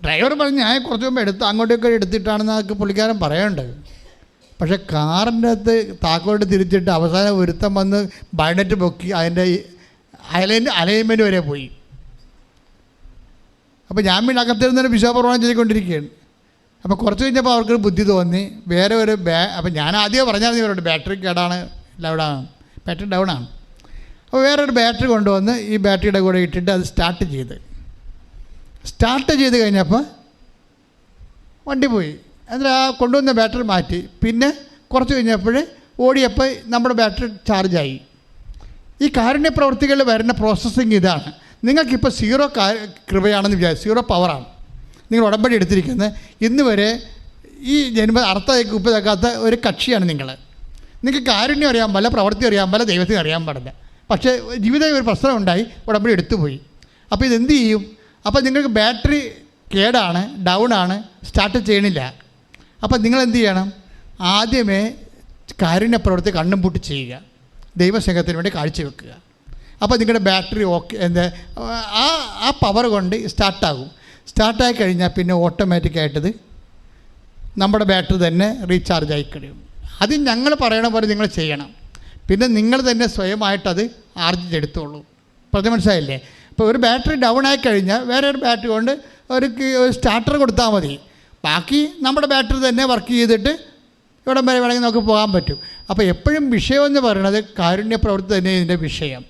ഡ്രൈവർ പറഞ്ഞ് ഞാൻ കുറച്ച് മുമ്പ് അങ്ങോട്ടൊക്കെ എടുത്തിട്ടാണെന്നൊക്കെ പുള്ളിക്കാരൻ പറയുന്നുണ്ട്. പക്ഷേ കാറിൻ്റെ അകത്ത് താക്കോട്ട് തിരിച്ചിട്ട് അവസാനം ഒരുത്തം വന്ന് ബൈനറ്റ് പൊക്കി അതിൻ്റെ അലൈൻമെൻറ്റ് വരെ പോയി. അപ്പോൾ ഞാൻ പിന്നെ അകത്തിരുന്നൊരു വിശ്വാസപ്രമാണം ചെയ്തുകൊണ്ടിരിക്കുകയാണ്. അപ്പോൾ കുറച്ച് കഴിഞ്ഞപ്പോൾ അവർക്കൊരു ബുദ്ധി തോന്നി. വേറെ ഒരു അപ്പോൾ ഞാൻ ആദ്യം പറഞ്ഞാൽ ഇവരോട് ബാറ്ററി കേടാണ്, ബാറ്ററി ഡൗൺ ആണ്. അപ്പോൾ വേറൊരു ബാറ്ററി കൊണ്ടുവന്ന് ഈ ബാറ്ററിയുടെ കൂടെ ഇട്ടിട്ട് അത് സ്റ്റാർട്ട് ചെയ്ത് കഴിഞ്ഞപ്പോൾ വണ്ടി പോയി. എന്നിട്ട് ആ കൊണ്ടുവന്ന ബാറ്ററി മാറ്റി. പിന്നെ കുറച്ച് കഴിഞ്ഞപ്പോൾ ഓടിയപ്പോൾ നമ്മുടെ ബാറ്ററി ചാർജായി. ഈ കാരുണ്യ പ്രവൃത്തികളിൽ വരുന്ന പ്രോസസ്സിങ് ഇതാണ്. നിങ്ങൾക്കിപ്പോൾ സീറോ കൃപയാണെന്ന് വിചാരിച്ചു, സീറോ പവറാണ് നിങ്ങൾ ഉടമ്പടി എടുത്തിരിക്കുന്നത്. ഇന്ന് വരെ ഈ അർത്ഥത്തേക്ക് ഉപ്പതേക്കാത്ത ഒരു കക്ഷിയാണ് നിങ്ങൾ. നിങ്ങൾക്ക് കാരുണ്യം അറിയാൻ പാടില്ല, പ്രവൃത്തി അറിയാൻ പാടില്ല, ദൈവത്തിന് അറിയാൻ പാടില്ല. പക്ഷേ ജീവിതത്തിൽ ഒരു പ്രശ്നം ഉണ്ടായി, ഉടമ്പടി എടുത്തുപോയി. അപ്പോൾ ഇതെന്ത് ചെയ്യും? അപ്പോൾ നിങ്ങൾക്ക് ബാറ്ററി കേടാണ്, ഡൗണാണ്, സ്റ്റാർട്ട് ചെയ്യണില്ല. അപ്പോൾ നിങ്ങൾ എന്ത് ചെയ്യണം? ആദ്യമേ കാരുണ്യ പ്രവൃത്തി കണ്ണും പൂട്ടി ചെയ്യുക, ദൈവസ്നേഹത്തിന് വേണ്ടി കാഴ്ചവെക്കുക. അപ്പോൾ നിങ്ങളുടെ ബാറ്ററി ആ പവർ കൊണ്ട് സ്റ്റാർട്ടായി കഴിഞ്ഞാൽ പിന്നെ ഓട്ടോമാറ്റിക്കായിട്ടത് നമ്മുടെ ബാറ്ററി തന്നെ റീചാർജ് ആയി കഴിയും. അത് ഞങ്ങൾ പറയണ പോലെ നിങ്ങൾ ചെയ്യണം. പിന്നെ നിങ്ങൾ തന്നെ സ്വയമായിട്ടത് ആർജിച്ചെടുത്തോളൂ. മനസ്സിലായില്ലേ? ഇപ്പോൾ ഒരു ബാറ്ററി ഡൗൺ ആയി കഴിഞ്ഞാൽ വേറെ ഒരു ബാറ്ററി കൊണ്ട് ഒരു സ്റ്റാർട്ടർ കൊടുത്താൽ മതി. ബാക്കി നമ്മുടെ ബാറ്ററി തന്നെ വർക്ക് ചെയ്തിട്ട് ഇവിടം വരെ വേണമെങ്കിൽ നമുക്ക് പോകാൻ പറ്റും. അപ്പോൾ എപ്പോഴും വിഷയമെന്ന് പറയുന്നത് കാരുണ്യ പ്രവൃത്തി തന്നെ ഇതിൻ്റെ വിഷയം.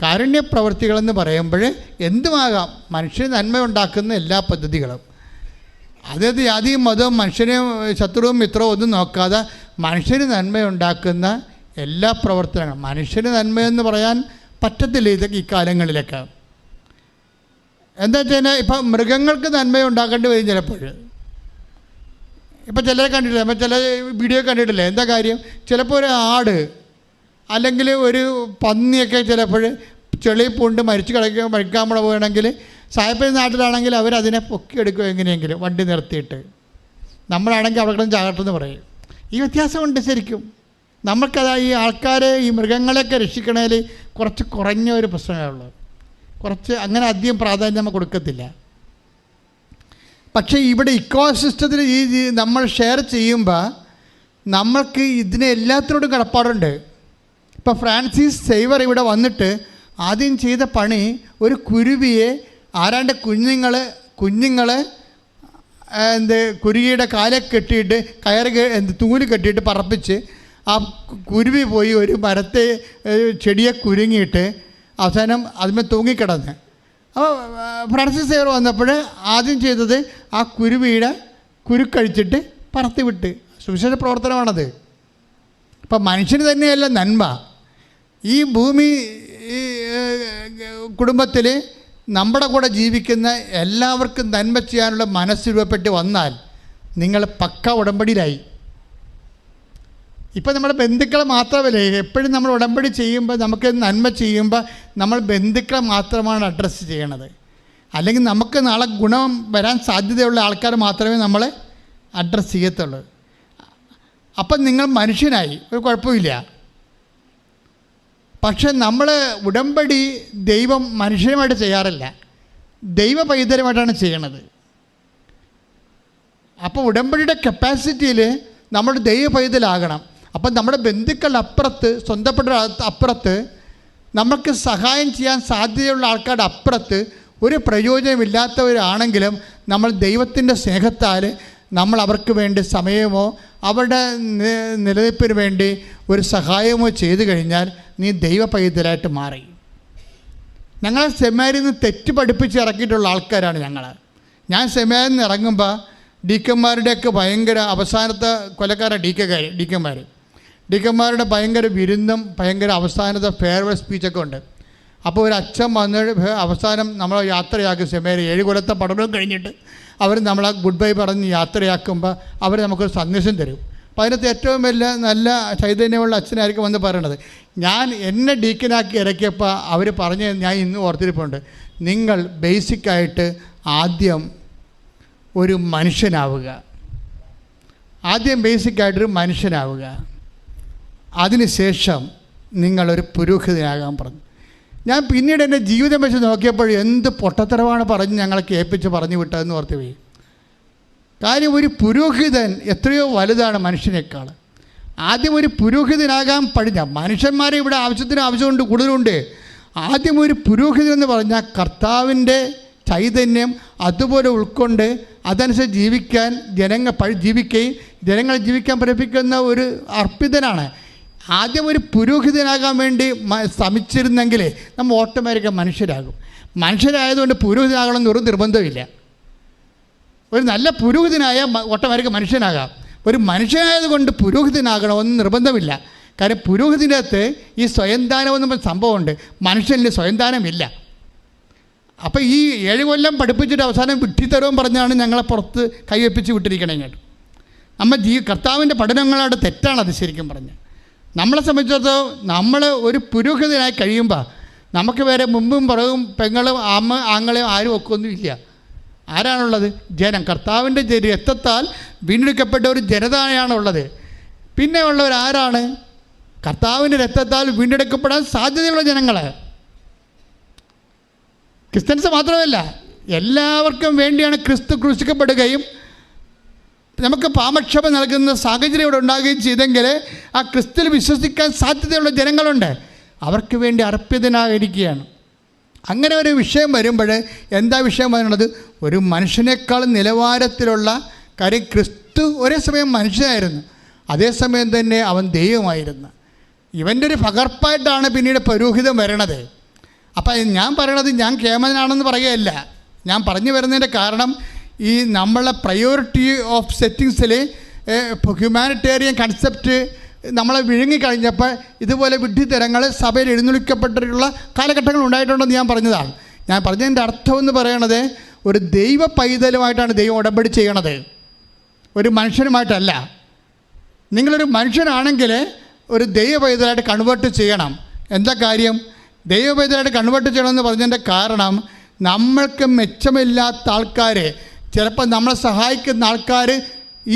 കാരുണ്യ പ്രവൃത്തികളെന്ന് പറയുമ്പോൾ എന്തുമാകാം, മനുഷ്യന് നന്മ ഉണ്ടാക്കുന്ന എല്ലാ പദ്ധതികളും. അതായത് ജാതിയും മതവും മനുഷ്യനെയും ശത്രുവും മിത്രവും ഒന്നും നോക്കാതെ മനുഷ്യന് നന്മയുണ്ടാക്കുന്ന എല്ലാ പ്രവർത്തനങ്ങളും. മനുഷ്യന് നന്മയെന്ന് പറയാൻ പറ്റത്തില്ല ഈ കാലങ്ങളിലൊക്കെ. എന്താ വെച്ച് കഴിഞ്ഞാൽ ഇപ്പം മൃഗങ്ങൾക്ക് നന്മ ഉണ്ടാക്കേണ്ടി വരും ചിലപ്പോൾ. ഇപ്പം ചിലരെ കണ്ടിട്ടില്ല, ഇപ്പം ചില വീഡിയോ കണ്ടിട്ടില്ലേ, എന്താ കാര്യം? ചിലപ്പോൾ ഒരു ആട് അല്ലെങ്കിൽ ഒരു പന്നിയൊക്കെ ചിലപ്പോൾ ചെളി പൂണ്ട് മരിക്കാൻ പോകണമെങ്കിൽ സായപ്പൻ നാട്ടിലാണെങ്കിൽ അവരതിനെ പൊക്കിയെടുക്കും എങ്ങനെയെങ്കിലും വണ്ടി നിർത്തിയിട്ട്. നമ്മളാണെങ്കിൽ അവിടെ ചാകട്ടെന്ന് പറയും. ഈ വ്യത്യാസമുണ്ട് ശരിക്കും. നമുക്കതാ ഈ ആൾക്കാരെ ഈ മൃഗങ്ങളെയൊക്കെ രക്ഷിക്കണതിൽ കുറച്ച് കുറഞ്ഞ ഒരു പ്രശ്നമേ ഉള്ളൂ. കുറച്ച് അങ്ങനെ അധികം പ്രാധാന്യം നമ്മൾ കൊടുക്കത്തില്ല. പക്ഷേ ഇവിടെ ഇക്കോസിസ്റ്റത്തിൽ ഈ നമ്മൾ ഷെയർ ചെയ്യുമ്പോൾ നമ്മൾക്ക് ഇതിനെ എല്ലാത്തിനോടും കടപ്പാടുണ്ട്. ഇപ്പോൾ ഫ്രാൻസിസ് സേവർ ഇവിടെ വന്നിട്ട് ആദ്യം ചെയ്ത പണി ഒരു കുരുവിയെ ആരാണ്ട് കുഞ്ഞുങ്ങൾ കുരുവിയുടെ കാലെ കെട്ടിയിട്ട് തൂല് കെട്ടിയിട്ട് പറപ്പിച്ച് ആ കുരുവി പോയി ഒരു മരത്തെ ചെടിയെ കുരുങ്ങിയിട്ട് അവസാനം അതിന്മേൽ തൂങ്ങിക്കിടന്ന്. അപ്പോൾ ഫ്രാൻസിസ് സേവർ വന്നപ്പോൾ ആദ്യം ചെയ്തത് ആ കുരുവിയുടെ കുരുക്കഴിച്ചിട്ട് പറത്തി വിട്ട്. സുവിശേഷ പ്രവർത്തനമാണത്. ഇപ്പം മനുഷ്യന് തന്നെയല്ല നന്മ. ഈ ഭൂമി കുടുംബത്തിൽ നമ്മുടെ കൂടെ ജീവിക്കുന്ന എല്ലാവർക്കും നന്മ ചെയ്യാനുള്ള മനസ്സ് രൂപപ്പെട്ട് വന്നാൽ നിങ്ങൾ പക്ക ഉടമ്പടിയിലായി. ഇപ്പം നമ്മുടെ ബന്ധുക്കളെ മാത്രമല്ലേ, എപ്പോഴും നമ്മൾ ഉടമ്പടി ചെയ്യുമ്പോൾ നമുക്ക് നന്മ ചെയ്യുമ്പോൾ നമ്മൾ ബന്ധുക്കളെ മാത്രമാണ് അഡ്രസ്സ് ചെയ്യണത്. അല്ലെങ്കിൽ നമുക്ക് നാളെ ഗുണം വരാൻ സാധ്യതയുള്ള ആൾക്കാർ മാത്രമേ നമ്മൾ അഡ്രസ്സ് ചെയ്യത്തുള്ളൂ. അപ്പം നിങ്ങൾ മനുഷ്യനായി, ഒരു കുഴപ്പമില്ല. പക്ഷെ നമ്മൾ ഉടമ്പടി ദൈവം മനുഷ്യനുമായിട്ട് ചെയ്യാറില്ല, ദൈവ പൈതരുമായിട്ടാണ് ചെയ്യണത്. അപ്പോൾ ഉടമ്പടിയുടെ കപ്പാസിറ്റിയിൽ നമ്മൾ ദൈവ പൈതലാകണം. അപ്പം നമ്മുടെ ബന്ധുക്കളുടെ അപ്പുറത്ത്, സ്വന്തപ്പെട്ട അപ്പുറത്ത്, നമുക്ക് സഹായം ചെയ്യാൻ സാധ്യതയുള്ള ആൾക്കാരുടെ അപ്പുറത്ത് ഒരു പ്രയോജനമില്ലാത്തവരാണെങ്കിലും നമ്മൾ ദൈവത്തിൻ്റെ സ്നേഹത്താൽ നമ്മൾ അവർക്ക് വേണ്ടി സമയമോ അവരുടെ നിലനിൽപ്പിന് വേണ്ടി ഒരു സഹായമോ ചെയ്തു കഴിഞ്ഞാൽ നീ ദൈവ പൈതലായിട്ട് മാറി. ഞങ്ങളെ സെമിനാരിൽ നിന്ന് തെറ്റ് പഠിപ്പിച്ച് ഇറക്കിയിട്ടുള്ള ആൾക്കാരാണ് ഞങ്ങൾ. ഞാൻ സെമിനാരിൽ നിന്ന് ഇറങ്ങുമ്പോൾ ഡീക്കന്മാരുടെയൊക്കെ ഭയങ്കര അവസാനത്തെ കൊലക്കാരാണ് ഡീക്കന്മാരുടെ ഭയങ്കര വിരുന്നും ഭയങ്കര അവസാനത്തെ ഫെയർവെൽ സ്പീച്ചൊക്കെ ഉണ്ട്. അപ്പോൾ ഒരു അച്ഛൻ വന്ന് അവസാനം നമ്മളെ യാത്രയാക്കും. സെമിനാരി 7 കൊല്ലത്തെ പഠനവും കഴിഞ്ഞിട്ട് അവർ നമ്മളെ ഗുഡ് ബൈ പറഞ്ഞ് യാത്രയാക്കുമ്പോൾ അവർ നമുക്കൊരു സന്ദേശം തരും. അപ്പോൾ അതിനകത്ത് ഏറ്റവും വലിയ നല്ല ചൈതന്യമുള്ള അച്ഛനായിരിക്കും വന്ന് പറയണത്. ഞാൻ എന്നെ ഡീക്കനാക്കി ഇറക്കിയപ്പോൾ അവർ പറഞ്ഞ് ഞാൻ ഇന്നും ഓർത്തിരിപ്പുണ്ട്, നിങ്ങൾ ബേസിക്കായിട്ട് ആദ്യം ഒരു മനുഷ്യനാവുക, അതിനുശേഷം നിങ്ങളൊരു പുരോഹിതനാകാൻ പറഞ്ഞു. ഞാൻ പിന്നീട് എൻ്റെ ജീവിതം വെച്ച് നോക്കിയപ്പോൾ എന്ത് പൊട്ടത്തരമാണ് പറഞ്ഞ് ഞങ്ങളെ കേൾപ്പിച്ച് പറഞ്ഞു വിട്ടതെന്ന് ഓർത്ത് പോയി. കാര്യം ഒരു പുരോഹിതൻ എത്രയോ വലുതാണ് മനുഷ്യനേക്കാൾ. ആദ്യം ഒരു പുരോഹിതനാകാൻ പഠിഞ്ഞ മനുഷ്യന്മാരെ ഇവിടെ ആവശ്യമുണ്ട്, കൂടുതലുണ്ട്. ആദ്യം ഒരു പുരോഹിതൻ എന്ന് പറഞ്ഞാൽ കർത്താവിൻ്റെ ചൈതന്യം അതുപോലെ ഉൾക്കൊണ്ട് അതനുസരിച്ച് ജീവിക്കാൻ ജനങ്ങളെ ജീവിക്കാൻ പഠിപ്പിക്കുന്ന ഒരു അർപ്പിതനാണ്. ആദ്യം ഒരു പുരോഹിതനാകാൻ വേണ്ടി ശ്രമിച്ചിരുന്നെങ്കിൽ നമ്മൾ ഓട്ടോമാറ്റിക്കായി മനുഷ്യരാകും. മനുഷ്യരായതുകൊണ്ട് പുരോഹിതനാകണമെന്ന് ഒരു നിർബന്ധമില്ല. ഒരു നല്ല പുരോഹിതനായ ഓട്ടോമാറ്റിക് മനുഷ്യനാകാം. ഒരു മനുഷ്യനായതുകൊണ്ട് പുരോഹിതനാകണമെന്ന് നിർബന്ധമില്ല. കാര്യം പുരോഹിതൻ്റെ അകത്ത് ഈ സ്വയംദാനമെന്ന് സംഭവമുണ്ട്, മനുഷ്യനിൽ സ്വയംദാനമില്ല. അപ്പോൾ ഈ 7 കൊല്ലം പഠിപ്പിച്ചിട്ട് അവസാനം വിഡ്ഢിത്തരവും പറഞ്ഞാണ് ഞങ്ങളെ പുറത്ത് കൈവെപ്പിച്ച് വിട്ടിരിക്കണേ. ഇങ്ങോട്ട് നമ്മൾ കർത്താവിൻ്റെ പഠനങ്ങളോട് തെറ്റാണത് ശരിക്കും പറഞ്ഞ്. നമ്മളെ സംബന്ധിച്ചിടത്തോളം നമ്മൾ ഒരു പുരോഹിതനായി കഴിയുമ്പോൾ നമുക്ക് വേറെ മുമ്പും പുറകും പെങ്ങളും ആങ്ങളെയും ആരും ഒക്കെ ഒന്നും ഇല്ല. ആരാണുള്ളത്? ജനം. കർത്താവിൻ്റെ രക്തത്താൽ വീണ്ടെടുക്കപ്പെട്ട ഒരു ജനതയാണുള്ളത്. പിന്നെ ഉള്ളവരാരാണ്? കർത്താവിൻ്റെ രക്തത്താൽ വീണ്ടെടുക്കപ്പെടാൻ സാധ്യതയുള്ള ജനങ്ങൾ. ക്രിസ്ത്യൻസ് മാത്രമല്ല, എല്ലാവർക്കും വേണ്ടിയാണ് ക്രിസ്തു ക്രൂശിക്കപ്പെടുകയും നമുക്ക് പാപക്ഷമ നൽകുന്ന സാഹചര്യം ഇവിടെ ഉണ്ടാകുകയും ചെയ്തെങ്കിൽ ആ ക്രിസ്തുവിൽ വിശ്വസിക്കാൻ സാധ്യതയുള്ള ജനങ്ങളുണ്ട്. അവർക്ക് വേണ്ടി അർപ്പിതനായിരിക്കുകയാണ്. അങ്ങനെ ഒരു വിഷയം വരുമ്പോൾ എന്താ വിഷയം പറയുന്നത്? ഒരു മനുഷ്യനേക്കാൾ നിലവാരത്തിലുള്ള കാര്യം. ക്രിസ്തു ഒരേ സമയം മനുഷ്യനായിരുന്നു, അതേസമയം തന്നെ അവൻ ദൈവമായിരുന്നു. ഇവൻ്റെ ഒരു പകർപ്പായിട്ടാണ് പിന്നീട് പുരോഹിതം വരണത്. അപ്പം ഞാൻ പറയണത് ഞാൻ കേമനാണെന്ന് പറയുകയല്ല. ഞാൻ പറഞ്ഞു വരുന്നതിൻ്റെ കാരണം ഈ നമ്മളെ പ്രയോറിറ്റി ഓഫ് സെറ്റിങ്സിൽ ഹ്യൂമാനിറ്റേറിയൻ കൺസെപ്റ്റ് നമ്മളെ വിഴുങ്ങിക്കഴിഞ്ഞപ്പോൾ ഇതുപോലെ വിഡ്ഢിത്തരങ്ങൾ സഭയിൽ എഴുന്നള്ളിക്കപ്പെട്ടിട്ടുള്ള കാലഘട്ടങ്ങൾ ഉണ്ടായിട്ടുണ്ടെന്ന് ഞാൻ പറഞ്ഞതാണ്. ഞാൻ പറഞ്ഞതിൻ്റെ അർത്ഥം എന്ന് പറയണത് ഒരു ദൈവ പൈതലുമായിട്ടാണ് ദൈവം ഉടമ്പടി ചെയ്യണത്, ഒരു മനുഷ്യനുമായിട്ടല്ല. നിങ്ങളൊരു മനുഷ്യനാണെങ്കിൽ ഒരു ദൈവ പൈതലായിട്ട് കൺവേർട്ട് ചെയ്യണം. എന്താ കാര്യം? ദൈവ പൈതലായിട്ട് കൺവേർട്ട് ചെയ്യണമെന്ന് പറഞ്ഞതിൻ്റെ കാരണം, നമ്മൾക്ക് മെച്ചമില്ലാത്ത ആൾക്കാർ, ചിലപ്പോൾ നമ്മളെ സഹായിക്കുന്ന ആൾക്കാർ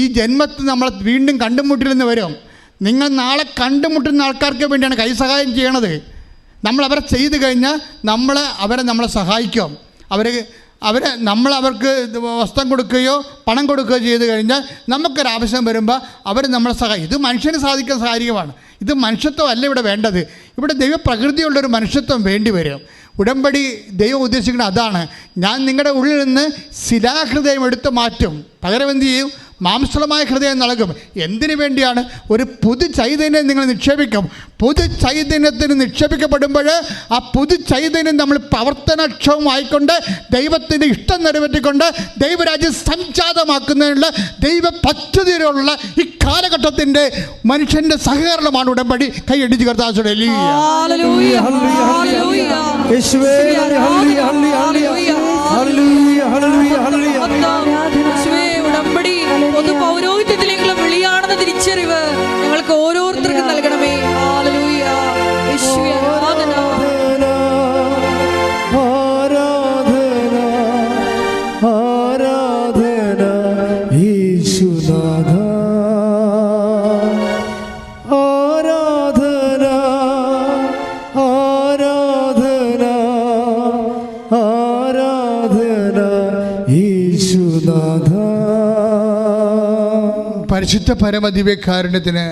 ഈ ജന്മത്തിൽ നമ്മളെ വീണ്ടും കണ്ടുമുട്ടില്ലെന്ന് വരും. നിങ്ങൾ നാളെ കണ്ടുമുട്ടുന്ന ആൾക്കാർക്ക് വേണ്ടിയാണ് കൈസഹായം ചെയ്യണത്. നമ്മളവരെ ചെയ്തു കഴിഞ്ഞാൽ അവരെ നമ്മളെ സഹായിക്കും. അവർക്ക് വസ്ത്രം കൊടുക്കുകയോ പണം കൊടുക്കുകയോ ചെയ്ത് കഴിഞ്ഞാൽ നമുക്കൊരാവശ്യം വരുമ്പോൾ അവർ നമ്മളെ സഹായിക്കും. ഇത് മനുഷ്യന് സാധിക്കുന്ന കാര്യമാണ്. ഇത് മനുഷ്യത്വം അല്ല ഇവിടെ വേണ്ടത്. ഇവിടെ ദൈവപ്രകൃതിയുള്ളൊരു മനുഷ്യത്വം വേണ്ടി വരും. ഉടമ്പടി ദൈവം ഉദ്ദേശിക്കുന്നത് അതാണ്. ഞാൻ നിങ്ങളുടെ ഉള്ളിൽ നിന്ന് ശിലാഹൃദയം എടുത്ത് മാറ്റും, പകരം എന്ത് ചെയ്യും? മാംസളമായ ഹൃദയം നൽകും. എന്തിനു വേണ്ടിയാണ്? ഒരു പുതു ചൈതന്യം നിങ്ങൾ നിക്ഷേപിക്കും. പുതു ചൈതന്യത്തിന് നിക്ഷേപിക്കപ്പെടുമ്പോൾ ആ പുതു ചൈതന്യം നമ്മൾ പ്രവർത്തനക്ഷമമായിക്കൊണ്ട് ദൈവത്തിൻ്റെ ഇഷ്ടം നിറവേറ്റിക്കൊണ്ട് ദൈവരാജ്യം സംജാതമാക്കുന്നതിനുള്ള ദൈവ പദ്ധതിയിലുള്ള ഈ കാലഘട്ടത്തിൻ്റെ മനുഷ്യൻ്റെ സഹകരണമാണ് ഉടമ്പടി. കൈയടിച്ച് കർത്താവേ ഉടമ്പടി പൊതു പൗരോഹിത്യത്തിലേക്കുള്ള വിളിയാണെന്ന തിരിച്ചറിവ് ഞങ്ങൾക്ക് ഓരോരുത്തർക്കും നൽകണമേ. ഹല്ലേലൂയ. യേശുവേ ആരാധന. ആരാധന ആരാധന യേശുനാഥ. ആരാധന ആരാധന ആരാധന യേശുനാഥ. പരിശുദ്ധ പരമദിവ്യകാരുണ്യത്തിന്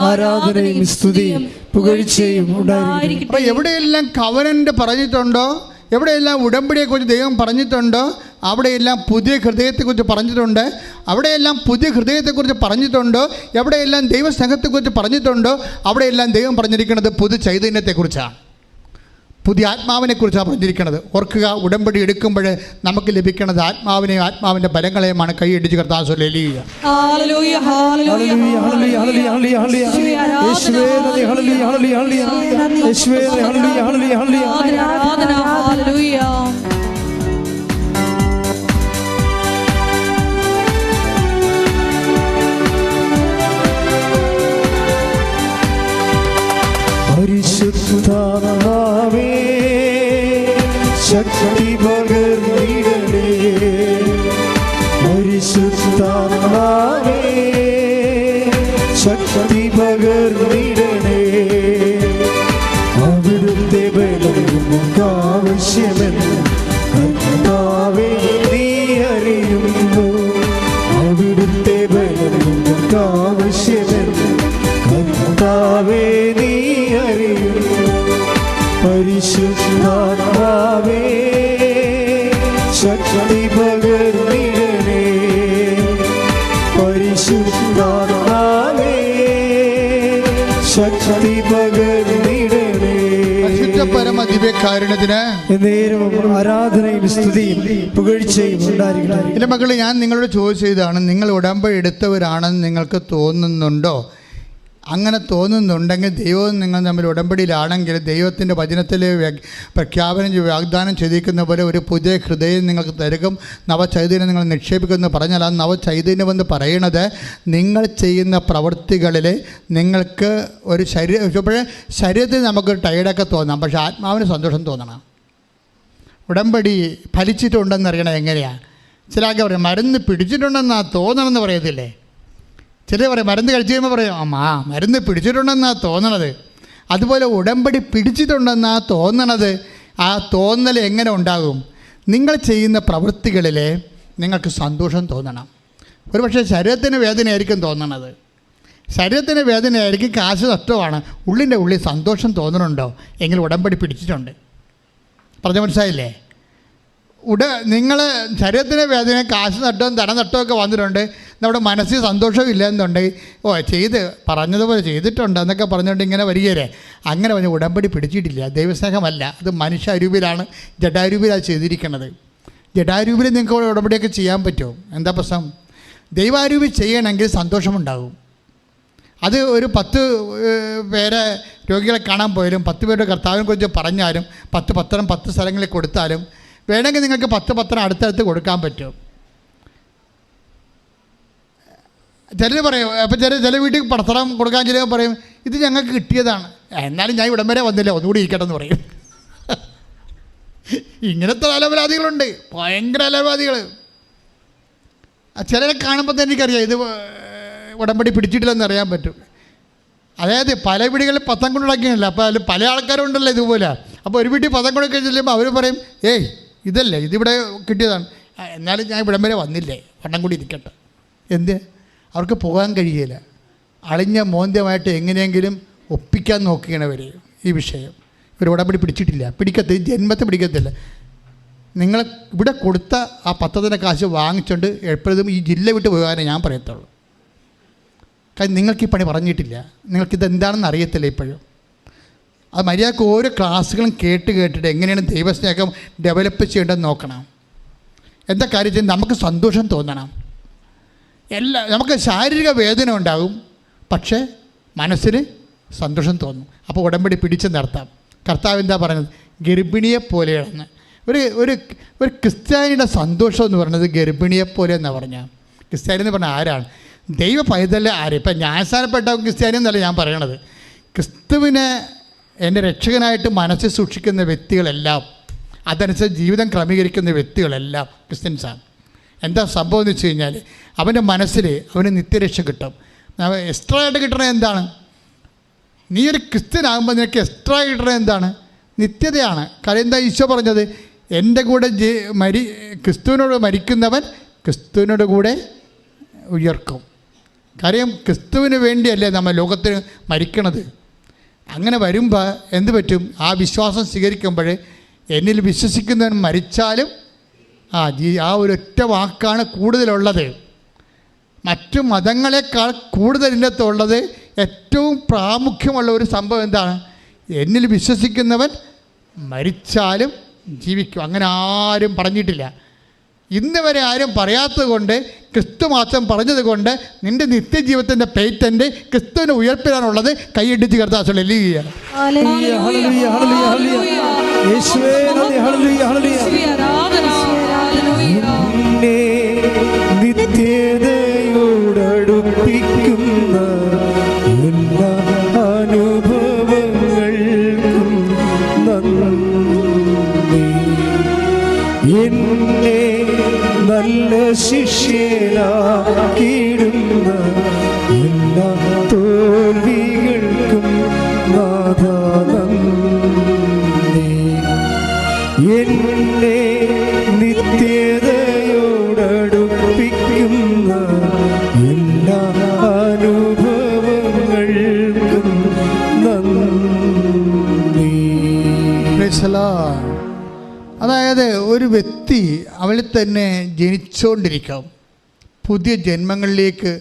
ആരാധനയും സ്തുതിയും പുകഴ്ചയും ഉണ്ടായിരിക്കട്ടെ. അപ്പോൾ എവിടെയെല്ലാം കവനന്റ് പറഞ്ഞിട്ടുണ്ടോ, എവിടെയെല്ലാം ഉടമ്പടിയെക്കുറിച്ച് ദൈവം പറഞ്ഞിട്ടുണ്ടോ, അവിടെയെല്ലാം പുതിയ ഹൃദയത്തെക്കുറിച്ച് പറഞ്ഞിട്ടുണ്ട്. അവിടെയെല്ലാം പുതിയ ഹൃദയത്തെക്കുറിച്ച് പറഞ്ഞിട്ടുണ്ടോ, എവിടെയെല്ലാം ദൈവസ്നേഹത്തെക്കുറിച്ച് പറഞ്ഞിട്ടുണ്ടോ, അവിടെയെല്ലാം ദൈവം പറഞ്ഞിരിക്കുന്നത് പുതു ചൈതന്യത്തെക്കുറിച്ചാണ്, പുതിയ ആത്മാവിനെക്കുറിച്ചാണ് പറഞ്ഞിരിക്കുന്നത്. ഓർക്കുക, ഉടമ്പടി എടുക്കുമ്പോൾ നമുക്ക് ലഭിക്കുന്നത് ആത്മാവിനെയും ആത്മാവിൻ്റെ ബലങ്ങളെയുമാണ്. കൈയടിച്ച് കർത്താവേ ഹല്ലേലൂയ. ഹല്ലേലൂയ. ഹല്ലേലൂയ. ഹല്ലേലൂയ. ഹല്ലേലൂയ. ഹല്ലേലൂയ. യേശുവേ നന്ദി. ഹല്ലേലൂയ. ഹല്ലേലൂയ. യേശുവേ ഹല്ലേലൂയ. ഹല്ലേലൂയ. ആരാധന. ഹല്ലേലൂയ. പരിശുദ്ധാത്മാവേ ശക്തി പകർന്നിടണേ. പരിശുദ്ധാത്മാവേ ശക്തി പകർന്നിടണേ. അവിടുത്തെ ബലം നമുക്കാവശ്യമെന്ന് കർത്താവേ നീ അറിയുന്നു. അവിടുത്തെ ബലം നമുക്കാവശ്യമെന്ന് കർത്താവേ നീ അറിയുന്നു. പരിശുദ്ധാത്മാവേ ശക്തി പകർന്നിടണേ. പരിശുദ്ധാത്മാവേ ശക്തി പകർന്നിടണേ. പരിശുദ്ധ പരമദിവ്യകാരുണ്യത്തിന് നേരവും ആരാധനയും സ്തുതിയും പുകഴ്ചയും ഉണ്ടായിരിക്കട്ടെ. എൻ്റെ മക്കളെ, ഞാൻ നിങ്ങളോട് ചോദിച്ചതാണ്, നിങ്ങൾ ഉടമ്പടി എടുത്തവരാണെന്ന് നിങ്ങൾക്ക് തോന്നുന്നുണ്ടോ? അങ്ങനെ തോന്നുന്നുണ്ടെങ്കിൽ ദൈവവും നിങ്ങൾ തമ്മിൽ ഉടമ്പടിയിലാണെങ്കിൽ ദൈവത്തിൻ്റെ വചനത്തിൽ വാഗ്ദാനം ചെയ്തിരിക്കുന്ന പോലെ ഒരു പുതിയ ഹൃദയം നിങ്ങൾക്ക് തരുക, നവചൈതന്യം നിങ്ങൾ നിക്ഷേപിക്കുമെന്ന് പറഞ്ഞാൽ ആ നവചൈതന്യമെന്ന് പറയണത് നിങ്ങൾ ചെയ്യുന്ന പ്രവൃത്തികളിൽ നിങ്ങൾക്ക് ഒരു ശരീരത്തിൽ നമുക്കൊരു ടയർഡൊക്കെ തോന്നാം, പക്ഷേ ആത്മാവിന് സന്തോഷം തോന്നണം. ഉടമ്പടി ഫലിച്ചിട്ടുണ്ടെന്ന് എങ്ങനെയാണ്? ചില ആൾക്കാർ പറയും മരുന്ന് പിടിച്ചിട്ടുണ്ടെന്നാ തോന്നണമെന്ന് പറയത്തില്ലേ? ചില പറയും മരുന്ന് കഴിച്ച് കഴിയുമ്പോൾ പറയും മരുന്ന് പിടിച്ചിട്ടുണ്ടെന്നാണ് തോന്നണത്. അതുപോലെ ഉടമ്പടി പിടിച്ചിട്ടുണ്ടെന്നാ തോന്നണത്. ആ തോന്നൽ എങ്ങനെ ഉണ്ടാകും? നിങ്ങൾ ചെയ്യുന്ന പ്രവൃത്തികളിൽ നിങ്ങൾക്ക് സന്തോഷം തോന്നണം. ഒരുപക്ഷെ ശരീരത്തിന് വേദനയായിരിക്കും തോന്നണത്, ശരീരത്തിന് വേദനയായിരിക്കും, കാശ് നഷ്ടമാണ്, ഉള്ളിൻ്റെ ഉള്ളിൽ സന്തോഷം തോന്നുന്നുണ്ടോ എങ്കിൽ ഉടമ്പടി പിടിച്ചിട്ടുണ്ട്. പറഞ്ഞ മനസ്സിലായില്ലേ? നിങ്ങൾ ശരീരത്തിന് വേദന, കാശ് നട്ടവും ധനനട്ടമൊക്കെ വന്നിട്ടുണ്ട്, നമ്മുടെ മനസ്സിൽ സന്തോഷവും ഇല്ലെന്നുണ്ടെങ്കിൽ പറഞ്ഞതുപോലെ ചെയ്തിട്ടുണ്ട് എന്നൊക്കെ പറഞ്ഞുകൊണ്ട് ഇങ്ങനെ വരികയല്ലേ? അങ്ങനെ പറഞ്ഞ് ഉടമ്പടി പിടിച്ചിട്ടില്ല. ദൈവസ്നേഹമല്ല, അത് മനുഷ്യാരൂപിയിലാണ്, ജഡാരൂപിയിലാണ് ചെയ്തിരിക്കുന്നത്. ജഡാരൂപിയിൽ നിങ്ങൾക്ക് ഉടമ്പടിയൊക്കെ ചെയ്യാൻ പറ്റുമോ? എന്താ പ്രശ്നം? ദൈവാരൂപി ചെയ്യണമെങ്കിൽ സന്തോഷമുണ്ടാകും. അത് ഒരു 10 പേരെ രോഗികളെ കാണാൻ പോയാലും 10 പേരുടെ കർത്താവിനെ കുറിച്ച് പറഞ്ഞാലും 10 പത്രം 10 സ്ഥലങ്ങളിൽ കൊടുത്താലും വേണമെങ്കിൽ നിങ്ങൾക്ക് 10 പത്രം അടുത്തടുത്ത് കൊടുക്കാൻ പറ്റും. ചിലർ പറയും, അപ്പോൾ ചില വീട്ടിൽ പത്രം കൊടുക്കാൻ ചിലർ പറയും ഇത് ഞങ്ങൾക്ക് കിട്ടിയതാണ്, എന്നാലും ഞാൻ ഇവിടം വരെ വന്നില്ല, ഒന്നുകൂടി ഇരിക്കട്ടെ എന്ന് പറയും. ഇങ്ങനത്തെ അലവലാദികളുണ്ട്, ഭയങ്കര അലവലാദികൾ. ചിലരെ കാണുമ്പോൾ തന്നെ എനിക്കറിയാം ഇത് ഉടമ്പടി പിടിച്ചിട്ടില്ലെന്ന് അറിയാൻ പറ്റും. അതായത് പല വീടുകളിൽ പത്തം കൊണ്ടുണ്ടാക്കിയല്ല, അപ്പോൾ അതിൽ പല ആൾക്കാരും ഉണ്ടല്ലോ ഇതുപോലെ. അപ്പോൾ ഒരു വീട്ടിൽ പത്തം കൊണ്ടൊക്കെ ചെല്ലുമ്പോൾ അവർ പറയും ഏയ് ഇതല്ലേ ഇതിവിടെ കിട്ടിയതാണ്, എന്നാലും ഞാൻ ഇവിടം വരെ വന്നില്ലേ, വണ്ണം കൂടി ഇരിക്കട്ടെ. എന്ത് അവർക്ക് പോകാൻ കഴിയില്ല. അളിഞ്ഞ മോന്ത്യമായിട്ട് എങ്ങനെയെങ്കിലും ഒപ്പിക്കാൻ നോക്കുകയാണവർ ഈ വിഷയം. ഇവർ ഉടമ്പടി പിടിക്കത്തില്ല, ജന്മത്തെ പിടിക്കത്തില്ല. നിങ്ങൾ ഇവിടെ കൊടുത്ത ആ പത്രത്തിൻ്റെ കാശ് വാങ്ങിച്ചുകൊണ്ട് എപ്പോഴും ഈ ജില്ല വിട്ട് പോകാനേ ഞാൻ പറയത്തുള്ളൂ. കാരണം നിങ്ങൾക്ക് ഈ പണി പറഞ്ഞിട്ടില്ല, നിങ്ങൾക്കിത് എന്താണെന്ന് അറിയത്തില്ല ഇപ്പോഴും. അത് മര്യാദക്ക് ഓരോ ക്ലാസ്സുകളും കേട്ടിട്ട് എങ്ങനെയാണ് ദൈവസ്നേഹം ഡെവലപ്പ് ചെയ്യേണ്ടതെന്ന് നോക്കണം. എന്താ കാര്യം ചെയ്ത് നമുക്ക് സന്തോഷം തോന്നണം. നമുക്ക് ശാരീരിക വേദന ഉണ്ടാകും, പക്ഷേ മനസ്സിന് സന്തോഷം തോന്നും. അപ്പോൾ ഉടമ്പടി പിടിച്ച് നിർത്താം. കർത്താവ് എന്താ പറയുന്നത്? ഗർഭിണിയെ പോലെയാണെന്ന്. ഒരു ക്രിസ്ത്യാനിയുടെ സന്തോഷം എന്ന് പറയുന്നത് ഗർഭിണിയെ പോലെ എന്നാണ് പറഞ്ഞാൽ. ക്രിസ്ത്യാനി എന്ന് പറഞ്ഞാൽ ആരാണ്? ദൈവ പൈതല് ആര്? ഇപ്പം ന്യായസ്ഥാനപ്പെട്ട ക്രിസ്ത്യാനി എന്നല്ല ഞാൻ പറയണത്. ക്രിസ്തുവിനെ എൻ്റെ രക്ഷകനായിട്ട് മനസ്സിൽ സൂക്ഷിക്കുന്ന വ്യക്തികളെല്ലാം, അതനുസരിച്ച് ജീവിതം ക്രമീകരിക്കുന്ന വ്യക്തികളെല്ലാം ക്രിസ്ത്യൻസാണ്. എന്താ സംഭവം എന്ന് വെച്ച് കഴിഞ്ഞാൽ അവൻ്റെ മനസ്സിൽ അവന് നിത്യരക്ഷ കിട്ടും. എക്സ്ട്രാ ആയിട്ട് കിട്ടണത് എന്താണ്? നീ ഒരു ക്രിസ്ത്യനാകുമ്പോൾ നിനക്ക് എക്സ്ട്രാ കിട്ടണത് എന്താണ്? നിത്യതയാണ്. കാര്യം എന്താ ഈശോ പറഞ്ഞത്? എൻ്റെ കൂടെ ക്രിസ്തുവിനോട് മരിക്കുന്നവൻ ക്രിസ്തുവിനോട് കൂടെ ഉയർക്കും. കാര്യം ക്രിസ്തുവിന് വേണ്ടിയല്ലേ നമ്മൾ ലോകത്തിന് മരിക്കണത്. അങ്ങനെ വരുമ്പോൾ എന്ത് പറ്റും? ആ വിശ്വാസം സ്വീകരിക്കുമ്പോൾ എന്നിൽ വിശ്വസിക്കുന്നവൻ മരിച്ചാലും ആ ഒരൊറ്റ വാക്കാണ് കൂടുതലുള്ളത്. മറ്റു മതങ്ങളെക്കാൾ കൂടുതൽ ഇന്നത്തുള്ളത് ഏറ്റവും പ്രാമുഖ്യമുള്ള ഒരു സംഭവം എന്താണ്? എന്നിൽ വിശ്വസിക്കുന്നവൻ മരിച്ചാലും ജീവിക്കും. അങ്ങനെ ആരും പറഞ്ഞിട്ടില്ല. ഇന്ന് വരെ ആരും പറയാത്തത് കൊണ്ട്, ക്രിസ്തു മാത്രം പറഞ്ഞത് കൊണ്ട് നിൻ്റെ നിത്യജീവിതത്തിൻ്റെ പേറ്റൻ്റ് ക്രിസ്തുവിനെ ഉയർപ്പിലാണുള്ളത്. കൈയടിച്ച് കർത്താവ് എല്ലുകയാണ്. നിത്യതയോടടുപ്പിക്കുന്ന എല്ലാ അനുഭവങ്ങൾക്കും നന്ദി. എന്നെ നല്ല ശിഷ്യനാക്കിയിടുന്ന എല്ലാ തോൽവികൾക്കും നാഥാ നന്ദി. എന്നെ നിത്യതയോടടുപ്പിക്കുന്ന എല്ലാ അനുഭവങ്ങൾക്കും നന്ദി. അതായത് ഒരു വ്യക്തി അവളിൽ തന്നെ ജനിച്ചുകൊണ്ടിരിക്കാം. പുതിയ ജന്മങ്ങളിലേക്ക്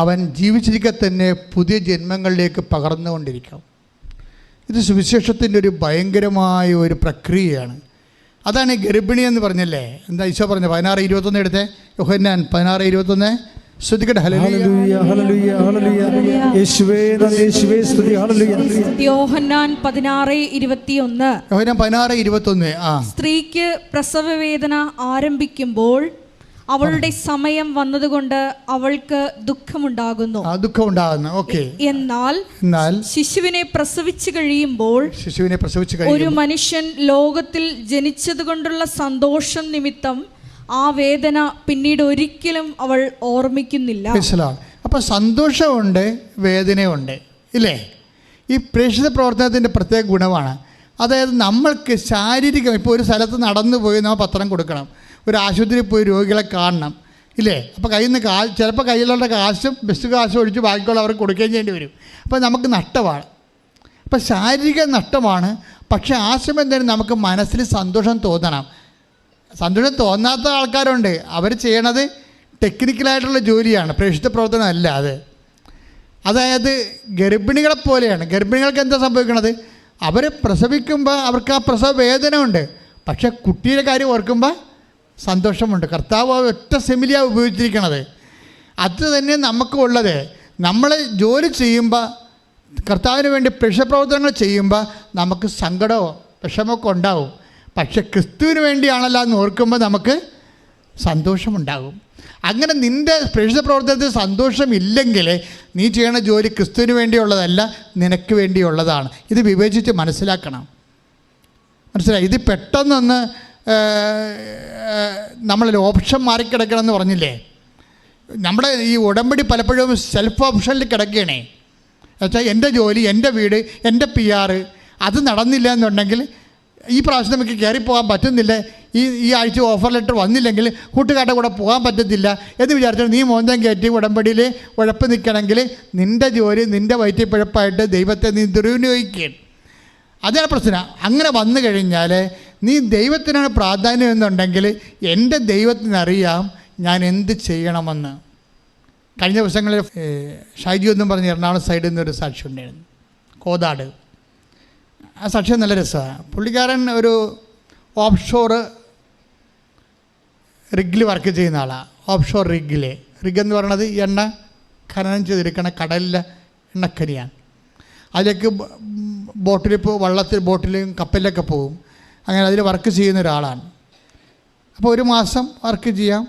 അവൻ ജീവിച്ചിരിക്കെ തന്നെ പുതിയ ജന്മങ്ങളിലേക്ക് പകർന്നുകൊണ്ടിരിക്കാം. ഇത് സുവിശേഷത്തിൻ്റെ ഒരു ഭയങ്കരമായ ഒരു പ്രക്രിയയാണ്. അതാണ് ഗർഭിണി എന്ന് പറഞ്ഞല്ലേ. എന്താ ഈശോ പറഞ്ഞു? 16:21 എടുത്തേ. യോഹന്നാൻ 16:21 ശ്രദ്ധിക്കട്ടെ. യോഹന്നാൻ 16:21. സ്ത്രീക്ക് പ്രസവവേദന ആരംഭിക്കുമ്പോൾ അവളുടെ സമയം വന്നതുകൊണ്ട് അവൾക്ക് ദുഃഖമുണ്ടാകുന്നു. എന്നാൽ ശിശുവിനെ പ്രസവിച്ചു കഴിയുമ്പോൾ ഒരു മനുഷ്യൻ ലോകത്തിൽ ജനിച്ചതുകൊണ്ടുള്ള സന്തോഷം നിമിത്തം ആ വേദന പിന്നീട് ഒരിക്കലും അവൾ ഓർമ്മിക്കുന്നില്ല. അപ്പോൾ സന്തോഷമുണ്ട്, വേദനയുണ്ട്, ഇല്ലേ? ഈ പ്രേക്ഷിത പ്രവർത്തനത്തിൻ്റെ പ്രത്യേക ഗുണമാണ്. അതായത് നമ്മൾക്ക് ശാരീരികം, ഇപ്പോൾ ഒരു സ്ഥലത്ത് നടന്നു പോയി നമ്മൾ പത്രം കൊടുക്കണം, ഒരു ആശുപത്രിയിൽ പോയി രോഗികളെ കാണണം, ഇല്ലേ? അപ്പോൾ കയ്യിൽ നിന്ന് ചിലപ്പോൾ കയ്യിലുള്ള കാശും ബസ് കാശും ഒഴിച്ച് ബാക്കിയുള്ള അവർക്ക് കൊടുക്കുകയും ചെയ്യേണ്ടി വരും. അപ്പോൾ നമുക്ക് നഷ്ടമാണ്. അപ്പോൾ ശാരീരിക നഷ്ടമാണ്. പക്ഷേ ആ സമയം തന്നെ നമുക്ക് മനസ്സിൽ സന്തോഷം തോന്നണം. സന്തോഷം തോന്നാത്ത ആൾക്കാരുണ്ട്. അവർ ചെയ്യണത് ടെക്നിക്കലായിട്ടുള്ള ജോലിയാണ്, പ്രേക്ഷിത പ്രവർത്തനം അല്ല അത്. അതായത് ഗർഭിണികളെ പോലെയാണ്. ഗർഭിണികൾക്ക് എന്താ സംഭവിക്കണത്? അവർ പ്രസവിക്കുമ്പോൾ അവർക്ക് ആ പ്രസവ വേദന ഉണ്ട്, പക്ഷേ കുട്ടിയുടെ കാര്യം ഓർക്കുമ്പോൾ സന്തോഷമുണ്ട്. കർത്താവ് ഒറ്റ സെമിലിയാണ് ഉപയോഗിച്ചിരിക്കണത്. അത് തന്നെ നമുക്കുള്ളത്. നമ്മൾ ജോലി ചെയ്യുമ്പോൾ, കർത്താവിന് വേണ്ടി പ്രവർത്തനങ്ങൾ ചെയ്യുമ്പോൾ നമുക്ക് സങ്കടമോ വിഷമമൊക്കെ ഉണ്ടാവും. പക്ഷെ ക്രിസ്തുവിന് വേണ്ടിയാണല്ലോ എന്ന് ഓർക്കുമ്പോൾ നമുക്ക് സന്തോഷമുണ്ടാകും. അങ്ങനെ നിൻ്റെ പ്രവർത്തനത്തിൽ സന്തോഷമില്ലെങ്കിൽ നീ ചെയ്യുന്ന ജോലി ക്രിസ്തുവിന് വേണ്ടിയുള്ളതല്ല, നിനക്ക് വേണ്ടിയുള്ളതാണ്. ഇത് വിവേചിച്ച് മനസ്സിലാക്കണം. മനസ്സിലായി? ഇത് പെട്ടെന്നൊന്ന് നമ്മളൊരു ഓപ്ഷൻ മാറിക്കിടക്കണമെന്ന് പറഞ്ഞില്ലേ? നമ്മുടെ ഈ ഉടമ്പടി പലപ്പോഴും സെൽഫ് ഓപ്ഷനിൽ കിടക്കുകയാണേ. എന്നുവെച്ചാൽ എൻ്റെ ജോലി, എൻ്റെ വീട്, എൻ്റെ PR അത് നടന്നില്ല എന്നുണ്ടെങ്കിൽ ഈ പ്രാവശ്യം നമുക്ക് കയറിപ്പോകാൻ പറ്റുന്നില്ല, ഈ ആഴ്ച ഓഫർ ലെറ്റർ വന്നില്ലെങ്കിൽ കൂട്ടുകാരുടെ കൂടെ പോകാൻ പറ്റത്തില്ല എന്ന് വിചാരിച്ചാൽ നീ മോന്തം കയറ്റി ഉടമ്പടിയിൽ ഉഴപ്പ് നിൽക്കണമെങ്കിൽ നിൻ്റെ ജോലി നിൻ്റെ വയറ്റിപ്പിഴപ്പായിട്ട് ദൈവത്തെ നീ ദുർവിനിയോഗിക്കുകയാണ്. അതാണ് പ്രശ്നം. അങ്ങനെ വന്നു കഴിഞ്ഞാൽ നീ ദൈവത്തിനാണ് പ്രാധാന്യം എന്നുണ്ടെങ്കിൽ എൻ്റെ ദൈവത്തിനറിയാം ഞാൻ എന്ത് ചെയ്യണമെന്ന്. കഴിഞ്ഞ ദിവസങ്ങളിൽ ഷൈജു എന്നും പറഞ്ഞ് എറണാകുളം സൈഡിൽ നിന്നൊരു സാക്ഷി ഉണ്ടായിരുന്നു, കോതാട്. ആ സാക്ഷ്യം നല്ല രസമാണ്. പുള്ളിക്കാരൻ ഒരു ഓഫ് ഷോർ റിഗിൽ വർക്ക് ചെയ്യുന്ന ആളാണ്. ഓഫ് ഷോർ റിഗ് എന്ന് പറയുന്നത് എണ്ണ ഖനനം ചെയ്തെടുക്കണ കടലിലെ എണ്ണക്കനിയാണ്. അതിലേക്ക് ബോട്ടിലും കപ്പലിലൊക്കെ പോകും. അങ്ങനെ അതിൽ വർക്ക് ചെയ്യുന്ന ഒരാളാണ്. അപ്പോൾ ഒരു മാസം വർക്ക് ചെയ്യാം,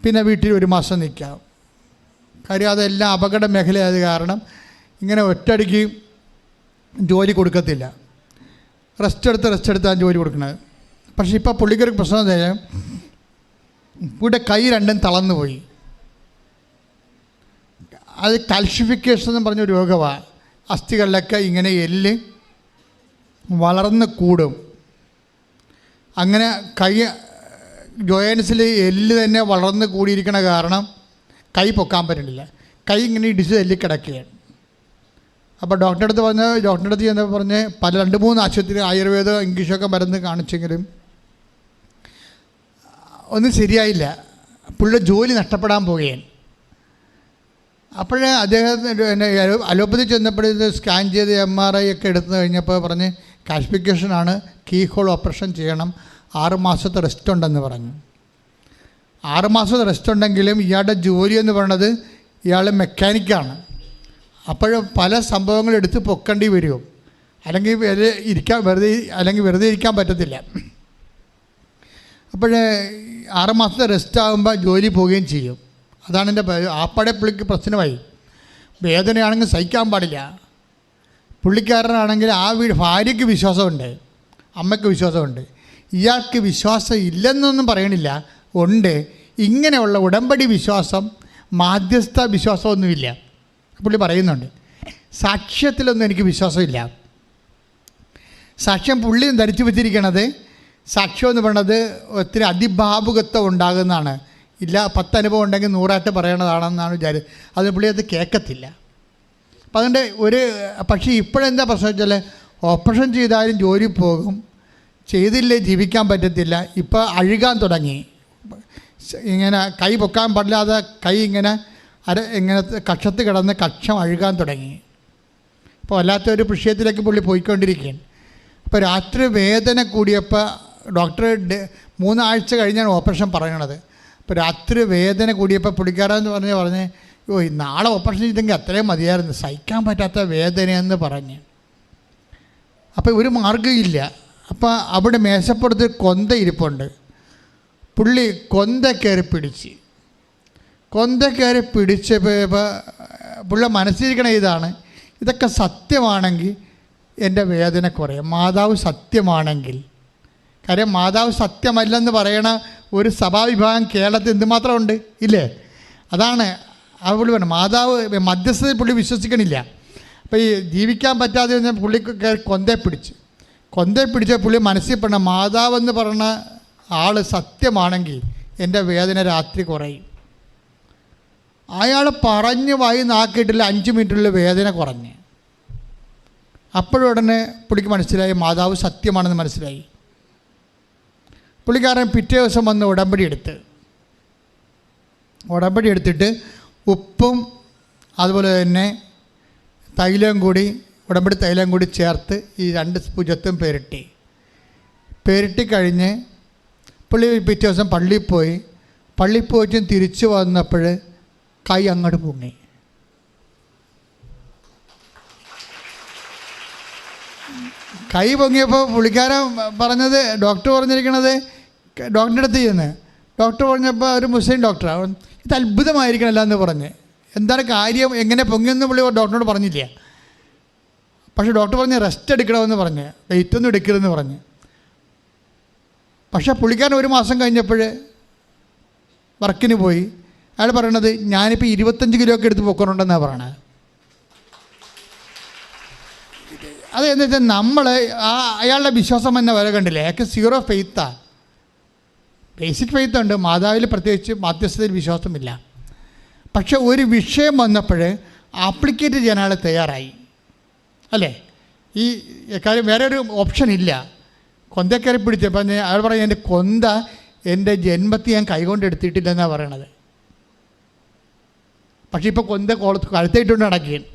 പിന്നെ വീട്ടിൽ ഒരു മാസം നിൽക്കാം. കാര്യം അതെല്ലാം അപകട മേഖലയായത് കാരണം ഇങ്ങനെ ഒറ്റയടിക്ക് ജോലി കൊടുക്കത്തില്ല. റെസ്റ്റ് എടുത്താണ് ജോലി കൊടുക്കുന്നത്. പക്ഷേ ഇപ്പോൾ പുള്ളിക്കൊരു പ്രശ്നം എന്താ വെച്ചാൽ ഇവിടെ കൈ രണ്ടും തളർന്നു പോയി. അത് കാൽഷിഫിക്കേഷൻ എന്ന് പറഞ്ഞൊരു രോഗമാണ്. അസ്ഥികളിലൊക്കെ ഇങ്ങനെ എല്ല് വളർന്ന് കൂടും. അങ്ങനെ കൈ ജോയിൻസിൽ എല്ല് തന്നെ വളർന്ന് കൂടിയിരിക്കണ കാരണം കൈ പൊക്കാൻ പറ്റുന്നില്ല. കൈ ഇങ്ങനെ ഇടിച്ച് എല്ലി കിടക്കുകയാണ്. അപ്പോൾ ഡോക്ടറുടെ അടുത്ത് ചെന്നപ്പോൾ പറഞ്ഞ് 2-3 ആശുപത്രി ആയുർവേദ ഇംഗ്ലീഷൊക്കെ മരുന്ന് കാണിച്ചെങ്കിലും ഒന്നും ശരിയായില്ല. പുള്ളിയുടെ ജോലി നഷ്ടപ്പെടാൻ പോവുകയാണ്. അപ്പോഴേ അദ്ദേഹത്തിന് അലോപ്പതി ചെന്നപ്പോഴേ സ്കാൻ ചെയ്ത് MRI ഒക്കെ എടുത്തു കഴിഞ്ഞപ്പോൾ പറഞ്ഞ് കാൽസിഫിക്കേഷനാണ്, കീ ഹോൾ ഓപ്പറേഷൻ ചെയ്യണം, 6 മാസത്തെ റെസ്റ്റ് ഉണ്ടെന്ന് പറഞ്ഞു. 6 മാസത്തെ റെസ്റ്റ് ഉണ്ടെങ്കിലും ഇയാളുടെ ജോലി എന്ന് പറയുന്നത് ഇയാൾ മെക്കാനിക്കാണ്. അപ്പോൾ പല സംഭവങ്ങൾ എടുത്ത് പൊക്കേണ്ടി വരും. അല്ലെങ്കിൽ വെറുതെ ഇരിക്കാൻ പറ്റത്തില്ല. അപ്പോൾ 6 മാസത്തെ റെസ്റ്റ് ആകുമ്പോൾ ജോലി പോവുകയും ചെയ്യും. അതാണ് എൻ്റെ ആപ്പടെ പുള്ളിക്ക് പ്രശ്നമായി. വേദനയാണെങ്കിൽ സഹിക്കാൻ പാടില്ല. പുള്ളിക്കാരനാണെങ്കിൽ ഭാര്യയ്ക്ക് വിശ്വാസമുണ്ട്, അമ്മയ്ക്ക് വിശ്വാസമുണ്ട്. ഇയാൾക്ക് വിശ്വാസം ഇല്ലെന്നൊന്നും പറയണില്ല, ഉണ്ട്. ഇങ്ങനെയുള്ള ഉടമ്പടി വിശ്വാസം, മാധ്യസ്ഥ വിശ്വാസമൊന്നുമില്ല. പുള്ളി പറയുന്നുണ്ട്, സാക്ഷ്യത്തിലൊന്നും എനിക്ക് വിശ്വാസമില്ല. സാക്ഷ്യം പുള്ളി ധരിച്ചു വെച്ചിരിക്കണത്, സാക്ഷ്യം എന്ന് പറയുന്നത് ഒത്തിരി അതിഭാവുകത്വം ഉണ്ടാകുന്നതാണ്. ഇല്ല 10 അനുഭവം ഉണ്ടെങ്കിൽ 100 പറയണതാണെന്നാണ് വിചാരിച്ചത്. അത് പുള്ളി അത് കേൾക്കത്തില്ല. അപ്പം അതുകൊണ്ട് പക്ഷേ ഇപ്പോഴെന്താ പ്രശ്നം വെച്ചാൽ ഓപ്പറേഷൻ ചെയ്താലും ജോലി പോകും, ചെയ്തില്ലേ ജീവിക്കാൻ പറ്റത്തില്ല. ഇപ്പോൾ അഴുകാൻ തുടങ്ങി. ഇങ്ങനെ കൈ പൊക്കാൻ പാടില്ലാതെ കൈ ഇങ്ങനെ കക്ഷത്ത് കിടന്ന് കക്ഷം അഴുകാൻ തുടങ്ങി. ഇപ്പോൾ വല്ലാത്തൊരു വിഷയത്തിലേക്ക് പുള്ളി പോയിക്കൊണ്ടിരിക്കുകയാണ്. അപ്പോൾ രാത്രി വേദന കൂടിയപ്പോൾ ഡോക്ടർ 3 ആഴ്ച കഴിഞ്ഞാണ് ഓപ്പറേഷൻ പറയണത്. അപ്പോൾ രാത്രി വേദന കൂടിയപ്പോൾ പുള്ളിക്കാരെന്ന് പറഞ്ഞ് നാളെ ഓപ്പറേഷൻ ചെയ്തെങ്കിൽ അത്രയും മതിയായിരുന്നു, സഹിക്കാൻ പറ്റാത്ത വേദനയെന്ന് പറഞ്ഞ്. അപ്പോൾ ഒരു മാർഗ്ഗമില്ല. അപ്പോൾ അവിടെ മേശപ്പുറത്ത് കൊന്ത ഇരിപ്പുണ്ട്. പുള്ളി കൊന്ത കയറി പിടിച്ചപ്പോൾ പുള്ളി മനസ്സിരിക്കണ ഇതൊക്കെ സത്യമാണെങ്കിൽ എൻ്റെ വേദന കുറയും. മാതാവ് സത്യമാണെങ്കിൽ, കാര്യം മാതാവ് സത്യമല്ലെന്ന് പറയണ ഒരു സഭാവിഭാഗം കേരളത്തിൽ എന്തുമാത്രം ഉണ്ട് ഇല്ലേ? അതാണ് ആ പുള്ളി പറഞ്ഞു. മാതാവ് മധ്യസ്ഥതയിൽ പുള്ളി വിശ്വസിക്കണില്ല. അപ്പോൾ ഈ ജീവിക്കാൻ പറ്റാതെ കഴിഞ്ഞാൽ പുള്ളി കൊന്തയെ പിടിച്ച പുള്ളി മനസ്സിൽ പറഞ്ഞ മാതാവെന്ന് പറഞ്ഞ ആൾ സത്യമാണെങ്കിൽ എൻ്റെ വേദന രാത്രി കുറയും. അയാൾ പറഞ്ഞ് വായി നാക്കിയിട്ടില്ല, 5 മിനിറ്റുള്ള വേദന കുറഞ്ഞ്. അപ്പോഴുടനെ പുള്ളിക്ക് മനസ്സിലായി മാതാവ് സത്യമാണെന്ന് മനസ്സിലായി. പുള്ളിക്കാരൻ പിറ്റേ ദിവസം വന്ന് ഉടമ്പടി എടുത്തിട്ട് ഉപ്പും അതുപോലെ തന്നെ ഉടമ്പടി തൈലം കൂടി ചേർത്ത് ഈ 2 ഭുജത്തും പെരട്ടി കഴിഞ്ഞ് പുള്ളി പിറ്റേ ദിവസം പള്ളിയിൽ പോയിട്ട് തിരിച്ചു വന്നപ്പോൾ കൈ അങ്ങോട്ട് പൊങ്ങി. കൈ പൊങ്ങിയപ്പോൾ പുള്ളിക്കാരൻ പറഞ്ഞത്, ഡോക്ടർ പറഞ്ഞിരിക്കണത്, ഡോക്ടറിൻ്റെ അടുത്ത് ചെയ്യുന്നത്, ഡോക്ടർ പറഞ്ഞപ്പോൾ ഒരു മുസ്ലിം ഡോക്ടറാണ്, ഇത് അത്ഭുതമായിരിക്കണമല്ല എന്ന് പറഞ്ഞ്. എന്താണ് കാര്യം, എങ്ങനെ പൊങ്ങിയെന്ന് പുള്ളി ഡോക്ടറിനോട് പറഞ്ഞില്ല. പക്ഷേ ഡോക്ടർ പറഞ്ഞ് റെസ്റ്റ് എടുക്കണമെന്ന് പറഞ്ഞ്, വെയിറ്റൊന്നും എടുക്കരുതെന്ന് പറഞ്ഞ്. പക്ഷേ പുള്ളിക്കാരൻ 1 മാസം കഴിഞ്ഞപ്പോൾ വർക്കിന് പോയി. അയാൾ പറയണത്, ഞാനിപ്പോൾ 25 കിലോ ഒക്കെ എടുത്ത് പൊക്കണുണ്ടെന്നാണ് പറയണത്. അതെന്ന് വെച്ചാൽ നമ്മൾ അയാളുടെ വിശ്വാസം എന്ന വരെ കണ്ടില്ലേ, അയാൾക്ക് 0 ഫെയ്ത്താണ്. ബേസിക് ഫെയ്ത്ത് ഉണ്ട്, മാതാവിൽ പ്രത്യേകിച്ച് മധ്യസ്ഥതയിൽ വിശ്വാസമില്ല. പക്ഷെ ഒരു വിഷയം വന്നപ്പോൾ ആപ്ലിക്കേറ്റ് ചെയ്യാൻ അയാൾ തയ്യാറായി, അല്ലേ? ഈ കാര്യം വേറെ ഒരു ഓപ്ഷൻ ഇല്ല. കൊന്തക്കയറി പിടിച്ചപ്പോൾ അയാൾ പറയും, എൻ്റെ കൊന്ത എൻ്റെ ജന്മത്തിൽ ഞാൻ കൈകൊണ്ട് എടുത്തിട്ടില്ലെന്നാണ് പറയണത്. പക്ഷേ ഇപ്പോൾ കൊന്ത കഴുത്തിട്ടുണ്ട് നടക്കുകയാണ്.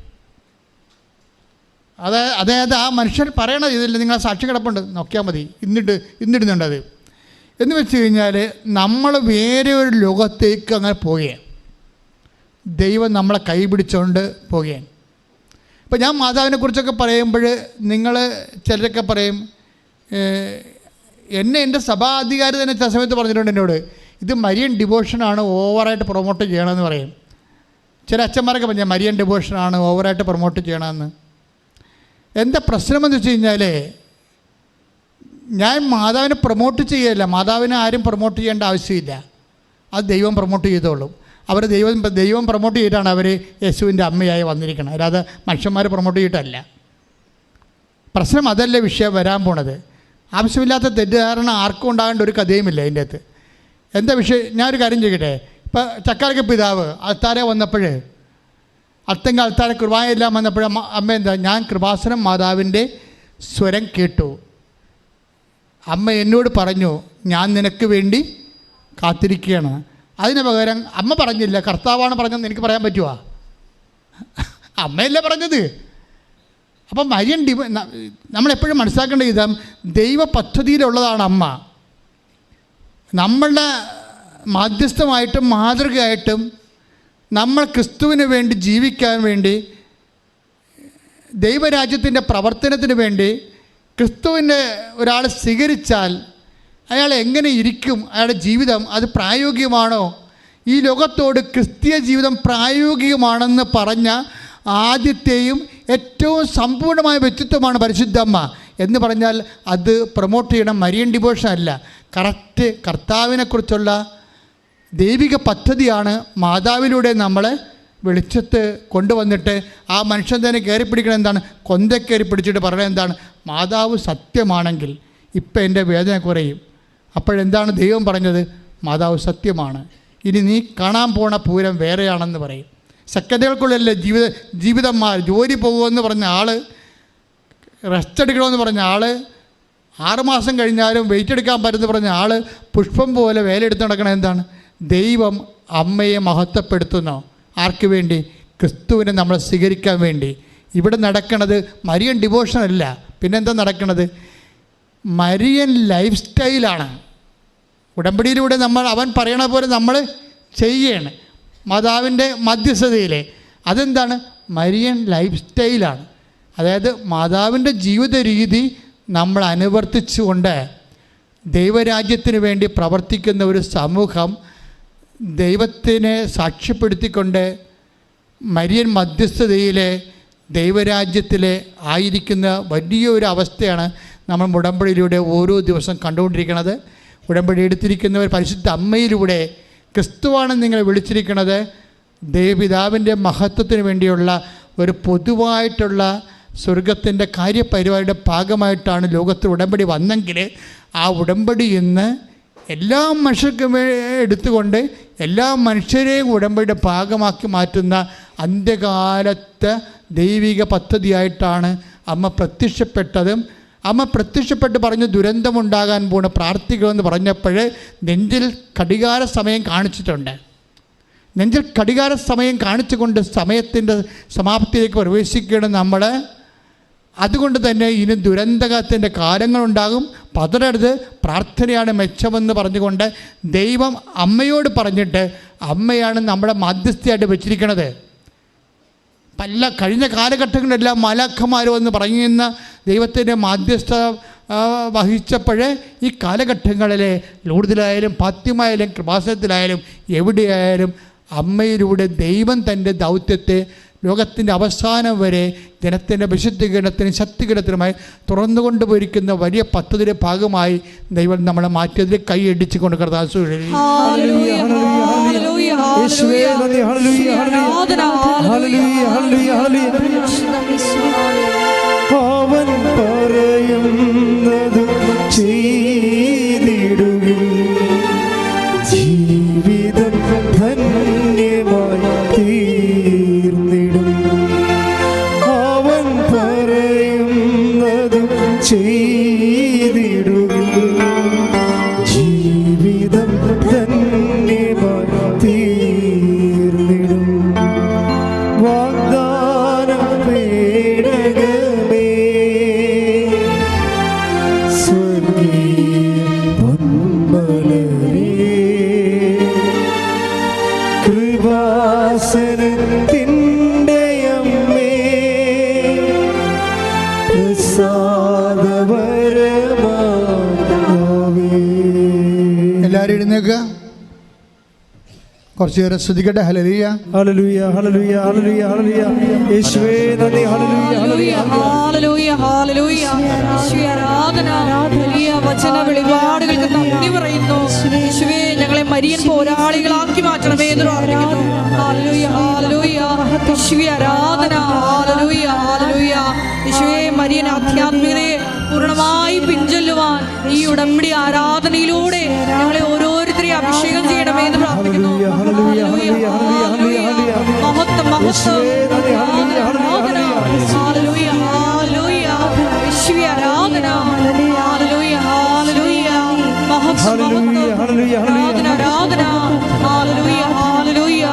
അതായത് ആ മനുഷ്യൻ പറയണത് ഇതില്ല, നിങ്ങൾ സാക്ഷി കിടപ്പുണ്ട്, നോക്കിയാൽ മതി, ഇന്നിടുന്നുണ്ട് അത് എന്ന് വെച്ച് കഴിഞ്ഞാൽ നമ്മൾ വേറെ ഒരു ലോകത്തേക്ക് അങ്ങനെ പോവുകയാണ്. ദൈവം നമ്മളെ കൈ പിടിച്ചുകൊണ്ട് പോവുകയാണ്. ഇപ്പം ഞാൻ മാതാവിനെക്കുറിച്ചൊക്കെ പറയുമ്പോൾ നിങ്ങൾ ചിലരൊക്കെ പറയും, എൻ്റെ സഭാധികാരി തന്നെ ചില സമയത്ത് പറഞ്ഞിട്ടുണ്ട് എന്നോട്, ഇത് മരിയൻ ഡിവോഷനാണ്, ഓവറായിട്ട് പ്രൊമോട്ട് ചെയ്യണമെന്ന് പറയും. ചില അച്ഛന്മാരൊക്കെ പറഞ്ഞാൽ മരിയൻ ഡിവോഷനാണ്, ഓവറായിട്ട് പ്രൊമോട്ട് ചെയ്യണമെന്ന്. എന്താ പ്രശ്നമെന്ന് വെച്ച് കഴിഞ്ഞാൽ, ഞാൻ മാതാവിനെ പ്രൊമോട്ട് ചെയ്യുകയല്ല, മാതാവിനെ ആരും പ്രൊമോട്ട് ചെയ്യേണ്ട ആവശ്യമില്ല, അത് ദൈവം പ്രൊമോട്ട് ചെയ്തോളും. അവർ ദൈവം പ്രൊമോട്ട് ചെയ്തിട്ടാണ് അവർ യേശുവിൻ്റെ അമ്മയായി വന്നിരിക്കുന്നത്, അല്ലാതെ മനുഷ്യന്മാർ പ്രൊമോട്ട് ചെയ്തിട്ടല്ല. പ്രശ്നം അതല്ല വിഷയം വരാൻ പോണത്. ആവശ്യമില്ലാത്ത തെറ്റിദ്ധാരണ ആർക്കും ഉണ്ടാകേണ്ട ഒരു കഥയുമില്ല അതിൻ്റെ അകത്ത്. എന്താ വിഷയം? ഞാനൊരു കാര്യം ചെയ്യട്ടെ. ഇപ്പോൾ ചക്കാലക്ക പിതാവ് അൾത്താരെ വന്നപ്പോൾ, അത്തങ്ക അൾത്താരെ കൃപായെല്ലാം വന്നപ്പോൾ അമ്മ എന്താ, ഞാൻ കൃപാസനം മാതാവിൻ്റെ സ്വരം കേട്ടു, അമ്മ എന്നോട് പറഞ്ഞു ഞാൻ നിനക്ക് വേണ്ടി കാത്തിരിക്കുകയാണ്. അതിന് പകരം അമ്മ പറഞ്ഞില്ല, കർത്താവാണ് പറഞ്ഞതെന്ന് എനിക്ക് പറയാൻ പറ്റുമോ? അമ്മയല്ലേ പറഞ്ഞത്. അപ്പം മരിയൻ നമ്മളെപ്പോഴും മനസ്സിലാക്കേണ്ട വിധം ദൈവ പദ്ധതിയിലുള്ളതാണ് അമ്മ. നമ്മളുടെ മാധ്യസ്ഥമായിട്ടും മാതൃകയായിട്ടും നമ്മൾ ക്രിസ്തുവിന് വേണ്ടി ജീവിക്കാൻ വേണ്ടി, ദൈവരാജ്യത്തിൻ്റെ പ്രവർത്തനത്തിന് വേണ്ടി ക്രിസ്തുവിനെ ഒരാൾ സ്വീകരിച്ചാൽ അയാൾ എങ്ങനെ ഇരിക്കും, അയാളുടെ ജീവിതം അത് പ്രായോഗികമാണോ, ഈ ലോകത്തോട് ക്രിസ്തീയ ജീവിതം പ്രായോഗികമാണെന്ന് പറഞ്ഞ ആദ്യത്തെയും ഏറ്റവും സമ്പൂർണ്ണമായ വ്യക്തിത്വമാണ് പരിശുദ്ധമ്മ എന്ന് പറഞ്ഞാൽ അത് പ്രൊമോട്ട് ചെയ്യണം മരിയൻ ഡിവോഷൻ അല്ല. കറക്റ്റ് കർത്താവിനെക്കുറിച്ചുള്ള ദൈവിക പദ്ധതിയാണ് മാതാവിലൂടെ നമ്മളെ വെളിച്ചത്ത് കൊണ്ടുവന്നിട്ട് ആ മനുഷ്യൻ തന്നെ കയറി പിടിക്കണം. എന്താണ്? കൊന്ത കയറി പിടിച്ചിട്ട് പറയുന്നത് എന്താണ്? മാതാവ് സത്യമാണെങ്കിൽ ഇപ്പം എൻ്റെ വേദന കുറയും. അപ്പോഴെന്താണ് ദൈവം പറഞ്ഞത്? മാതാവ് സത്യമാണ്, ഇനി നീ കാണാൻ പോണ പൂരം വേറെയാണെന്ന് പറയും. സെക്കൻഡുകൾക്കുള്ളല്ലേ ജീവിതം മാറി. ജോലി പോകുമെന്ന് പറഞ്ഞ ആൾ, റെസ്റ്റ് എടുക്കണമെന്ന് പറഞ്ഞ ആൾ, 6 മാസം കഴിഞ്ഞാലും വെയിറ്റ് എടുക്കാൻ പറ്റുമെന്ന് പറഞ്ഞ ആൾ പുഷ്പം പോലെ വേലയെടുത്ത് നടക്കണം. എന്താണ്? ദൈവം അമ്മയെ മഹത്വപ്പെടുത്തുന്നു. ആർക്ക് വേണ്ടി? ക്രിസ്തുവിനെ നമ്മൾ സ്വീകരിക്കാൻ വേണ്ടി. ഇവിടെ നടക്കണത് മരിയൻ ഡിവോഷൻ അല്ല. പിന്നെന്താ നടക്കണത്? മരിയൻ ലൈഫ് സ്റ്റൈലാണ്. ഉടമ്പടിയിലൂടെ അവൻ പറയണ പോലെ നമ്മൾ ചെയ്യണം. മാതാവിൻ്റെ മധ്യസ്ഥതയിലെ അതെന്താണ്? മരിയൻ ലൈഫ് സ്റ്റൈലാണ്. അതായത് മാതാവിൻ്റെ ജീവിത രീതി നമ്മൾ അനുവർത്തിച്ചുകൊണ്ട് ദൈവരാജ്യത്തിന് വേണ്ടി പ്രവർത്തിക്കുന്ന ഒരു സമൂഹം ദൈവത്തിനെ സാക്ഷ്യപ്പെടുത്തിക്കൊണ്ട് മരിയൻ മധ്യസ്ഥതയിലെ ദൈവരാജ്യത്തിലെ ആയിരിക്കുന്ന വലിയൊരു അവസ്ഥയാണ് നമ്മൾ ഉടമ്പടിയിലൂടെ ഓരോ ദിവസം കണ്ടുകൊണ്ടിരിക്കുന്നത്. ഉടമ്പടി എടുത്തിരിക്കുന്നവർ പരിശുദ്ധ അമ്മയിലൂടെ ക്രിസ്തുവാണ് നിങ്ങളെ വിളിച്ചിരിക്കുന്നത്. ദൈവപിതാവിൻ്റെ മഹത്വത്തിന് വേണ്ടിയുള്ള ഒരു പൊതുവായിട്ടുള്ള സ്വർഗത്തിൻ്റെ കാര്യപരിപാടിയുടെ ഭാഗമായിട്ടാണ് ലോകത്തിൽ ഉടമ്പടി വന്നെങ്കിൽ ആ ഉടമ്പടി ഇന്ന് എല്ലാ മനുഷ്യർക്കും എടുത്തുകൊണ്ട് എല്ലാ മനുഷ്യരെയും ഉടമ്പടിയുടെ ഭാഗമാക്കി മാറ്റുന്ന അന്ത്യകാലത്തെ ദൈവിക പദ്ധതിയായിട്ടാണ് അമ്മ പ്രത്യക്ഷപ്പെട്ടതും. അമ്മ പ്രത്യക്ഷപ്പെട്ട് പറഞ്ഞു ദുരന്തമുണ്ടാകാൻ പോണ പ്രാർത്ഥിക്കുമെന്ന് പറഞ്ഞപ്പോൾ നെഞ്ചിൽ ഘടികാര സമയം കാണിച്ചിട്ടുണ്ട്. നെഞ്ചിൽ ഘടികാര സമയം കാണിച്ചുകൊണ്ട് സമയത്തിൻ്റെ സമാപ്തിയിലേക്ക് പ്രവേശിക്കണം നമ്മൾ. അതുകൊണ്ട് തന്നെ ഇനി ദുരന്തത്തിൻ്റെ കാലങ്ങളുണ്ടാകും, പതറരുത്, പ്രാർത്ഥനയാണ് മെച്ചമെന്ന് പറഞ്ഞുകൊണ്ട് ദൈവം അമ്മയോട് പറഞ്ഞിട്ട് അമ്മയാണ് നമ്മുടെ മധ്യസ്ഥയായിട്ട് വെച്ചിരിക്കുന്നത്. കഴിഞ്ഞ കാലഘട്ടങ്ങളിലെല്ലാം മാലാഖമാർ വന്ന് പറയുന്ന ദൈവത്തിൻ്റെ മാധ്യസ്ഥ വഹിച്ചപ്പോഴേ ഈ കാലഘട്ടങ്ങളിൽ ലൂർദിലായാലും ഫാത്തിമയായാലും കൃപാസനത്തിലായാലും എവിടെയായാലും അമ്മയിലൂടെ ദൈവം തൻ്റെ ദൗത്യത്തെ ലോകത്തിൻ്റെ അവസാനം വരെ ജനത്തിൻ്റെ വിശുദ്ധീകരണത്തിനും ശക്തീകരണത്തിനുമായി തുറന്നുകൊണ്ട് പോയിരിക്കുന്ന വലിയ പദ്ധതിയുടെ ഭാഗമായി ദൈവം നമ്മളെ മാറ്റിയതിൽ കൈയടിച്ച് കൊണ്ട് കർത്താവ് അവൻ പറയുന്നത് ചെയ്തിടുകിൽ ജീവിതം ധന്യമായി തീർന്നിടും. അവൻ പറയുന്നത് ചെയ്തിടുകിൽ ജീവിതം ധന്യമായി തീർന്നിടും. വാഗ്ദാനം പേടകമേ സ്വർഗീയ പൊന്മലരേ കൃപാസനത്തിൻ്റെ അമ്മേ പ്രസാദപരമാതാവേ. എല്ലാവരും എഴുന്നേൽക്കുക, കുറച്ചു നേരം സ്തുതിക്കട്ടെ. ഹല്ലേലൂയ ഹല്ലേലൂയ ഹല്ലേലൂയ ഹല്ലേലൂയ ഹല്ലേലൂയ. യേശുവേ നന്ദി. ഹല്ലേലൂയ ഹല്ലേലൂയ ഹല്ലേലൂയ ഹല്ലേലൂയ. യേശുവേ ആരാധന. വലിയ വചന വെളിപാടുകൾക്ക് നന്ദി പറയുന്നു. യേശുവേ ഞങ്ങളെ മരിയൻ പോരാളികളാക്കി മാറ്റണമേ എന്ന് പ്രാർത്ഥിക്കുന്നു. ഹല്ലേലൂയ ഹല്ലേലൂയ. യേശുവേ ആരാധന. ഹല്ലേലൂയ ഹല്ലേലൂയ. യേശുവേ മരിയൻ ആധ്യാത്മികതയെ പൂർണ്ണമായി പിൻചൊല്ലുവാൻ ഈ ഉടമ്പടി ആരാധനയിലൂടെ ഞങ്ങളെ ഓരോരുത്തരെയും അഭിഷേകം ചെയ്യണമേ എന്ന് പ്രാർത്ഥിക്കുന്നു. മഹത്വം മഹത്വം. ആരാധന. ഹല്ലേലൂയ ഹല്ലേലൂയ. യേശുവേ ആരാധന. ഹല്ലേലൂയ ഹല്ലേലൂയ. മഹത്വം മഹത്വം. ആരാധന ആരാധന. ഹല്ലേലൂയ ഹല്ലേലൂയ.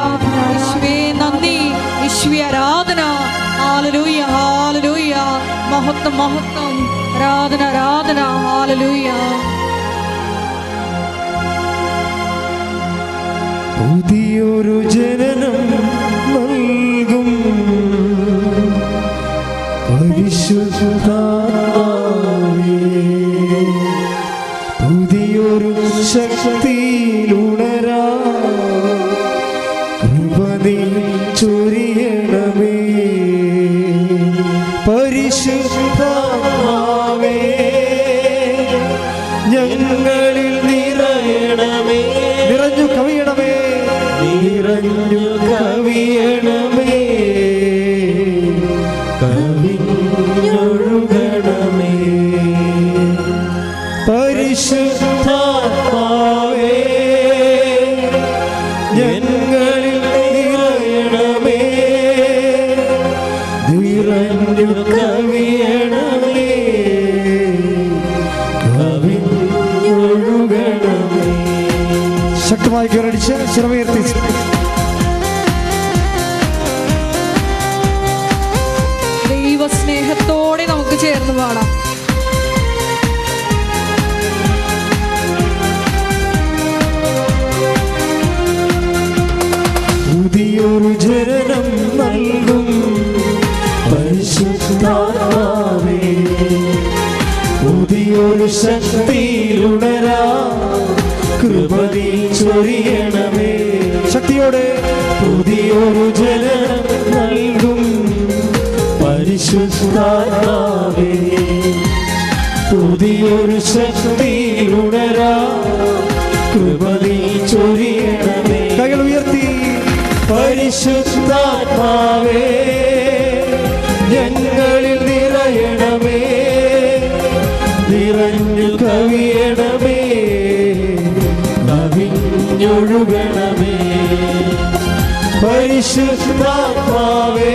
യേശുവേ നന്ദി. യേശുവേ ആരാധന. ഹല്ലേലൂയ ഹല്ലേലൂയ. മഹത്വം മഹത്വം. ആരാധന ആരാധന. ഹല്ലേലൂയ. പുതിയൊരു ജനനം നൽകും പരിശുദ്ധാത്മാവേ, പുതിയൊരു ശക്തിയിലുണരാ കൃപ ചൊരിയണമേ. പരിശുദ്ധാത്മാവേ ഞങ്ങളിൽ നിറയണമേ. നിറഞ്ഞു കവിയണമേ. നിറഞ്ഞു കവിയണമേ. കവിഞ്ഞൊഴുകണമേ. പരിശുദ്ധാത്മാവേ ഞങ്ങളിൽ നിറയണമേ. നിറഞ്ഞു കവിയണമേ. കവിഞ്ഞൊഴുകണമേ. ശക്തമായി കരടിച്ച് ചിറവുയർത്തി ദൈവസ്നേഹത്തോടെ നമുക്ക് ചേർന്ന് പാടാം. പുതിയൊരു ജനനം നൽകും പരിശുദ്ധാത്മാവേ, പുതിയൊരു ശക്തിയിലുണരാ കൃപ ചൊരിയണമേ. ശക്തിയോടെ പുതിയൊരു ജനനം നൽകും പരിശുദ്ധാത്മാവേ, പുതിയൊരു ശക്തിയിലുണരാ കൃപ ചൊരിയണമേ. കൈകൾ ഉയർത്തി. പരിശുദ്ധാത്മാവേ ഞങ്ങളിൽ നിറയണമേ. നിറഞ്ഞു കവിയണമേ. കവിഞ്ഞൊഴുകണമേ. പരിശുദ്ധാത്മാവേ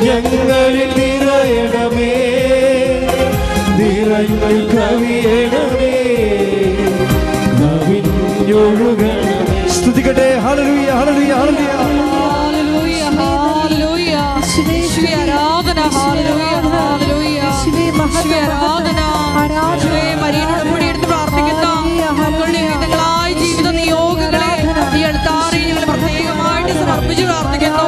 ഞങ്ങളിൽ നിറയണമേ. നിറഞ്ഞു കവിയണമേ. കവിഞ്ഞൊഴുകണമേ. സ്തുതിക്കട്ടെ. ഹല്ലേലൂയ ഹല്ലേലൂയ ഹല്ലേലൂയ. ഹല്ലേലൂയ ഹല്ലേലൂയ. യേശുവേ ആരാധന. ഹല്ലേലൂയ ഹല്ലേലൂയ. യേശുവേ ആരാധന. യേശുവേ മരിയനോട് കൂടി എടുത്ത് പ്രാർത്ഥിക്കുന്ന മക്കളുടെ വിവിധങ്ങളായ ജീവിത നിയോഗങ്ങളെ ഈ അടുത്താറി ഞങ്ങൾ പ്രത്യേകമായിട്ട് സമർപ്പിച്ച് പ്രാർത്ഥിക്കുന്നു.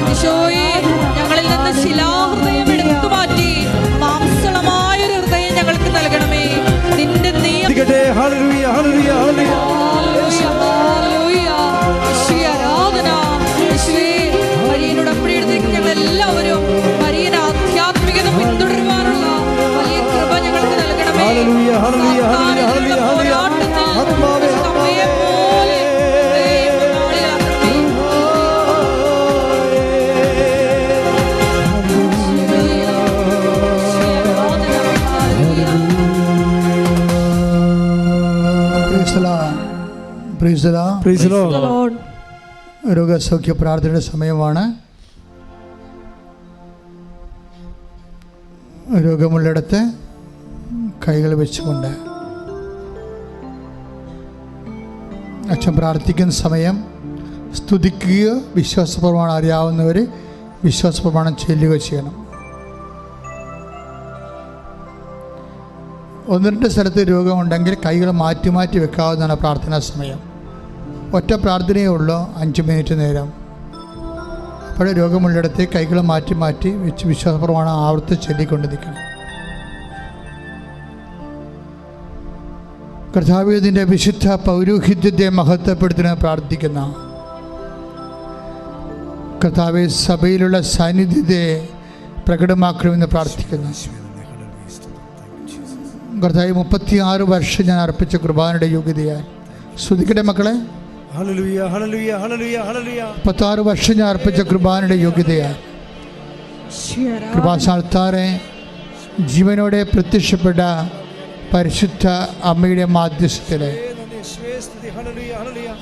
യേശോയെ ഞങ്ങളിൽ നിന്ന് ശിലാഹൃദയം എടുത്തു മാറ്റി പ്രൈസ് ദി ലോർഡ്. Lord. രോഗസൗഖ്യ പ്രാർത്ഥനയുടെ സമയമാണ്. രോഗമുള്ളിടത്ത് കൈകൾ വെച്ചുകൊണ്ട് അച്ഛൻ പ്രാർത്ഥിക്കുന്ന സമയം സ്തുതിക്കുകയോ വിശ്വാസപ്രമാണം അറിയാവുന്നവർ വിശ്വാസപ്രമാണം ചൊല്ലുകയോ ചെയ്യണം. 1-2 സ്ഥലത്ത് രോഗമുണ്ടെങ്കിൽ കൈകൾ മാറ്റി മാറ്റി വെക്കാവുന്നതാണ് പ്രാർത്ഥനാ സമയം. ഒറ്റ പ്രാർത്ഥനയേ ഉള്ളൂ, 5 മിനിറ്റ് നേരം. അപ്പോൾ രോഗമുള്ളിടത്ത് കൈകൾ മാറ്റി മാറ്റി വെച്ച് വിശ്വാസപ്രമാണം ആവർത്തിച്ച് ചൊല്ലിക്കൊണ്ട് നിൽക്കണം. കർത്താവേ, ഇതിൻ്റെ വിശുദ്ധ പൗരോഹിത്യത്തെ മഹത്വപ്പെടുത്തുന്ന പ്രാർത്ഥിക്കുന്ന കർത്താവേ, സഭയിലുള്ള സാന്നിധ്യത്തെ പ്രകടമാക്കണമെന്ന് പ്രാർത്ഥിക്കുന്നു. കർത്താവേ, 36 വർഷം ഞാൻ അർപ്പിച്ച കുർബാനയുടെ യോഗ്യതയാൽ സ്തുതിക്കട്ടെ മക്കളെ. ഹല്ലേലൂയ, ഹല്ലേലൂയ, ഹല്ലേലൂയ, ഹല്ലേലൂയ. 36 വർഷം ഞാൻ അർപ്പിച്ച കുർബാനയുടെ യോഗ്യതയാൽ കൃപാസ്ഥാനത്താറെ ജീവനോടെ പ്രത്യക്ഷപ്പെട്ട പരിശുദ്ധ അമ്മയുടെ മാധ്യസ്ഥത്തില്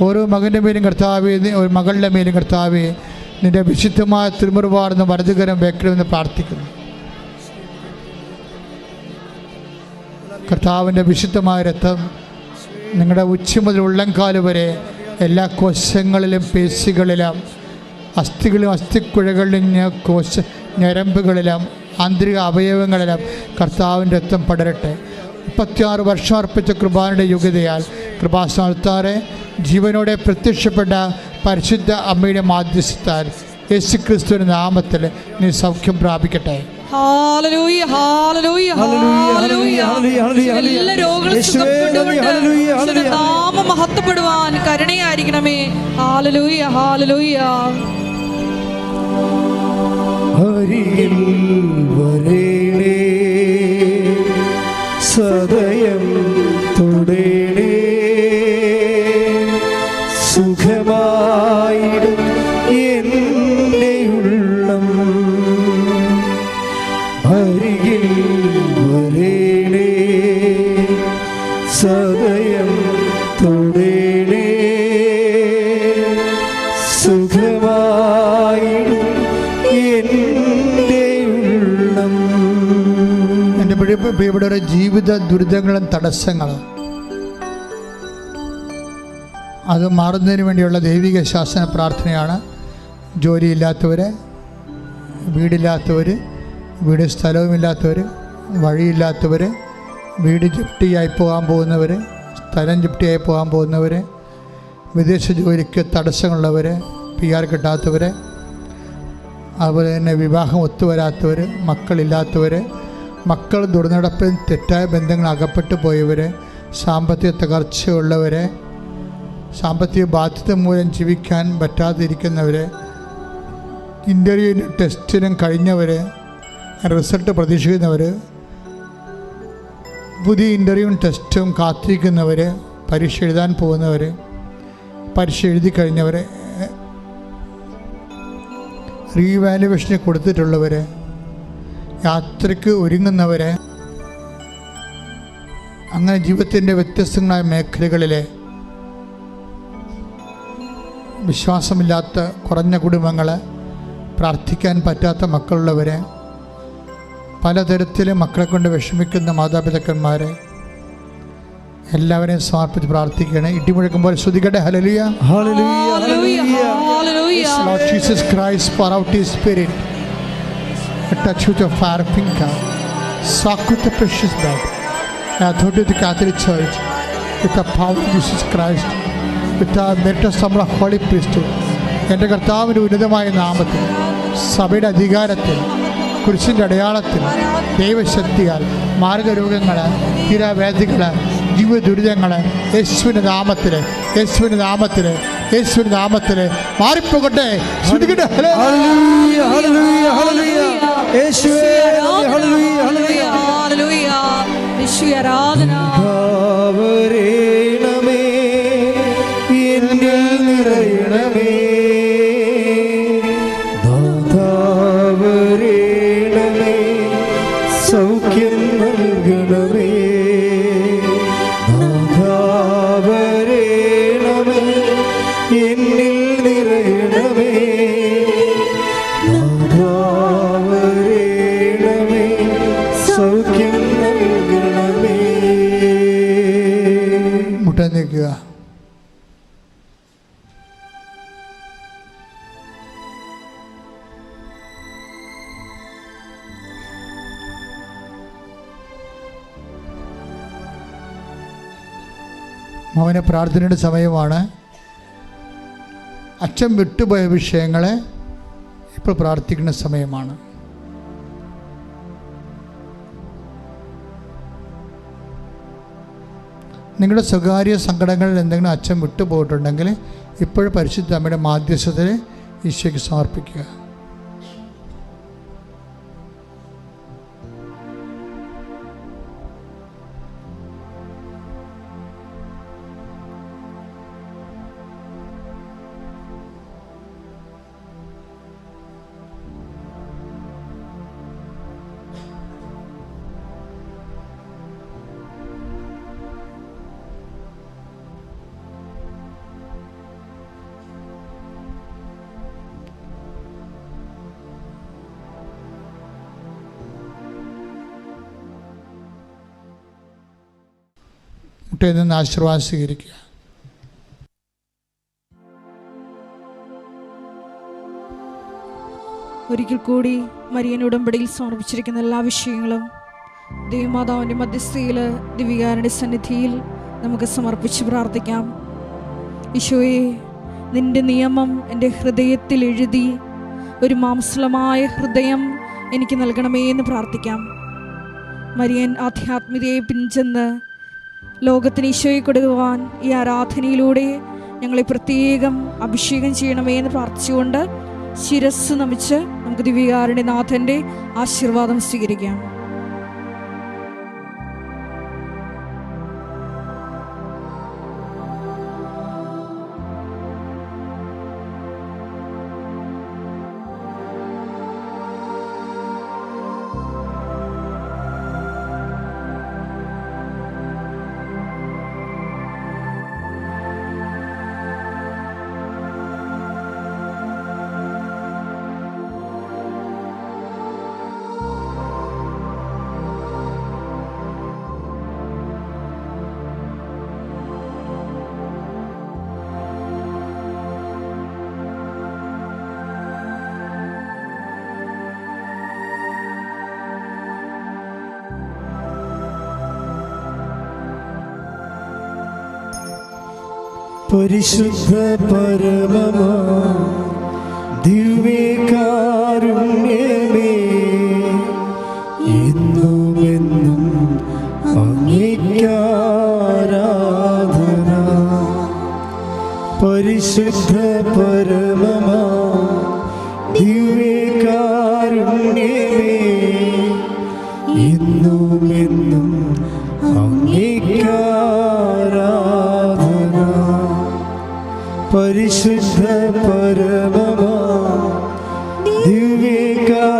ഓരോ മകൻ്റെ മേലും കർത്താവേ, ഒരു മകളുടെ മേലും കർത്താവേ, നിന്റെ വിശുദ്ധമായ തിരുമുറിവാർന്ന വലതുകരം വെക്കണമെന്ന് പ്രാർത്ഥിക്കുന്നു. കർത്താവിൻ്റെ വിശുദ്ധമായ രക്തം നിങ്ങളുടെ ഉച്ച മുതൽ ഉള്ളംകാല് വരെ എല്ലാ കോശങ്ങളിലും പേശികളിലും അസ്ഥികളിലും അസ്ഥിക്കുഴകളിലും ഞരമ്പുകളിലും ആന്തരിക അവയവങ്ങളിലും കർത്താവിൻ്റെ രക്തം പടരട്ടെ. 36 വർഷം അർപ്പിച്ച കൃപാനയുടെ യോഗ്യതയാൽ കൃപാസ്ഥാനത്താറെ ജീവനോടെ പ്രത്യക്ഷപ്പെട്ട പരിശുദ്ധ അമ്മയുടെ മാധ്യസ്ഥത്താൽ യേശുക്രിസ്തുവിന്റെ നാമത്തിൽ നീ സൗഖ്യം പ്രാപിക്കട്ടെ. ഹല്ലേലൂയ, ഹല്ലേലൂയ, ഹല്ലേലൂയ. എല്ലാ രോഗങ്ങളും സുഖപ്പെട്ടുകൊണ്ട് നാമം മഹത്വപ്പെടുവാൻ കരുണയായിരിക്കണമേ. Hallelujah, hallelujah. ഹരിയിൽ വരേണേ, സദയം തൊടേണേ, സുഖമായിടും എൻ്റെ ഉള്ളം. ഹരിയിൽ വരേണേ, സദയം തൊടേണേ, സുഖമായിടും എൻ്റെ ഉള്ളം. എൻ്റെ പ്രിയപ്പെട്ടവരുടെ ജീവിത ദുരിതങ്ങളും തടസ്സങ്ങളും അത് മാറുന്നതിന് വേണ്ടിയുള്ള ദൈവിക ശാസന പ്രാർത്ഥനയാണ്. ജോലിയില്ലാത്തവർ, വീടില്ലാത്തവർ, വീട് സ്ഥലവുമില്ലാത്തവർ, വഴിയില്ലാത്തവർ, വീട് ജപ്തിയായി പോകാൻ പോകുന്നവർ, സ്ഥലം ജപ്തിയായി പോകാൻ പോകുന്നവർ, വിദേശ ജോലിക്ക് തടസ്സങ്ങളുള്ളവർ, PR കിട്ടാത്തവർ, അതുപോലെ തന്നെ വിവാഹം ഒത്തുവരാത്തവർ, മക്കളില്ലാത്തവർ, മക്കൾ ദുർനടപ്പിൽ തെറ്റായ ബന്ധങ്ങൾ അകപ്പെട്ടു പോയവർ, സാമ്പത്തിക തകർച്ചയുള്ളവർ, സാമ്പത്തിക ബാധ്യത മൂലം ജീവിക്കാൻ പറ്റാതിരിക്കുന്നവർ, ഇൻ്റർവ്യൂവിനും ടെസ്റ്റിനും കഴിഞ്ഞവർ, റിസൾട്ട് പ്രതീക്ഷിക്കുന്നവർ, പുതിയ ഇൻ്റർവ്യൂവും ടെസ്റ്റും കാത്തിരിക്കുന്നവർ, പരീക്ഷ എഴുതാൻ പോകുന്നവർ, പരീക്ഷ എഴുതി കഴിഞ്ഞവർ, റീവാലുവേഷന് കൊടുത്തിട്ടുള്ളവർ, യാത്രയ്ക്ക് ഒരുങ്ങുന്നവർ, അങ്ങനെ ജീവിതത്തിൻ്റെ വ്യത്യസ്തങ്ങളായ മേഖലകളിലെ വിശ്വാസമില്ലാത്ത കുറഞ്ഞ കുടുംബങ്ങൾ, പ്രാർത്ഥിക്കാൻ പറ്റാത്ത മക്കളുള്ളവർ, പലതരത്തിൽ മക്കളെ കൊണ്ട് വിഷമിക്കുന്ന മാതാപിതാക്കന്മാർ എല്ലാവരെയും സമർപ്പിച്ച് പ്രാർത്ഥിക്കുകയാണ്. ഇടിമുഴക്കുമ്പോൾ ശ്രുതികട്ടെ. ഹല്ലേലൂയ, ഹല്ലേലൂയ, ഹല്ലേലൂയ. Lord Jesus Christ, pour out His Spirit, a touch with your fire finger, soak with the precious blood, and authority of the Catholic Church, with the power of Jesus Christ, with the merit of the Holy Priesthood. എൻ്റെ കർത്താവിൻ്റെ ഉന്നതമായ നാമത്തിൽ, സഭയുടെ അധികാരത്തിൽ, കുരിശിൻ്റെ അടയാളത്തിൽ, ദൈവശക്തിയാൽ മാർഗരോഗങ്ങൾ, തീരാവേദികൾ, ജീവിത ദുരിതങ്ങൾ യേശുവിൻ്റെ നാമത്തിൽ, യേശുവിൻ്റെ നാമത്തിൽ, യേശുവിൻ്റെ നാമത്തിൽ മാറിപ്പോകട്ടെ. ഹല്ലേലൂയ, ഹല്ലേലൂയ, ഹല്ലേലൂയ. യേശുവേ നന്ദി. ഹല്ലേലൂയ, ഹല്ലേലൂയ, ഹല്ലേലൂയ. യേശുവേ ആരാധന. വരേണമേ, എന്നിൽ നിറയണമേ, വരേണമേ, സൗഖ്യം നൽകണമേ, വരേണമേ, മകനെ പ്രാർത്ഥനയുടെ സമയമാണ്. അച്ഛൻ വിട്ടുപോയ വിഷയങ്ങളെ ഇപ്പോൾ പ്രാർത്ഥിക്കുന്ന സമയമാണ്. നിങ്ങളുടെ സ്വകാര്യ സങ്കടങ്ങളിൽ എന്തെങ്കിലും അച്ഛൻ വിട്ടുപോയിട്ടുണ്ടെങ്കിൽ ഇപ്പോൾ പരിശുദ്ധ അമ്മയുടെ മാധ്യസ്ഥതയിൽ ഈശോയ്ക്ക് സമർപ്പിക്കുക. മുട്ടയിൽ നിന്ന് ആശീർവാദം സ്വീകരിക്കുക. ഒരിക്കൽ കൂടി മരിയൻ ഉടമ്പടിയിൽ സമർപ്പിച്ചിരിക്കുന്ന എല്ലാ വിഷയങ്ങളും ദൈവമാതാവിൻ്റെ മധ്യസ്ഥയിൽ ദിവ്യകാരുണ്യ സന്നിധിയിൽ നമുക്ക് സമർപ്പിച്ച് പ്രാർത്ഥിക്കാം. ഈശോയെ, നിന്റെ നിയമം എൻ്റെ ഹൃദയത്തിൽ എഴുതി ഒരു മാംസളമായ ഹൃദയം എനിക്ക് നൽകണമേ എന്ന് പ്രാർത്ഥിക്കാം. മരിയൻ ആധ്യാത്മികതയെ പിൻചെന്ന് ലോകത്തിന് ഈശോയെ കൊടുക്കുവാൻ ഈ ആരാധനയിലൂടെ ഞങ്ങളെ പ്രത്യേകം അഭിഷേകം ചെയ്യണമേ എന്ന് പ്രാർത്ഥിച്ചുകൊണ്ട് ശിരസ് നമിച്ച് നമുക്ക് ദിവ്യകാരുണ്യനാഥൻ്റെ ആശീർവാദം സ്വീകരിക്കാം. പരിശുദ്ധ പരമമാ ദിവ്യകാരുണ്യമേ, എന്നുമെന്നും അങ്ങേയ്ക്കാരാധന. പരിശുദ്ധ പരമമാ ദിവ്യകാരുണ്യമേ, എന്നുമെന്നും അങ്ങേയ്ക്കാരാധന. പരിശുദ്ധ പരമമാ ദിവ്യകാരുണ്യമേ,